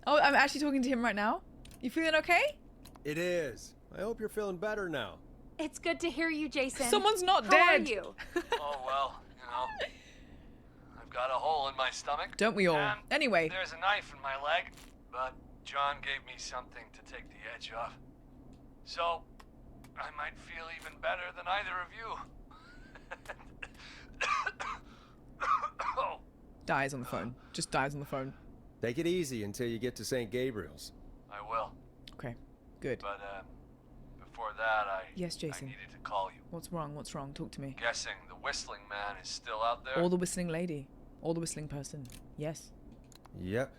Oh, I'm actually talking to him right now. You feeling okay? It is. I hope you're feeling better now. It's good to hear you, Jason. Someone's not How dead. are you? Oh, well, you know. I've got a hole in my stomach. Don't we all? And Anyway. there's a knife in my leg, but John gave me something to take the edge off. So, I might feel even better than either of you. Oh. Dies on the phone. Just dies on the phone. Take it easy until you get to St. Gabriel's. I will. Okay, good. But, before that, Yes, I Jason. needed to call you. What's wrong? What's wrong? Talk to me. Guessing the Whistling Man is still out there? Or the Whistling Lady. Or the Whistling Person. Yes. Yep.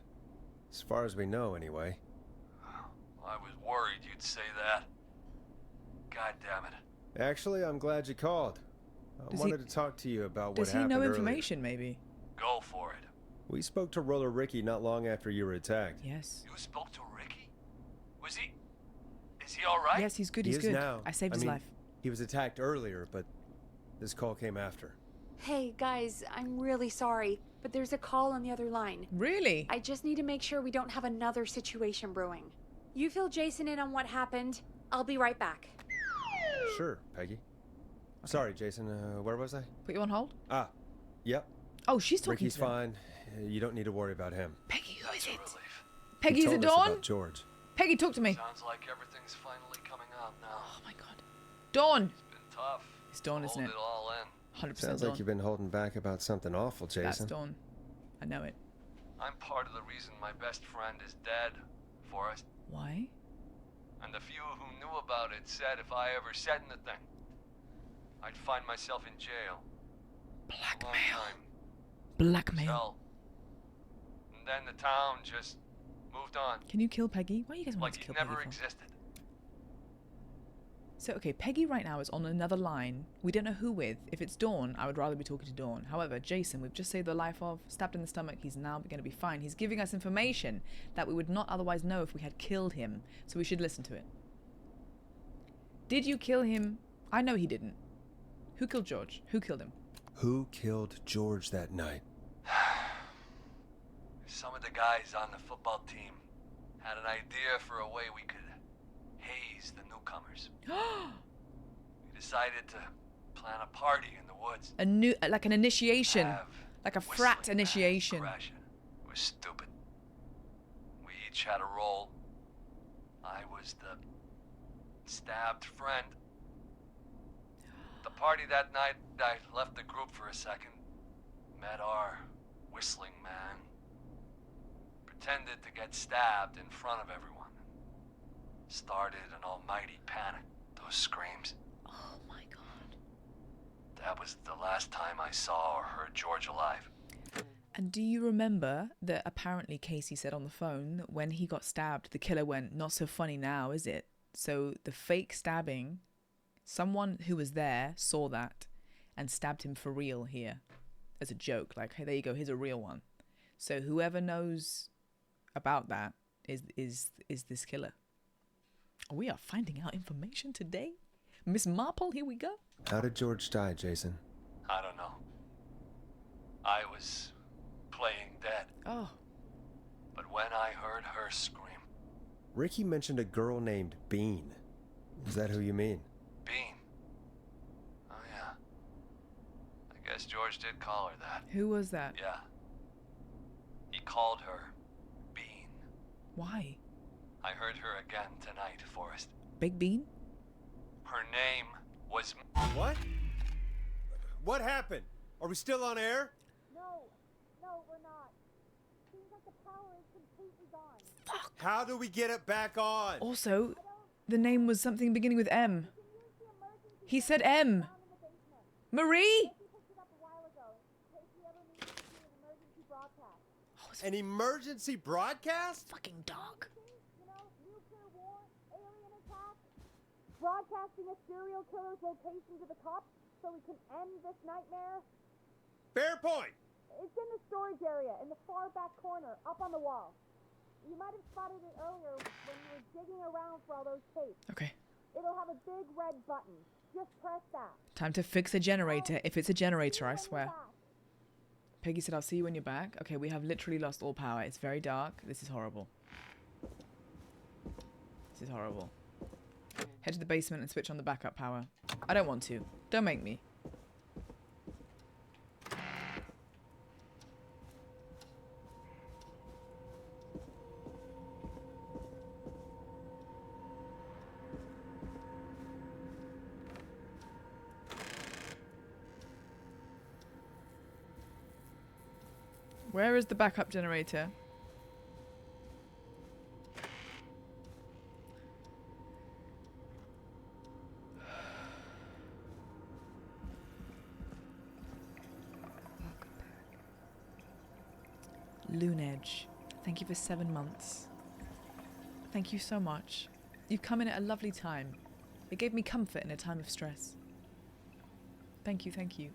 As far as we know, anyway. I was worried you'd say that. God damn it. Actually, I'm glad you called. I Does he- wanted to talk to you about what Does he happened know earlier. information, maybe? Go for it. We spoke to Roller Ricky not long after you were attacked. Yes. You spoke to Ricky? Was he... Is he alright? Yes, he's good. He He's is good. now. I saved his mean, life. He was attacked earlier, but this call came after. Hey, guys, I'm really sorry, but there's a call on the other line. Really? I just need to make sure we don't have another situation brewing. You fill Jason in on what happened. I'll be right back. Sure, Peggy. Sorry, Jason. Where was I? Put you on hold? Ah, yep. Oh, she's talking Ricky's to them. fine. You don't need to worry about him. Peggy, who is it? Relief. Peggy, He is it told us Dawn? about George. Peggy, talk to me. Sounds like everything's finally coming out now. Oh my god. Dawn! It's been tough. It's Dawn, isn't Hold it? it all in. 100% Sounds Dawn. like you've been holding back about something awful, Jason. That's Dawn. I know it. I'm part of the reason my best friend is dead, Forrest. Why? And the few who knew about it said if I ever said anything, I'd find myself in jail. Blackmail. A long time. Blackmail. Hell. And then the town just moved on. Can you kill Peggy? Why are you guys want Like to it kill never Peggy for? existed. So, okay, Peggy right now is on another line. We don't know who with. If it's Dawn, I would rather be talking to Dawn. However, Jason, we've just saved the life of, stabbed in the stomach. He's now going to be fine. He's giving us information that we would not otherwise know if we had killed him. So we should listen to it. Did you kill him? I know he didn't. Who killed George? Who killed him? Who killed George that night? Some of the guys on the football team had an idea for a way we could haze the newcomers. We decided to plan a party in the woods. Like an initiation. Have Like a frat Whistling Man initiation. crash it. It was stupid. We each had a role. I was the stabbed friend. The party that night, I left the group for a second. Met our Whistling Man. Pretended to get stabbed in front of everyone. Started an almighty panic. Those screams. Oh my god. That was the last time I saw or heard George alive. And do you remember that apparently Casey said on the phone that when he got stabbed, the killer went, "Not so funny now, is it?" So the fake stabbing, someone who was there saw that and stabbed him for real here. as a joke. Like, hey, there you go, here's a real one. So whoever knows about that is this killer. We are finding out information today. Miss Marple, here we go. How did George die, Jason? I don't know. I was playing dead. Oh. But when I heard her scream... Ricky mentioned a girl named Bean. Is that who you mean? Bean? Oh, yeah. I guess George did call her that. Who was that? Yeah. He called her Bean. Why? I heard her again tonight, Forrest. Big Bean? Her name was... What? What happened? Are we still on air? No, we're not. Seems like the power is completely gone. Fuck. How do we get it back on? Also, the name was something beginning with M. He said M. Marie? An emergency broadcast? Fucking dog. Nuclear war, alien attack, broadcasting a serial killer's location to the cops so we can end this nightmare. Fair point. It's in the storage area in the far back corner, up on the wall. You might have spotted it earlier when you were digging around for all those tapes. Okay. It'll have a big red button. Just press that. Time to fix a generator. If it's a generator, I swear. Peggy said, I'll see you when you're back. Okay, we have literally lost all power. It's very dark. This is horrible. This is horrible. Head to the basement and switch on the backup power. I don't want to. Don't make me. Where is the backup generator? Loonedge, thank you for 7 months. Thank you so much. You've come in at a lovely time. It gave me comfort in a time of stress. Thank you, thank you.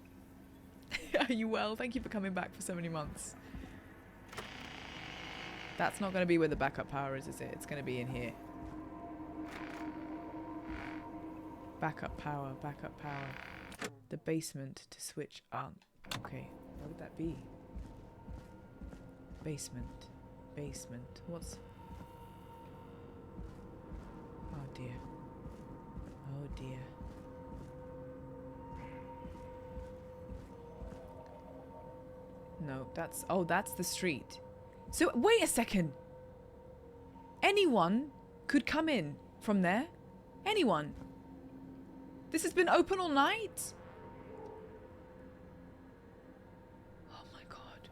Are you well? Thank you for coming back for so many months. That's not going to be where the backup power is it? It's going to be in here. Backup power, backup power. The basement to switch on. Okay, where would that be? Basement. Basement. What's... Oh dear. Oh dear. No, that's... Oh, that's the street. So, wait a second. Anyone could come in from there? Anyone? This has been open all night? Oh my god.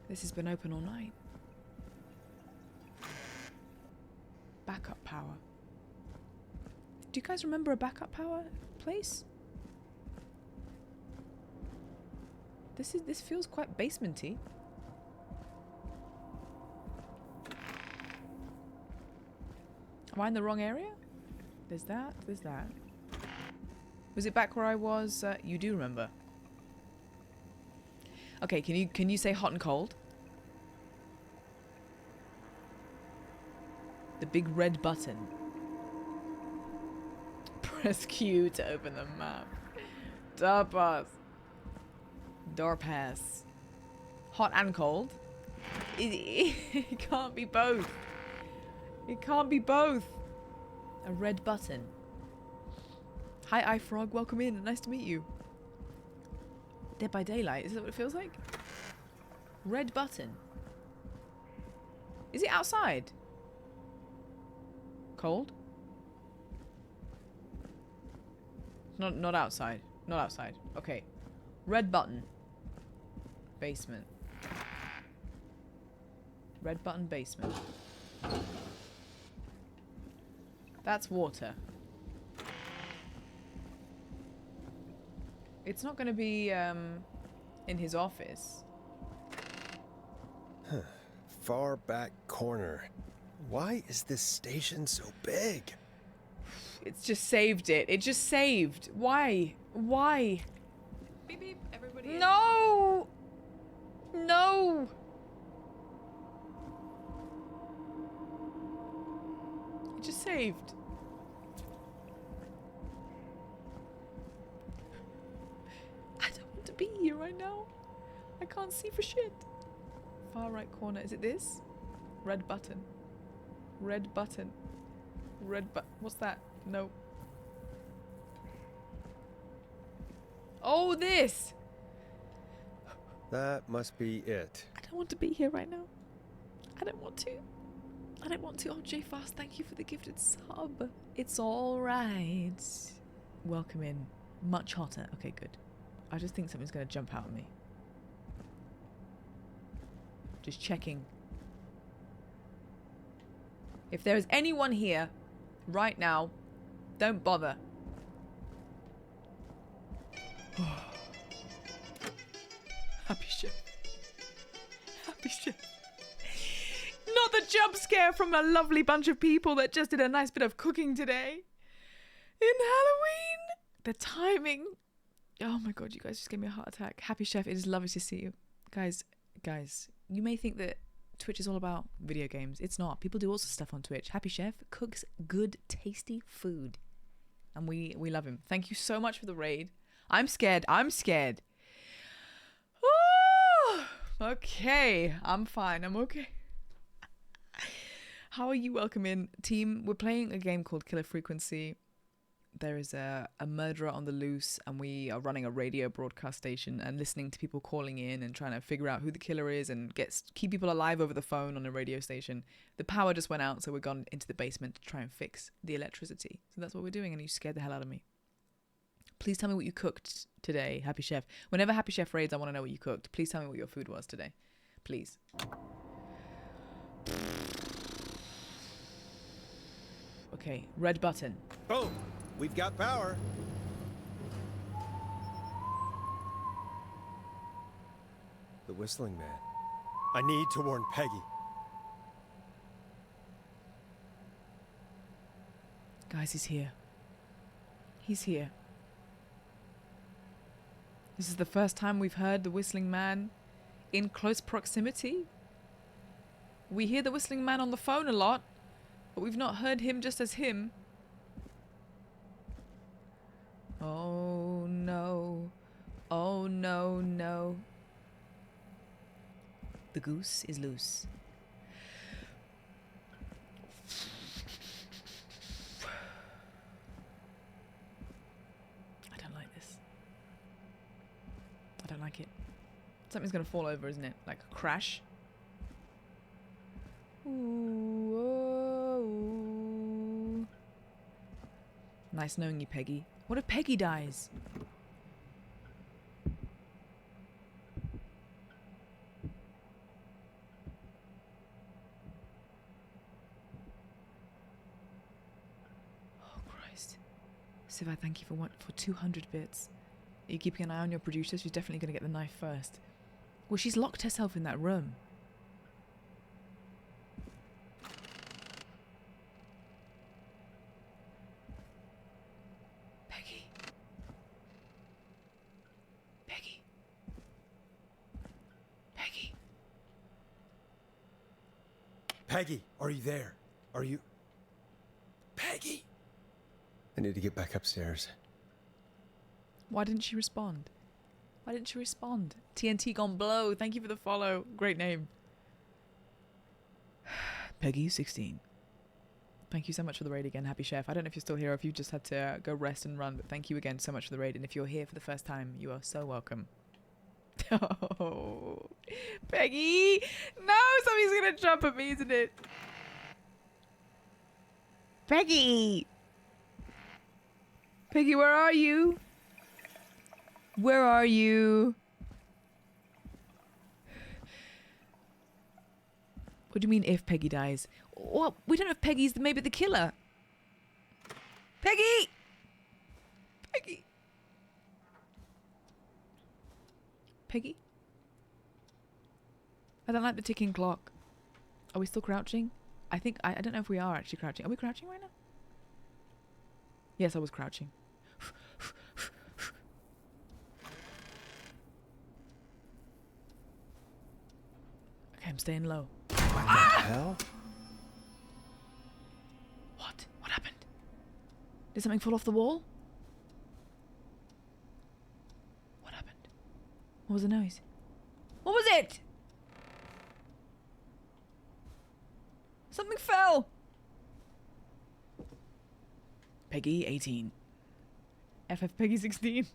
This has been open all night. Backup power. Do you guys remember a backup power place? This feels quite basement-y. Am I in the wrong area? There's that, there's that. Was it back where I was? You do remember. Okay, can you say hot and cold? The big red button. Press Q to open the map. Door pass. Door pass. Hot and cold? It can't be both. It can't be both. A red button. Hi, iFrog. Welcome in. Nice to meet you. Dead by Daylight. Is that what it feels like? Red button. Is it outside? Cold? Not outside. Not outside. Okay. Red button. Basement. Red button basement. That's water. It's not going to be in his office. Huh. Far back corner. Why is this station so big? It's just saved it. It just saved. Why? Why? Beep beep. Everybody No! No! It just saved. I don't want to be here right now. I can't see for shit. Far right corner. Is it this? Red button. Red button. Red button. What's that? No. Oh, this! That must be it. I don't want to be here right now. I don't want to. I don't want to. Oh, J Fast, thank you for the gifted sub. It's alright. Welcome in. Much hotter. Okay, good. I just think something's going to jump out at me. Just checking. If there is anyone here right now, don't bother. Happy shit. Happy shit. Not the jump scare from a lovely bunch of people that just did a nice bit of cooking today. In Halloween. The timing. Oh my god, you guys just gave me a heart attack. Happy Chef, it is lovely to see you. Guys, you may think that Twitch is all about video games. It's not. People do all sorts of stuff on Twitch. Happy Chef cooks good, tasty food. And we love him. Thank you so much for the raid. I'm scared. I'm scared. Oh, okay. I'm fine. I'm okay. How are you? Welcome in, team. We're playing a game called Killer Frequency. There is a murderer on the loose, and we are running a radio broadcast station and listening to people calling in and trying to figure out who the killer is and keep people alive over the phone on a radio station. The power just went out, so we've gone into the basement to try and fix the electricity. So that's what we're doing, and you scared the hell out of me. Please tell me what you cooked today, Happy Chef. Whenever Happy Chef raids, I want to know what you cooked. Please tell me what your food was today. Please. Okay, red button. Boom! We've got power. The Whistling Man. I need to warn Peggy. Guys, he's here. He's here. This is the first time we've heard the Whistling Man in close proximity. We hear the Whistling Man on the phone a lot, but we've not heard him just as him. Oh no. Oh no, no. The goose is loose. I don't like this. I don't like it. Something's gonna fall over, isn't it? Like a crash. Ooh, oh. Nice knowing you, Peggy. What if Peggy dies? Oh Christ. Siva, thank you for 200 bits. Are you keeping an eye on your producer? She's definitely going to get the knife first. Well, she's locked herself in that room. Peggy. Peggy. Peggy. Peggy, are you there? Are you... Peggy! I need to get back upstairs. Why didn't she respond? Why didn't she respond? TNT gone blow. Thank you for the follow. Great name. Peggy 16. Thank you so much for the raid again, Happy Chef. I don't know if you're still here or if you just had to go rest and run, but thank you again so much for the raid. And if you're here for the first time, you are so welcome. Oh, Peggy! No, somebody's gonna jump at me, isn't it? Peggy! Peggy, where are you? Where are you? What do you mean if Peggy dies? Well, we don't know if Peggy's maybe the killer. Peggy! Peggy! Peggy? I don't like the ticking clock. Are we still crouching? I think, I don't know if we are actually crouching. Are we crouching right now? Yes, I was crouching. I'm staying low. What the hell? What? What happened? Did something fall off the wall? What happened? What was the noise? What was it? Something fell. Peggy 18. FF Peggy 16.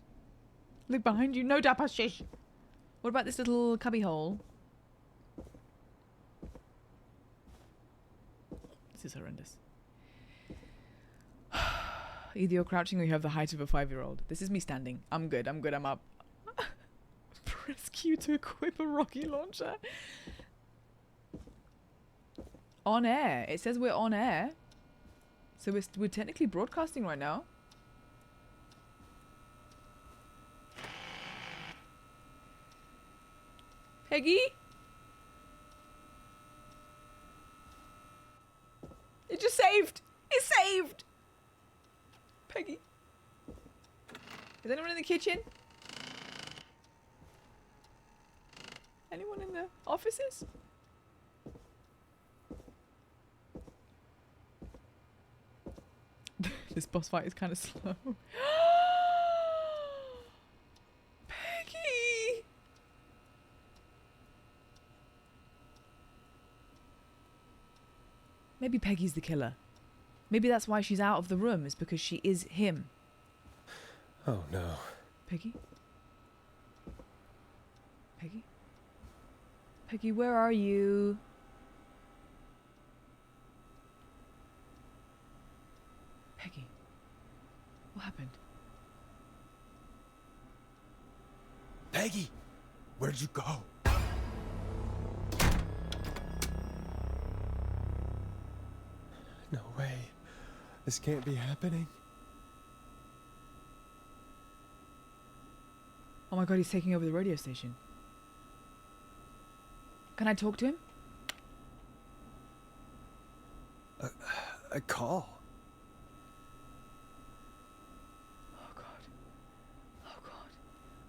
Look behind you. No dapper shish. What about this little cubby hole? This is horrendous. Either you're crouching or you have the height of a 5-year-old. This is me standing. I'm good. I'm good. I'm up. Press Q to equip a rocket launcher. On air. It says we're on air. So we're technically broadcasting right now. Peggy? It just saved. It saved. Peggy. Is anyone in the kitchen? Anyone in the offices? This boss fight is kind of slow. Peggy! Maybe Peggy's the killer. Maybe that's why she's out of the room, is because she is him. Oh no. Peggy? Peggy? Peggy, where are you? Peggy. What happened? Peggy! Where'd you go? No way. This can't be happening. Oh my god, he's taking over the radio station. Can I talk to him? A call? Oh god. Oh god.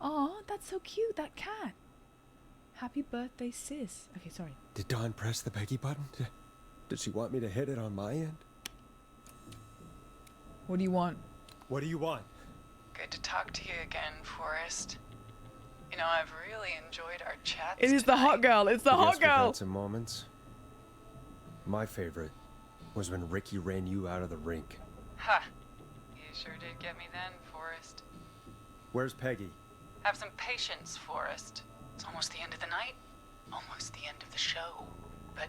Oh, that's so cute, that cat. Happy birthday, sis. Okay, sorry. Did Dawn press the Peggy button? Did she want me to hit it on my end? What do you want? What do you want? Good to talk to you again, Forrest. You know, I've really enjoyed our chats. It is the hot girl. It's the hot We've girl. had some moments. My favorite was when Ricky ran you out of the rink. Ha! You sure did get me then, Forrest. Where's Peggy? Have some patience, Forrest. It's almost the end of the night. Almost the end of the show. But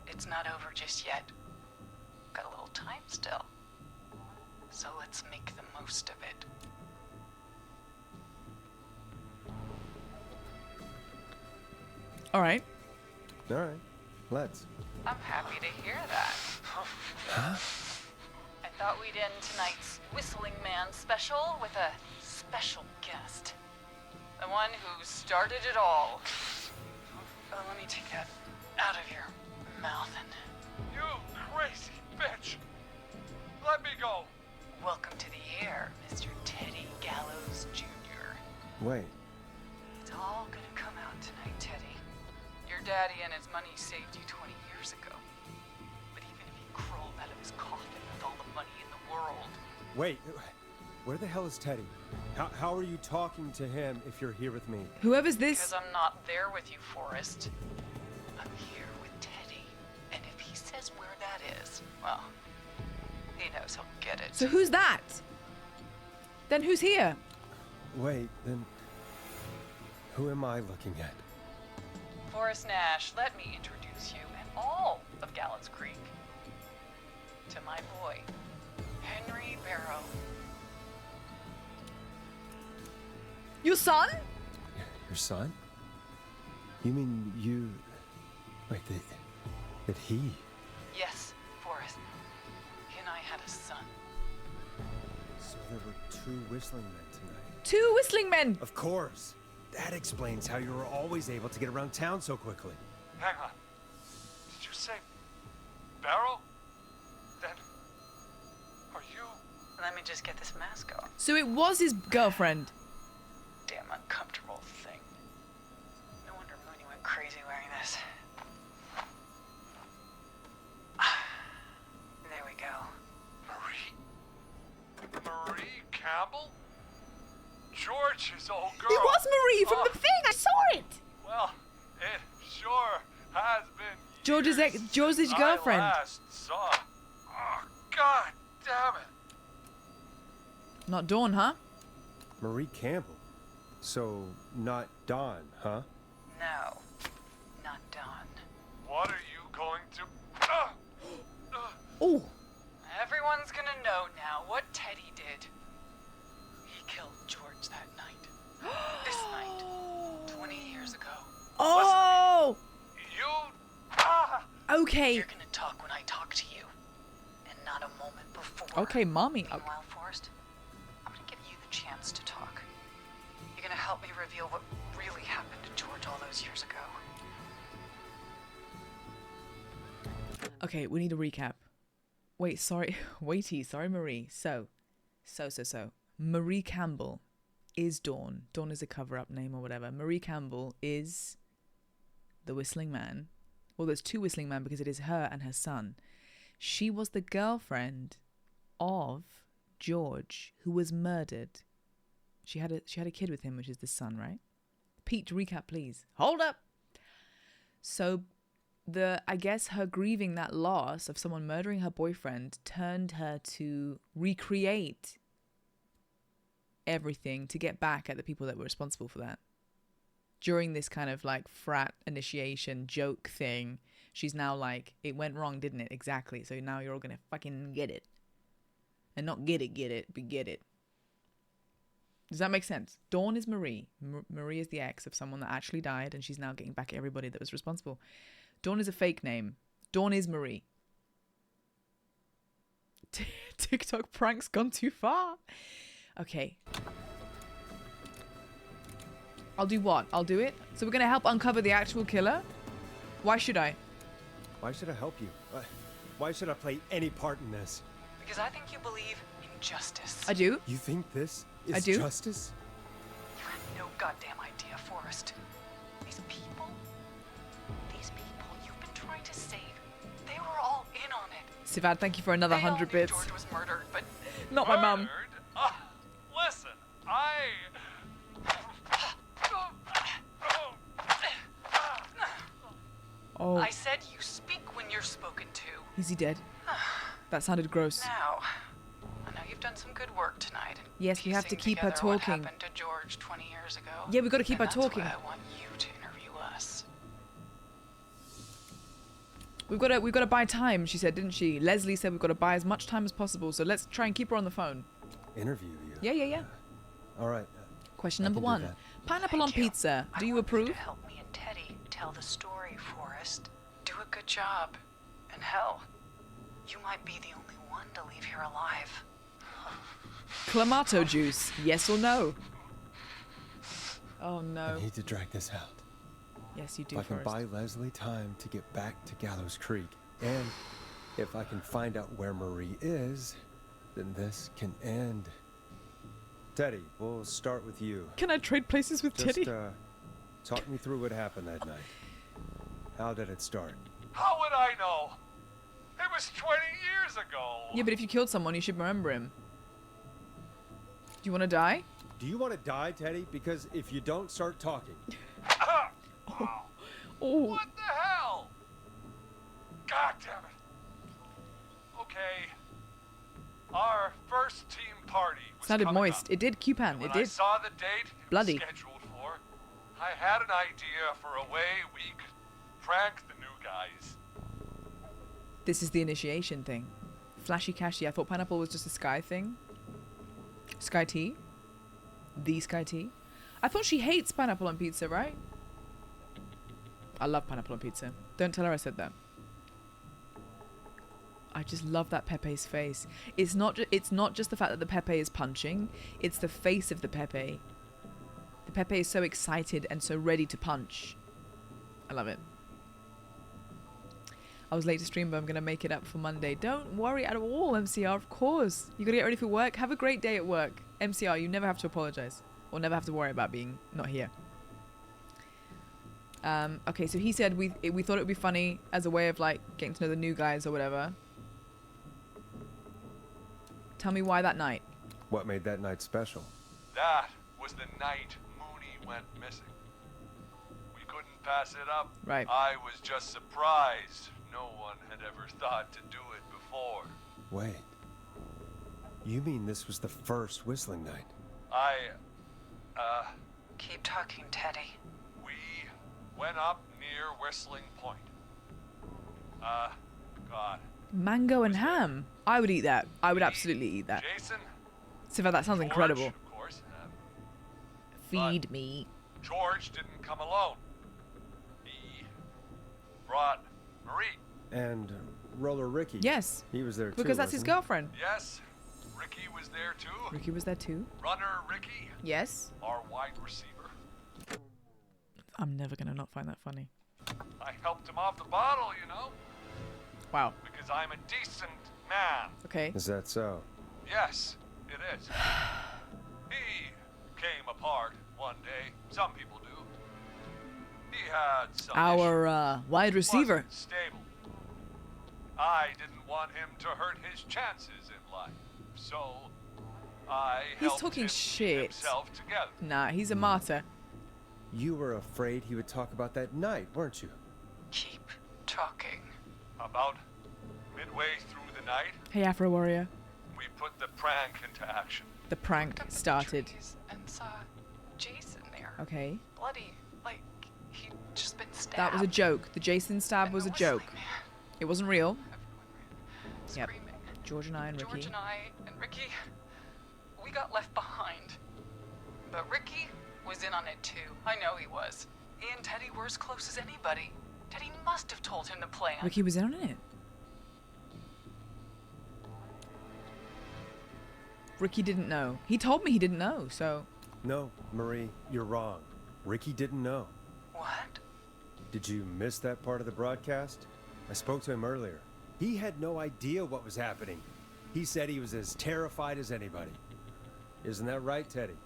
it's not over just yet. Got a little time still. So let's make the most of it. Alright. Alright. Let's. I'm happy to hear that. Huh? I thought we'd end tonight's Whistling Man special with a special guest. The one who started it all. Let me take that out of your mouth and... You crazy bitch! Let me go! Welcome to the air, Mr. Teddy Gallows Jr. Wait. It's all gonna come out tonight, Teddy. Your daddy and his money saved you 20 years ago. But even if he crawled out of his coffin with all the money in the world... Wait. Where the hell is Teddy? How are you talking to him if you're here with me? Whoever's this... Because I'm not there with you, Forrest. I'm here with Teddy. And if he says where that is, well, he knows he'll get it. So who's that? Then who's here? Wait, then... Who am I looking at? Forrest Nash, let me introduce you and all of Gallows Creek to my boy, Henry Barrow. Your son? Your son? You mean you... Wait, that he... Yes, Forrest. He and I had a son. So there were 2 whistling men tonight. 2 whistling men! Of course. That explains how you were always able to get around town so quickly. Hang on. Did you say Barrow? Then are you? Let me just get this mask off. So it was his girlfriend. Damn uncomfortable thing. No wonder Mooney went crazy wearing this. George's I girlfriend. last saw. Oh, God damn it. Not Dawn, huh? Marie Campbell. So, not Dawn, huh? No, not Dawn. What are you going to... Oh. Everyone's gonna know now what Teddy did. He killed George that night. This night. 20 years ago. Oh! You... Okay. You're gonna talk when I talk to you. And not a moment before. Okay, mommy. Meanwhile, Forrest, I'm gonna give you the chance to talk. You're gonna help me reveal what really happened to George all those years ago. Okay, we need a recap. Wait, sorry. Waity, sorry, Marie. So. Marie Campbell is Dawn. Dawn is a cover-up name or whatever. Marie Campbell is the Whistling Man. Well, there's two Whistling Men because it is her and her son. She was the girlfriend of George, who was murdered. She had a kid with him, which is the son, right? Pete, recap, please. Hold up. So, I guess her grieving that loss of someone murdering her boyfriend turned her to recreate everything to get back at the people that were responsible for that. During this kind of like frat initiation joke thing, she's now like, it went wrong, didn't it? Exactly. So now you're all gonna fucking get it. And not get it, but get it. Does that make sense? Dawn is Marie. Marie is the ex of someone that actually died, and she's now getting back at everybody that was responsible. Dawn is a fake name. Dawn is Marie. TikTok pranks gone too far. Okay. I'll do what? I'll do it? So we're going to help uncover the actual killer? Why should I? Why should I help you? Why should I play any part in this? Because I think you believe in justice. I do. You think this is I do. justice? You have no goddamn idea, Forrest. These people you've been trying to save, they were all in on it. Sivad, thank you for another 100 bits. George was murdered, but not my mum. Listen, I... Oh. I said you speak when you're spoken to. Is he dead? That sounded gross. Now, I know you've done some good work tonight. Yes, we have to keep her together what talking. happened to George 20 years ago. Yeah, we've got to keep her And talking. That's why I want you to interview us. We've got to buy time, she said, didn't she? Leslie said we've got to buy as much time as possible, so let's try and keep her on the phone. Interview you? Yeah. All right. Question number 1. Pineapple on pizza. Do you approve? To help me and Teddy tell the story, Forrest. Do a good job. And hell, you might be the only one to leave here alive. Clamato juice. Yes or no? Oh no. I need to drag this out. Yes, you do. If I can Forrest. buy Leslie time to get back to Gallows Creek, and if I can find out where Marie is, then this can end. Teddy, we'll start with you. Can I trade places with Teddy? Just talk me through what happened that night. How did it start? How would I know? It was 20 years ago. Yeah, but if you killed someone, you should remember him. Do you want to die? Do you want to die, Teddy? Because if you don't, start talking. Oh. What the hell? God damn it. Okay. Our first team party was Sounded coming moist. up. It did, Cupan. When It did. I saw the date it Bloody. was scheduled for, I had an idea for a way we could prank the new guys. This is the initiation thing. Flashy Cashy. I thought pineapple was just a Sky thing. Sky Tea? The Sky Tea? I thought she hates pineapple on pizza, right? I love pineapple on pizza. Don't tell her I said that. I just love that Pepe's face. It's not just the fact that the Pepe is punching. It's the face of the Pepe. The Pepe is so excited and so ready to punch. I love it. I was late to stream, but I'm going to make it up for Monday. Don't worry at all, MCR, of course. You got to get ready for work. Have a great day at work. MCR, you never have to apologize. Or never have to worry about being not here. Okay, so he said we thought it would be funny as a way of, like, getting to know the new guys or whatever. Tell me why that night. What made that night special? That was the night Mooney went missing. We couldn't pass it up. Right. I was just surprised. No one had ever thought to do it before. Wait. You mean this was the first whistling night? Keep talking, Teddy. We went up near Whistling Point. God. Mango and ham. I would eat that. I would absolutely eat that. Jason? Siva, that sounds George, incredible. Of course. Feed me. George didn't come alone. He brought Marie. And Roller Ricky. Yes. He was there too. Because that's his wasn't he? girlfriend. Yes, Ricky was there too. Ricky was there too. Runner Ricky. Yes. Our wide receiver. I'm never gonna not find that funny. I helped him off the bottle, you know. Wow. Because I'm a decent man. Okay. Is that so? Yes, it is. He came apart one day. Some people do. He had some Our wide receiver. wasn't stable. I didn't want him to hurt his chances in life, so I He's helped talking him shit. keep himself together. Nah, he's a martyr. You were afraid he would talk about that night, weren't you? Keep talking. About midway through the night, Hey, Afro Warrior. we put the prank into action. The prank started. And saw Jason there. Okay. Bloody, like he'd just been stabbed. That was a joke. The Jason stab was a joke. It wasn't real. Yep. George and I and Ricky. George and I and Ricky, we got left behind. But Ricky was in on it too. I know he was. He and Teddy were as close as anybody. Teddy must have told him the plan. Ricky was in on it. Ricky didn't know. He told me he didn't know, so... No, Marie, you're wrong. Ricky didn't know. What? Did you miss that part of the broadcast? I spoke to him earlier. He had no idea what was happening. He said he was as terrified as anybody. Isn't that right, Teddy?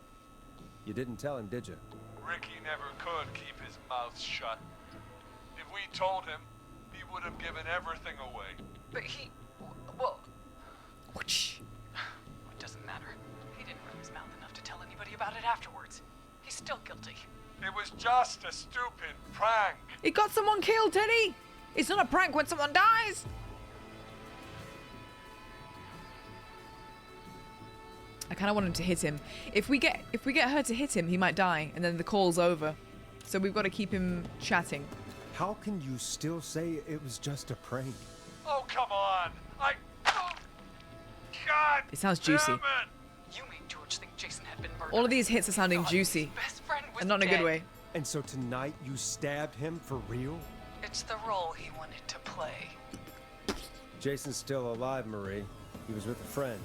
You didn't tell him, did you? Ricky never could keep his mouth shut. If we told him, he would have given everything away. But he, well, it doesn't matter. He didn't run his mouth enough to tell anybody about it afterwards. He's still guilty. It was just a stupid prank. It got someone killed, Teddy! It's not a prank when someone dies! I kind of want him to hit him. If we get her to hit him, he might die, and then the call's over. So we've got to keep him chatting. How can you still say it was just a prank? Oh, come on. God It sounds juicy. damn it. You made George think Jason had been murdered. All of these hits are sounding juicy. Best friend was And not in a good dead. way. And so tonight you stabbed him for real? It's the role he wanted to play. Jason's still alive, Marie. He was with a friend.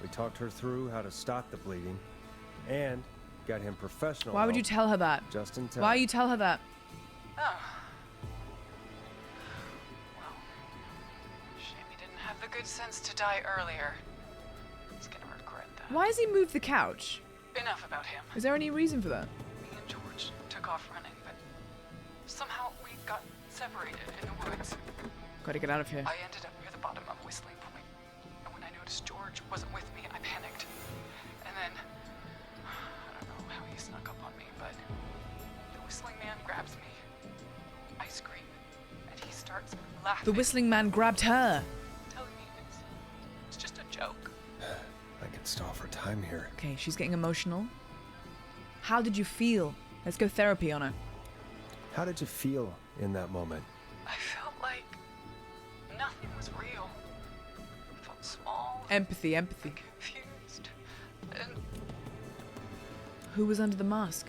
We talked her through how to stop the bleeding and got him professional Why would you help tell her that? just in time. Why you tell her that? Oh. Well, shame he didn't have the good sense to die earlier. He's gonna regret that. Why has he moved the couch? Enough about him. Is there any reason for that? Me and George took off running, but somehow we got separated in the woods. Gotta get out of here. I ended up near the bottom of Whistling Point, and when I noticed George wasn't with me, I panicked. And then, I don't know how he snuck up on me, but the Whistling Man grabs me. I scream, and he starts laughing. The whistling man grabbed her. Telling me it's just a joke. I could stall for time here. Okay, she's getting emotional. How did you feel? Let's go therapy on her. How did you feel in that moment? I felt like nothing was real. I felt small, Empathy, empathy. confused, and Who was under the mask?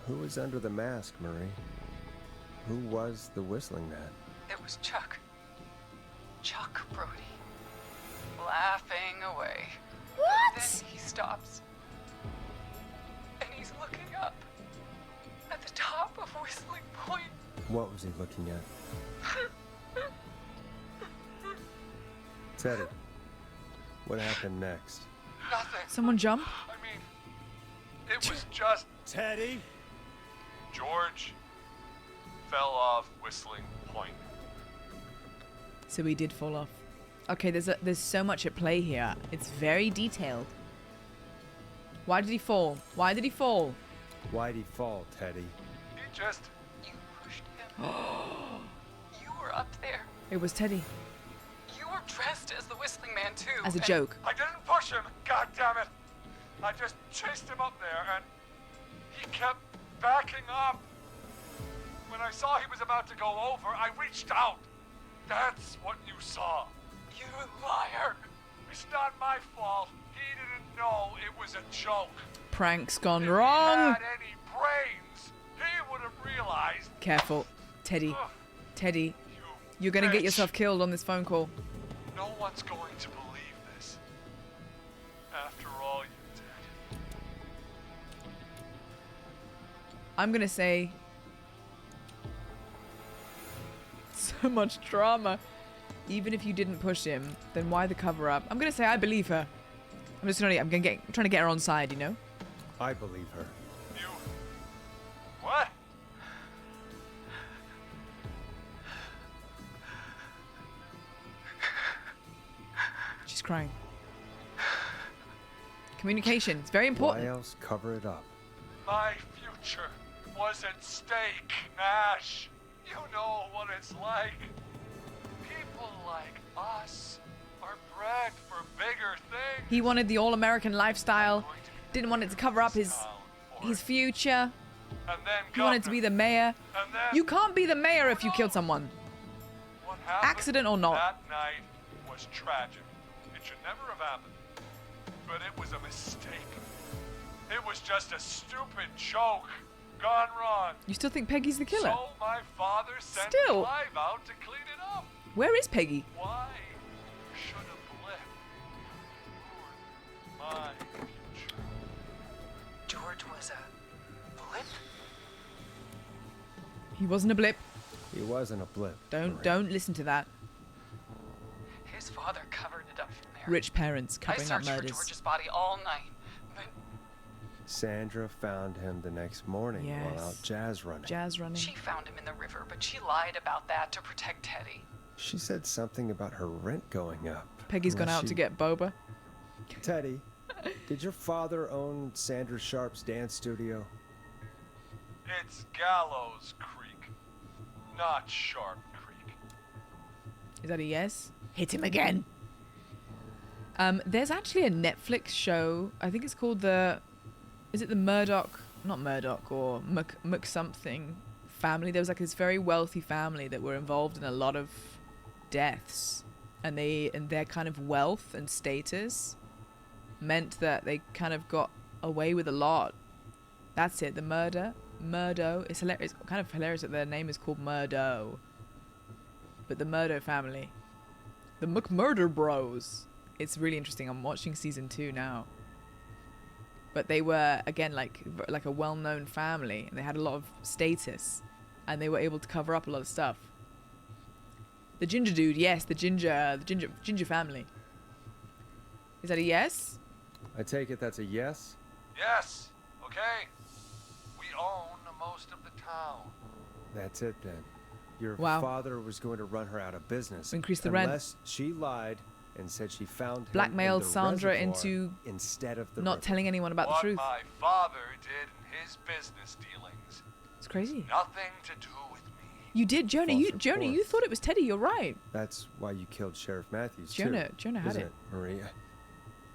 Who was under the mask, Marie? Who was the whistling man? it was Chuck. Chuck Brody. Laughing away. What? Then he stops. And he's looking up. At the top of Whistling Point. What was he looking at? Teddy, what happened next? Nothing. Someone jump? I mean, it was just Teddy? George fell off Whistling Point. So he did fall off. Okay, there's so much at play here. It's very detailed. Why did he fall? Why did he fall? Why'd he fall, Teddy? He just... You pushed him. You were up there. It was Teddy. You were dressed as the Whistling Man too. As a and joke. I didn't push him. God damn it. I just chased him up there and he kept backing up. When I saw he was about to go over, I reached out. That's what you saw. You liar. It's not my fault. He didn't know it was a joke. Prank's gone If wrong. he had any brains, he would have realized. Careful. Teddy. Ugh, Teddy. You're gonna get bitch. yourself killed on this phone call. No one's going to believe this. After all you did. I'm gonna say... So much drama. Even if you didn't push him, then why the cover up? I'm gonna say I believe her. I'm trying to get her on side, you know? I believe her. You... What? She's crying. Communication. It's very important. Why else cover it up? My future was at stake, Nash. You know what it's like. People like us are bred for bigger things. He wanted the all-American lifestyle. Didn't want it to cover up his future. And then He wanted to be the mayor. And then You can't be the mayor if you killed someone. what happened Accident or not. that night was tragic. It should never have happened. But it was a mistake. It was just a stupid joke gone wrong. You still think Peggy's the killer? So my father sent Still. Clive out to clean it up. Where is Peggy? Why should a blip ruin my future? George was a blip? He wasn't a blip. He wasn't a blip. Don't listen to that. His father covered it up from there. Rich parents I covering up searched for murders. George's body all night, but Sandra found him the next morning while Yes. out jazz running. Jazz running. she found him in the river. But she lied about that to protect Teddy. She said something about her rent going up. Peggy's gone Unless out to she- get boba. Teddy, did your father own Sandra Sharp's dance studio? It's Gallows Creek, not Sharp Creek. Is that a yes? Hit him again. There's actually a Netflix show. I think it's called is it the Murdoch? Not Murdoch or Mc something family. There was like this very wealthy family that were involved in a lot of deaths, and their kind of wealth and status meant that they kind of got away with a lot. That's it. The Murdo. It's hilarious. It's kind of hilarious that their name is called Murdo. But the Murdo family. The McMurder Bros. It's really interesting. I'm watching season 2 now. But they were, again, like a well-known family. And they had a lot of status. And they were able to cover up a lot of stuff. The ginger dude, yes. The ginger family. Is that a yes? I take it that's a yes? Yes, okay. We own most of the town. That's it then. Your Wow. father was going to run her out of business. Increase the rent. Unless she lied and said she found him Blackmailed in the Sandra reservoir into instead of the not river. telling anyone about What the truth. my father did in his business dealings, It's crazy. nothing to do with me. You did, Jonah. False You report. thought it was Teddy. You're right. That's why you killed Sheriff Matthews Jonah- too. Jonah had isn't it. Maria?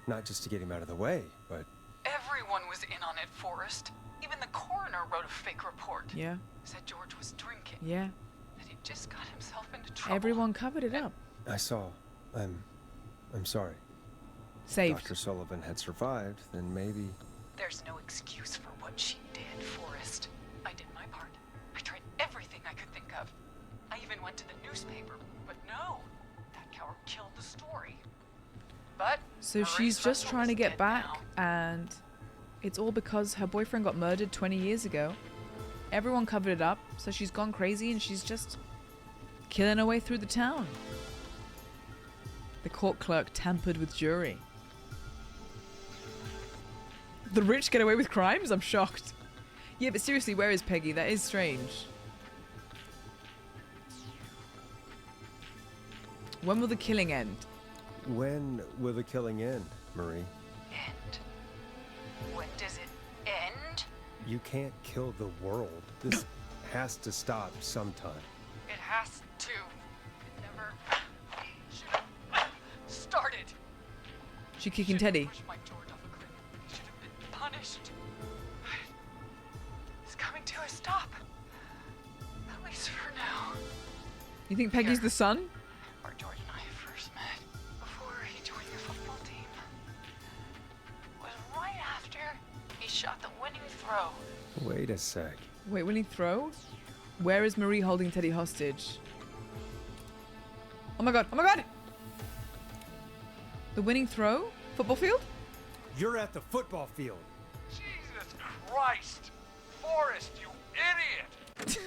Not just to get him out of the way, but Everyone was in on it, Forrest. Even the coroner wrote a fake report. Yeah. Said George was drinking. Yeah. That he just got himself into trouble. Everyone covered it up. I saw. I'm sorry. Saved. Dr. Sullivan had survived, then maybe. There's no excuse for what she did, Forrest. I did my part. I tried everything I could think of. I even went to the newspaper, but no. That coward killed the story. But So Marie's she's just husband trying to is get dead back, now. and it's all because her boyfriend got murdered 20 years ago. Everyone covered it up, so she's gone crazy and she's just killing her way through the town. The court clerk tampered with jury. The rich get away with crimes? I'm shocked. Yeah, but seriously, where is Peggy? That is strange. When will the killing end? When will the killing end, Marie? End. When does it end? You can't kill the world. This has to stop sometime. It has to. It never should have started. She kicking Teddy. Pushed my George off a cliff. He should have been punished. It's coming to a stop. At least for now. You think Peggy's the son? Where George and I first met, before he joined your football team, was right after he shot the winning throw. Wait a sec. Wait, will he throw? Where is Marie holding Teddy hostage? Oh my god, oh my god! The winning throw? Football field? You're at the football field. Jesus Christ! Forrest, you idiot!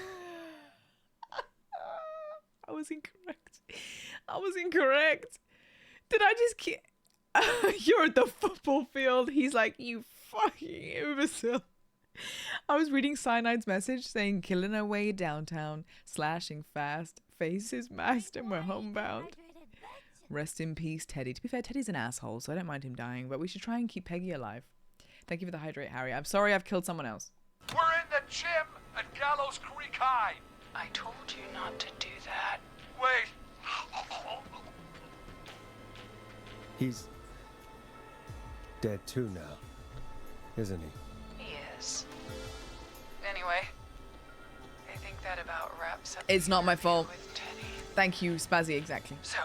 I was incorrect. I was incorrect. Did I just You're at the football field. He's like, you fucking imbecile. I was reading Cyanide's message saying, killing our way downtown, slashing fast, faces masked and we're homebound. Rest in peace, Teddy. To be fair, Teddy's an asshole, so I don't mind him dying, but we should try and keep Peggy alive. Thank you for the hydrate, Harry. I'm sorry I've killed someone else. We're in the gym at Gallows Creek High. I told you not to do that. Wait. He's dead too now, isn't he? He is. Anyway, I think that about wraps up. It's not my fault. With Teddy. Thank you, Spazzy, exactly. So,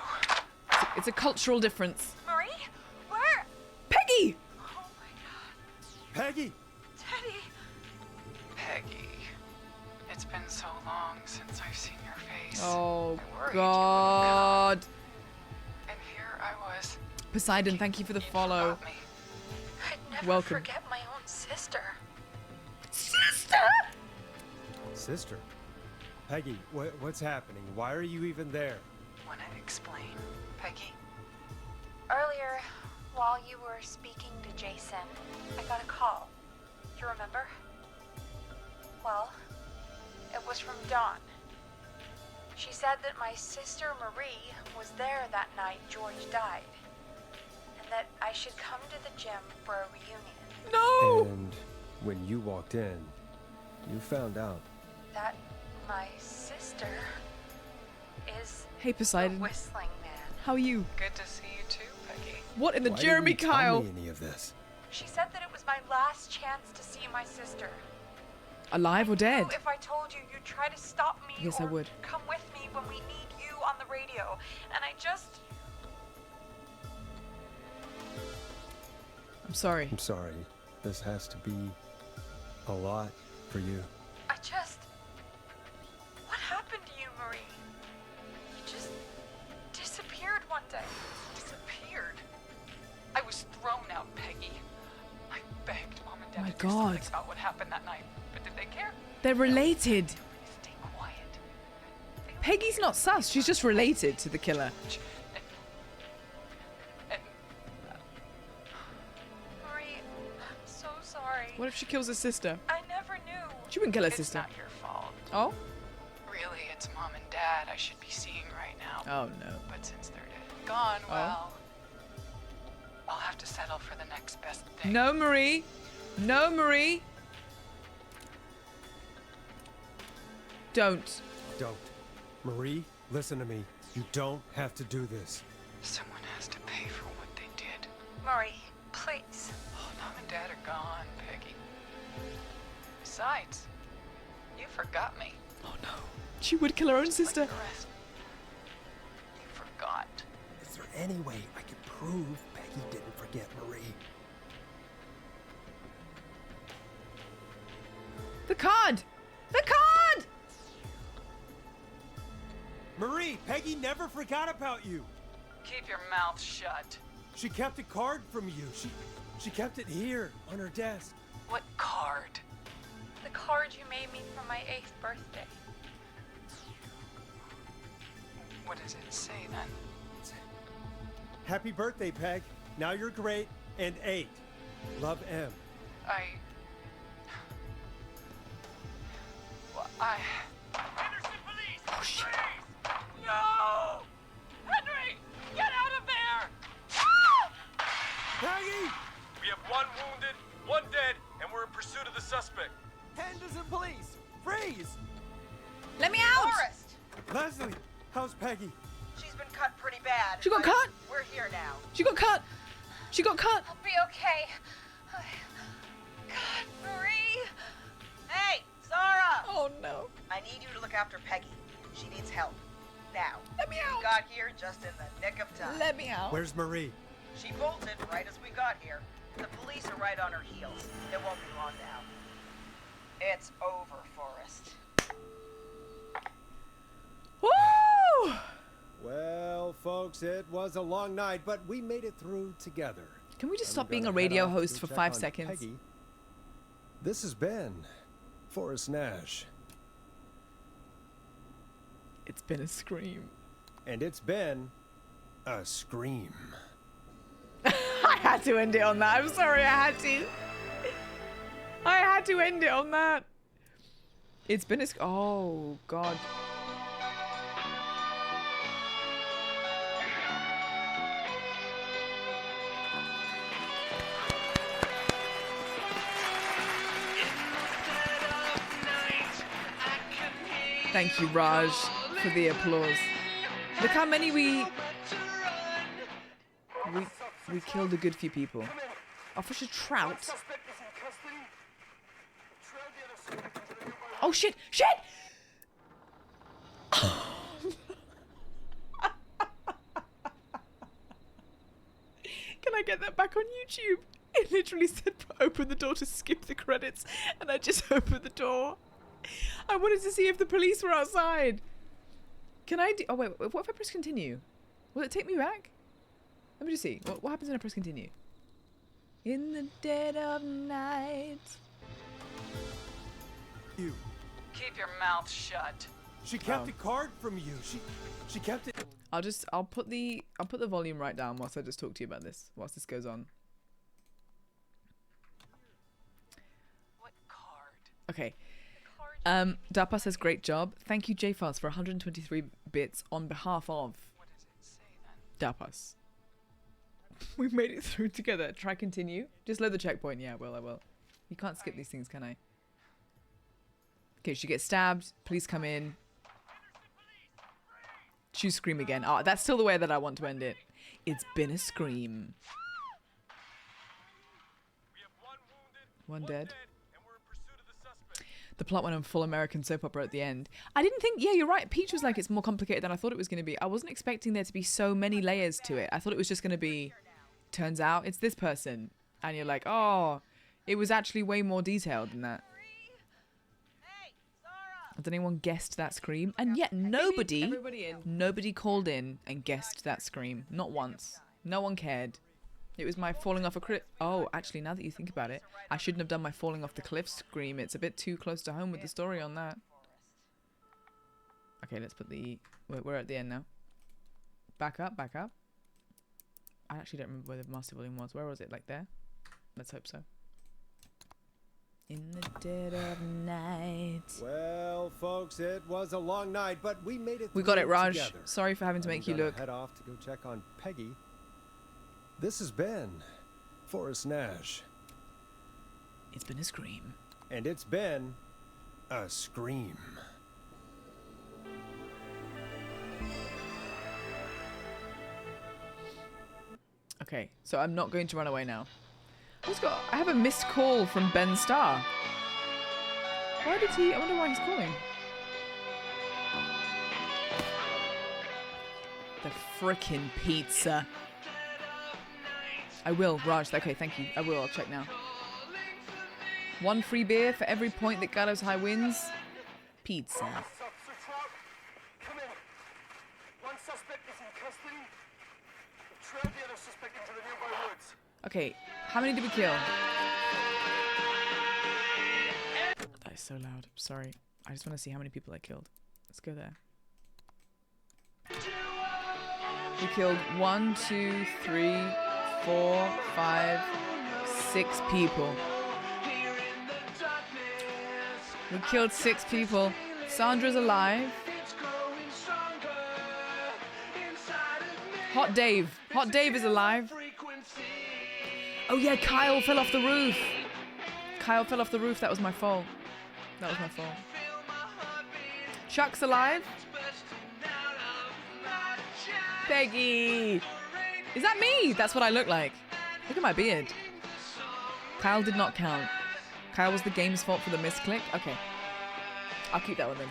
it's a cultural difference. Marie? Where? Peggy! Oh my god. Peggy! Teddy! Peggy, it's been so long since I've seen your face. Oh, I worried God. you would come. And here I was. Poseidon, thank you for the follow. I'd never Welcome. forget my own sister. Sister? Sister? Peggy, what's happening? Why are you even there? Want to explain, Peggy? Earlier, while you were speaking to Jason, I got a call. You remember? Well, it was from Dawn. She said that my sister Marie was there that night George died, and that I should come to the gym for a reunion. No! And when you walked in, you found out. That my sister is Hey, Poseidon. the Whistling Man. How are you? Good to see you too, Peggy. What in the Why Jeremy didn't you Kyle? tell me any of this? She said that it was my last chance to see my sister. Alive or dead? If I told you, you'd try to stop me. Yes, or I would. Come with me when we need you on the radio. And I just. I'm sorry. I'm sorry. This has to be a lot for you. I just. What happened to you, Marie? You just disappeared one day. Disappeared. I was thrown out, Peggy. I begged Mom and Dad My to do God. something about what happened that night. But did they care? They're related. Stay quiet. Peggy's not sus. She's just related to the killer. Marie, I'm so sorry. What if she kills her sister? I never knew. She wouldn't kill her It's sister. not your fault. Oh? Really, it's Mom and Dad I should be seeing right now. Oh, no. But since they're gone, Oh. well, I'll have to settle for the next best thing. No, Marie. No, Marie. Don't. Don't. Marie, listen to me. You don't have to do this. Someone has to pay for what they did. Marie, please. Oh, Mom and Dad are gone, Peggy. Besides, you forgot me. Oh, no. She would kill her own sister. Like the rest. You forgot. Is there any way I can prove Peggy didn't forget Marie? The card! The card! Marie, Peggy never forgot about you. Keep your mouth shut. She kept a card from you. She kept it here on her desk. What card? The card you made me for my 8th birthday. What does it say then? Happy birthday, Peg. Now you're great and 8. Love, M. Henderson police! Oh, shit. No! Henry! Get out of there! Peggy! We have one wounded, one dead, and we're in pursuit of the suspect. Henderson police! Freeze! Leslie, how's Peggy? She's been cut pretty bad. She got but cut? We're here now. She got cut. She got cut. I'll be okay. God, Marie. Hey, Zara! Oh no. I need you to look after Peggy. She needs help. Now. Let me out. We got here just in the nick of time. Let me out. Where's Marie? She bolted right as we got here. The police are right on her heels. It won't be long now. It's over, Forrest. Woo! Well, folks, it was a long night, but we made it through together. Can we just And stop we're being a gonna radio head off to host go for check 5 on seconds? Peggy. This has been Forrest Nash. It's been a scream. And it's been a scream. I had to end it on that. I'm sorry, I had to. I had to end it on that. It's been a oh god. Thank you, Raj, for the applause. Look how many we killed a good few people. Officer Trout. Oh shit! Shit! Can I get that back on YouTube? It literally said open the door to skip the credits, and I just opened the door. I wanted to see if the police were outside. Can I do... Oh wait, what if I press continue? Will it take me back? Let me just see. What happens when I press continue? In the dead of night. You. Keep your mouth shut. She kept a card from you. She kept it. I'll put the volume right down whilst I just talk to you about this. Whilst this goes on. What card? Okay. Dapa says great job. Thank you, JFast, for 123 bits on behalf of What does it say then? Dapas. We've made it through together. Try continue. Just load the checkpoint. Yeah, I will. You can't skip these things, can I? Okay, she gets stabbed. Police come in. Choose scream again. Oh, that's still the way that I want to end it. It's been a scream. One dead. The plot went on full American soap opera at the end. I didn't think... Yeah, you're right. Peach was like, it's more complicated than I thought it was going to be. I wasn't expecting there to be so many layers to it. I thought it was just going to be... Turns out it's this person. And you're like, oh, it was actually way more detailed than that. Has anyone guessed that scream? And yet nobody called in and guessed that scream. Not once. No one cared. It was my falling off a cliff. Oh, actually, now that you think about it, I shouldn't have done my falling off the cliff scream. It's a bit too close to home with the story on that. Okay, let's put the... We're at the end now. Back up, back up. I actually don't remember where the master volume was. Where was it? Like there? Let's hope so. In the dead of night. Well, folks, it was a long night, but we made it. We got it, Raj. Together. Sorry for having to make you look. Head off to go check on Peggy. This has been Forrest Nash. It's been a scream. And it's been a scream. Okay, so I'm not going to run away now. I have a missed call from Ben Starr. Why did he... I wonder why he's calling. The frickin' pizza. I will, Raj. Okay, thank you. I will. I'll check now. 1 free beer for every point that Gallows High wins. Pizza. Come in. One suspect is in custody. Trail the other suspect into the nearby woods. Okay, how many did we kill? That is so loud. Sorry. I just want to see how many people I killed. Let's go there. We killed 1, 2, 3, 4, 5, 6 people. We killed 6 people. Sandra's alive. Hot Dave. Hot Dave is alive. Oh yeah, Kyle fell off the roof. Kyle fell off the roof. That was my fault. That was my fault. Chuck's alive. Peggy. Is that me? That's what I look like. Look at my beard. Kyle did not count. Kyle was the game's fault for the misclick. Okay. I'll keep that one then.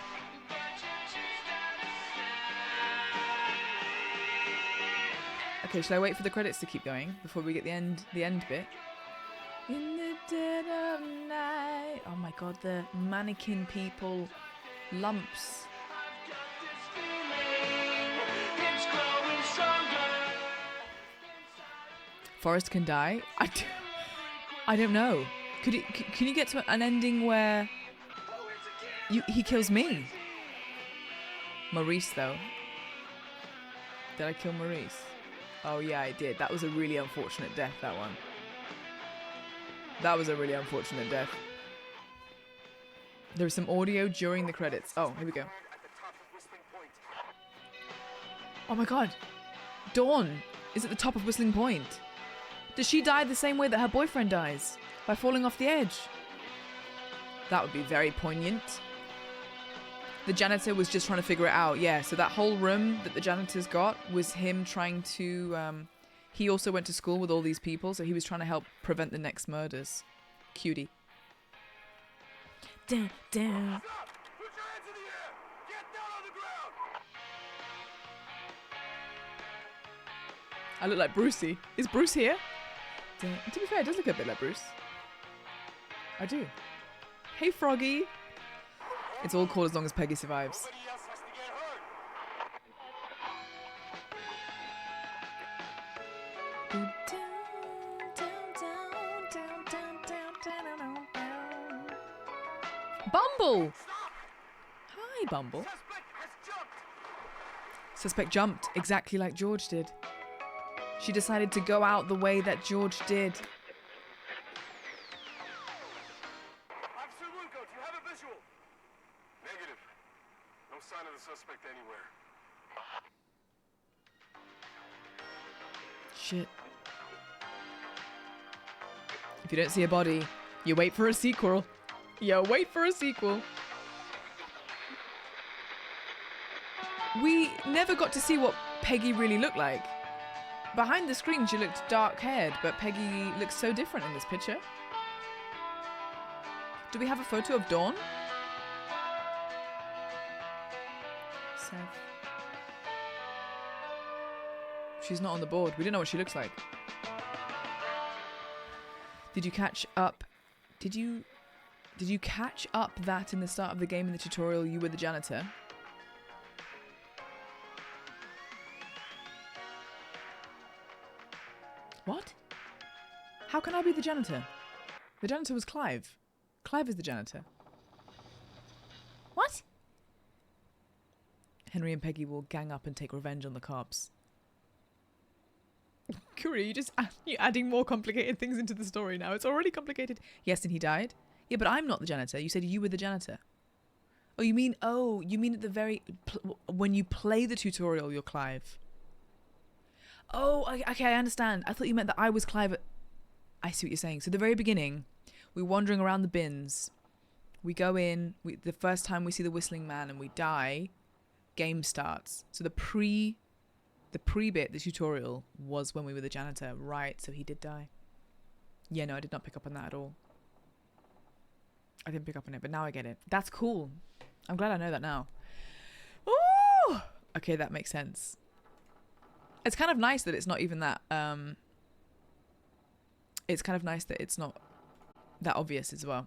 Okay, should I wait for the credits to keep going before we get the end bit? In the dead of night. Oh my god, the mannequin people lumps. Forrest can die? I don't know. Can you get to an ending where he kills me? Maurice though. Did I kill Maurice? Oh yeah, I did. That was a really unfortunate death, that one. That was a really unfortunate death. There was some audio during the credits. Oh, here we go. Oh my god. Dawn is at the top of Whistling Point. Does she die the same way that her boyfriend dies? By falling off the edge? That would be very poignant. The janitor was just trying to figure it out. Yeah, so that whole room that the janitor's got was him trying to... he also went to school with all these people, so he was trying to help prevent the next murders. Cutie. Down, down. I look like Brucey. Is Bruce here? To be fair, it does look a bit like Bruce. I do. Hey, Froggy. It's all cool as long as Peggy survives. Bumble! Hi, Bumble. Suspect jumped, exactly like George did. She decided to go out the way that George did. Officer Lugo, do you have a visual? Negative. No sign of the suspect anywhere. Shit. If you don't see a body, you wait for a sequel. You wait for a sequel. We never got to see what Peggy really looked like. Behind the screen, she looked dark-haired, but Peggy looks so different in this picture. Do we have a photo of Dawn? Seth. She's not on the board. We don't know what she looks like. Did you catch up? Did you catch up that in the start of the game in the tutorial you were the janitor? What? How can I be the janitor? The janitor was Clive. Clive is the janitor. What? Henry and Peggy will gang up and take revenge on the cops. Curie, you're adding more complicated things into the story now. It's already complicated. Yes, and he died. Yeah, but I'm not the janitor. You said you were the janitor. Oh, you mean at the very... when you play the tutorial, you're Clive. Oh, okay, I understand. I thought you meant that I was Clive. I see what you're saying. So the very beginning, we're wandering around the bins. We go in. The first time we see the whistling man and we die, game starts. So the pre-bit, the tutorial, was when we were the janitor. Right, so he did die. Yeah, no, I did not pick up on that at all. I didn't pick up on it, but now I get it. That's cool. I'm glad I know that now. Ooh! Okay, that makes sense. It's kind of nice that it's not even that, it's kind of nice that it's not that obvious as well.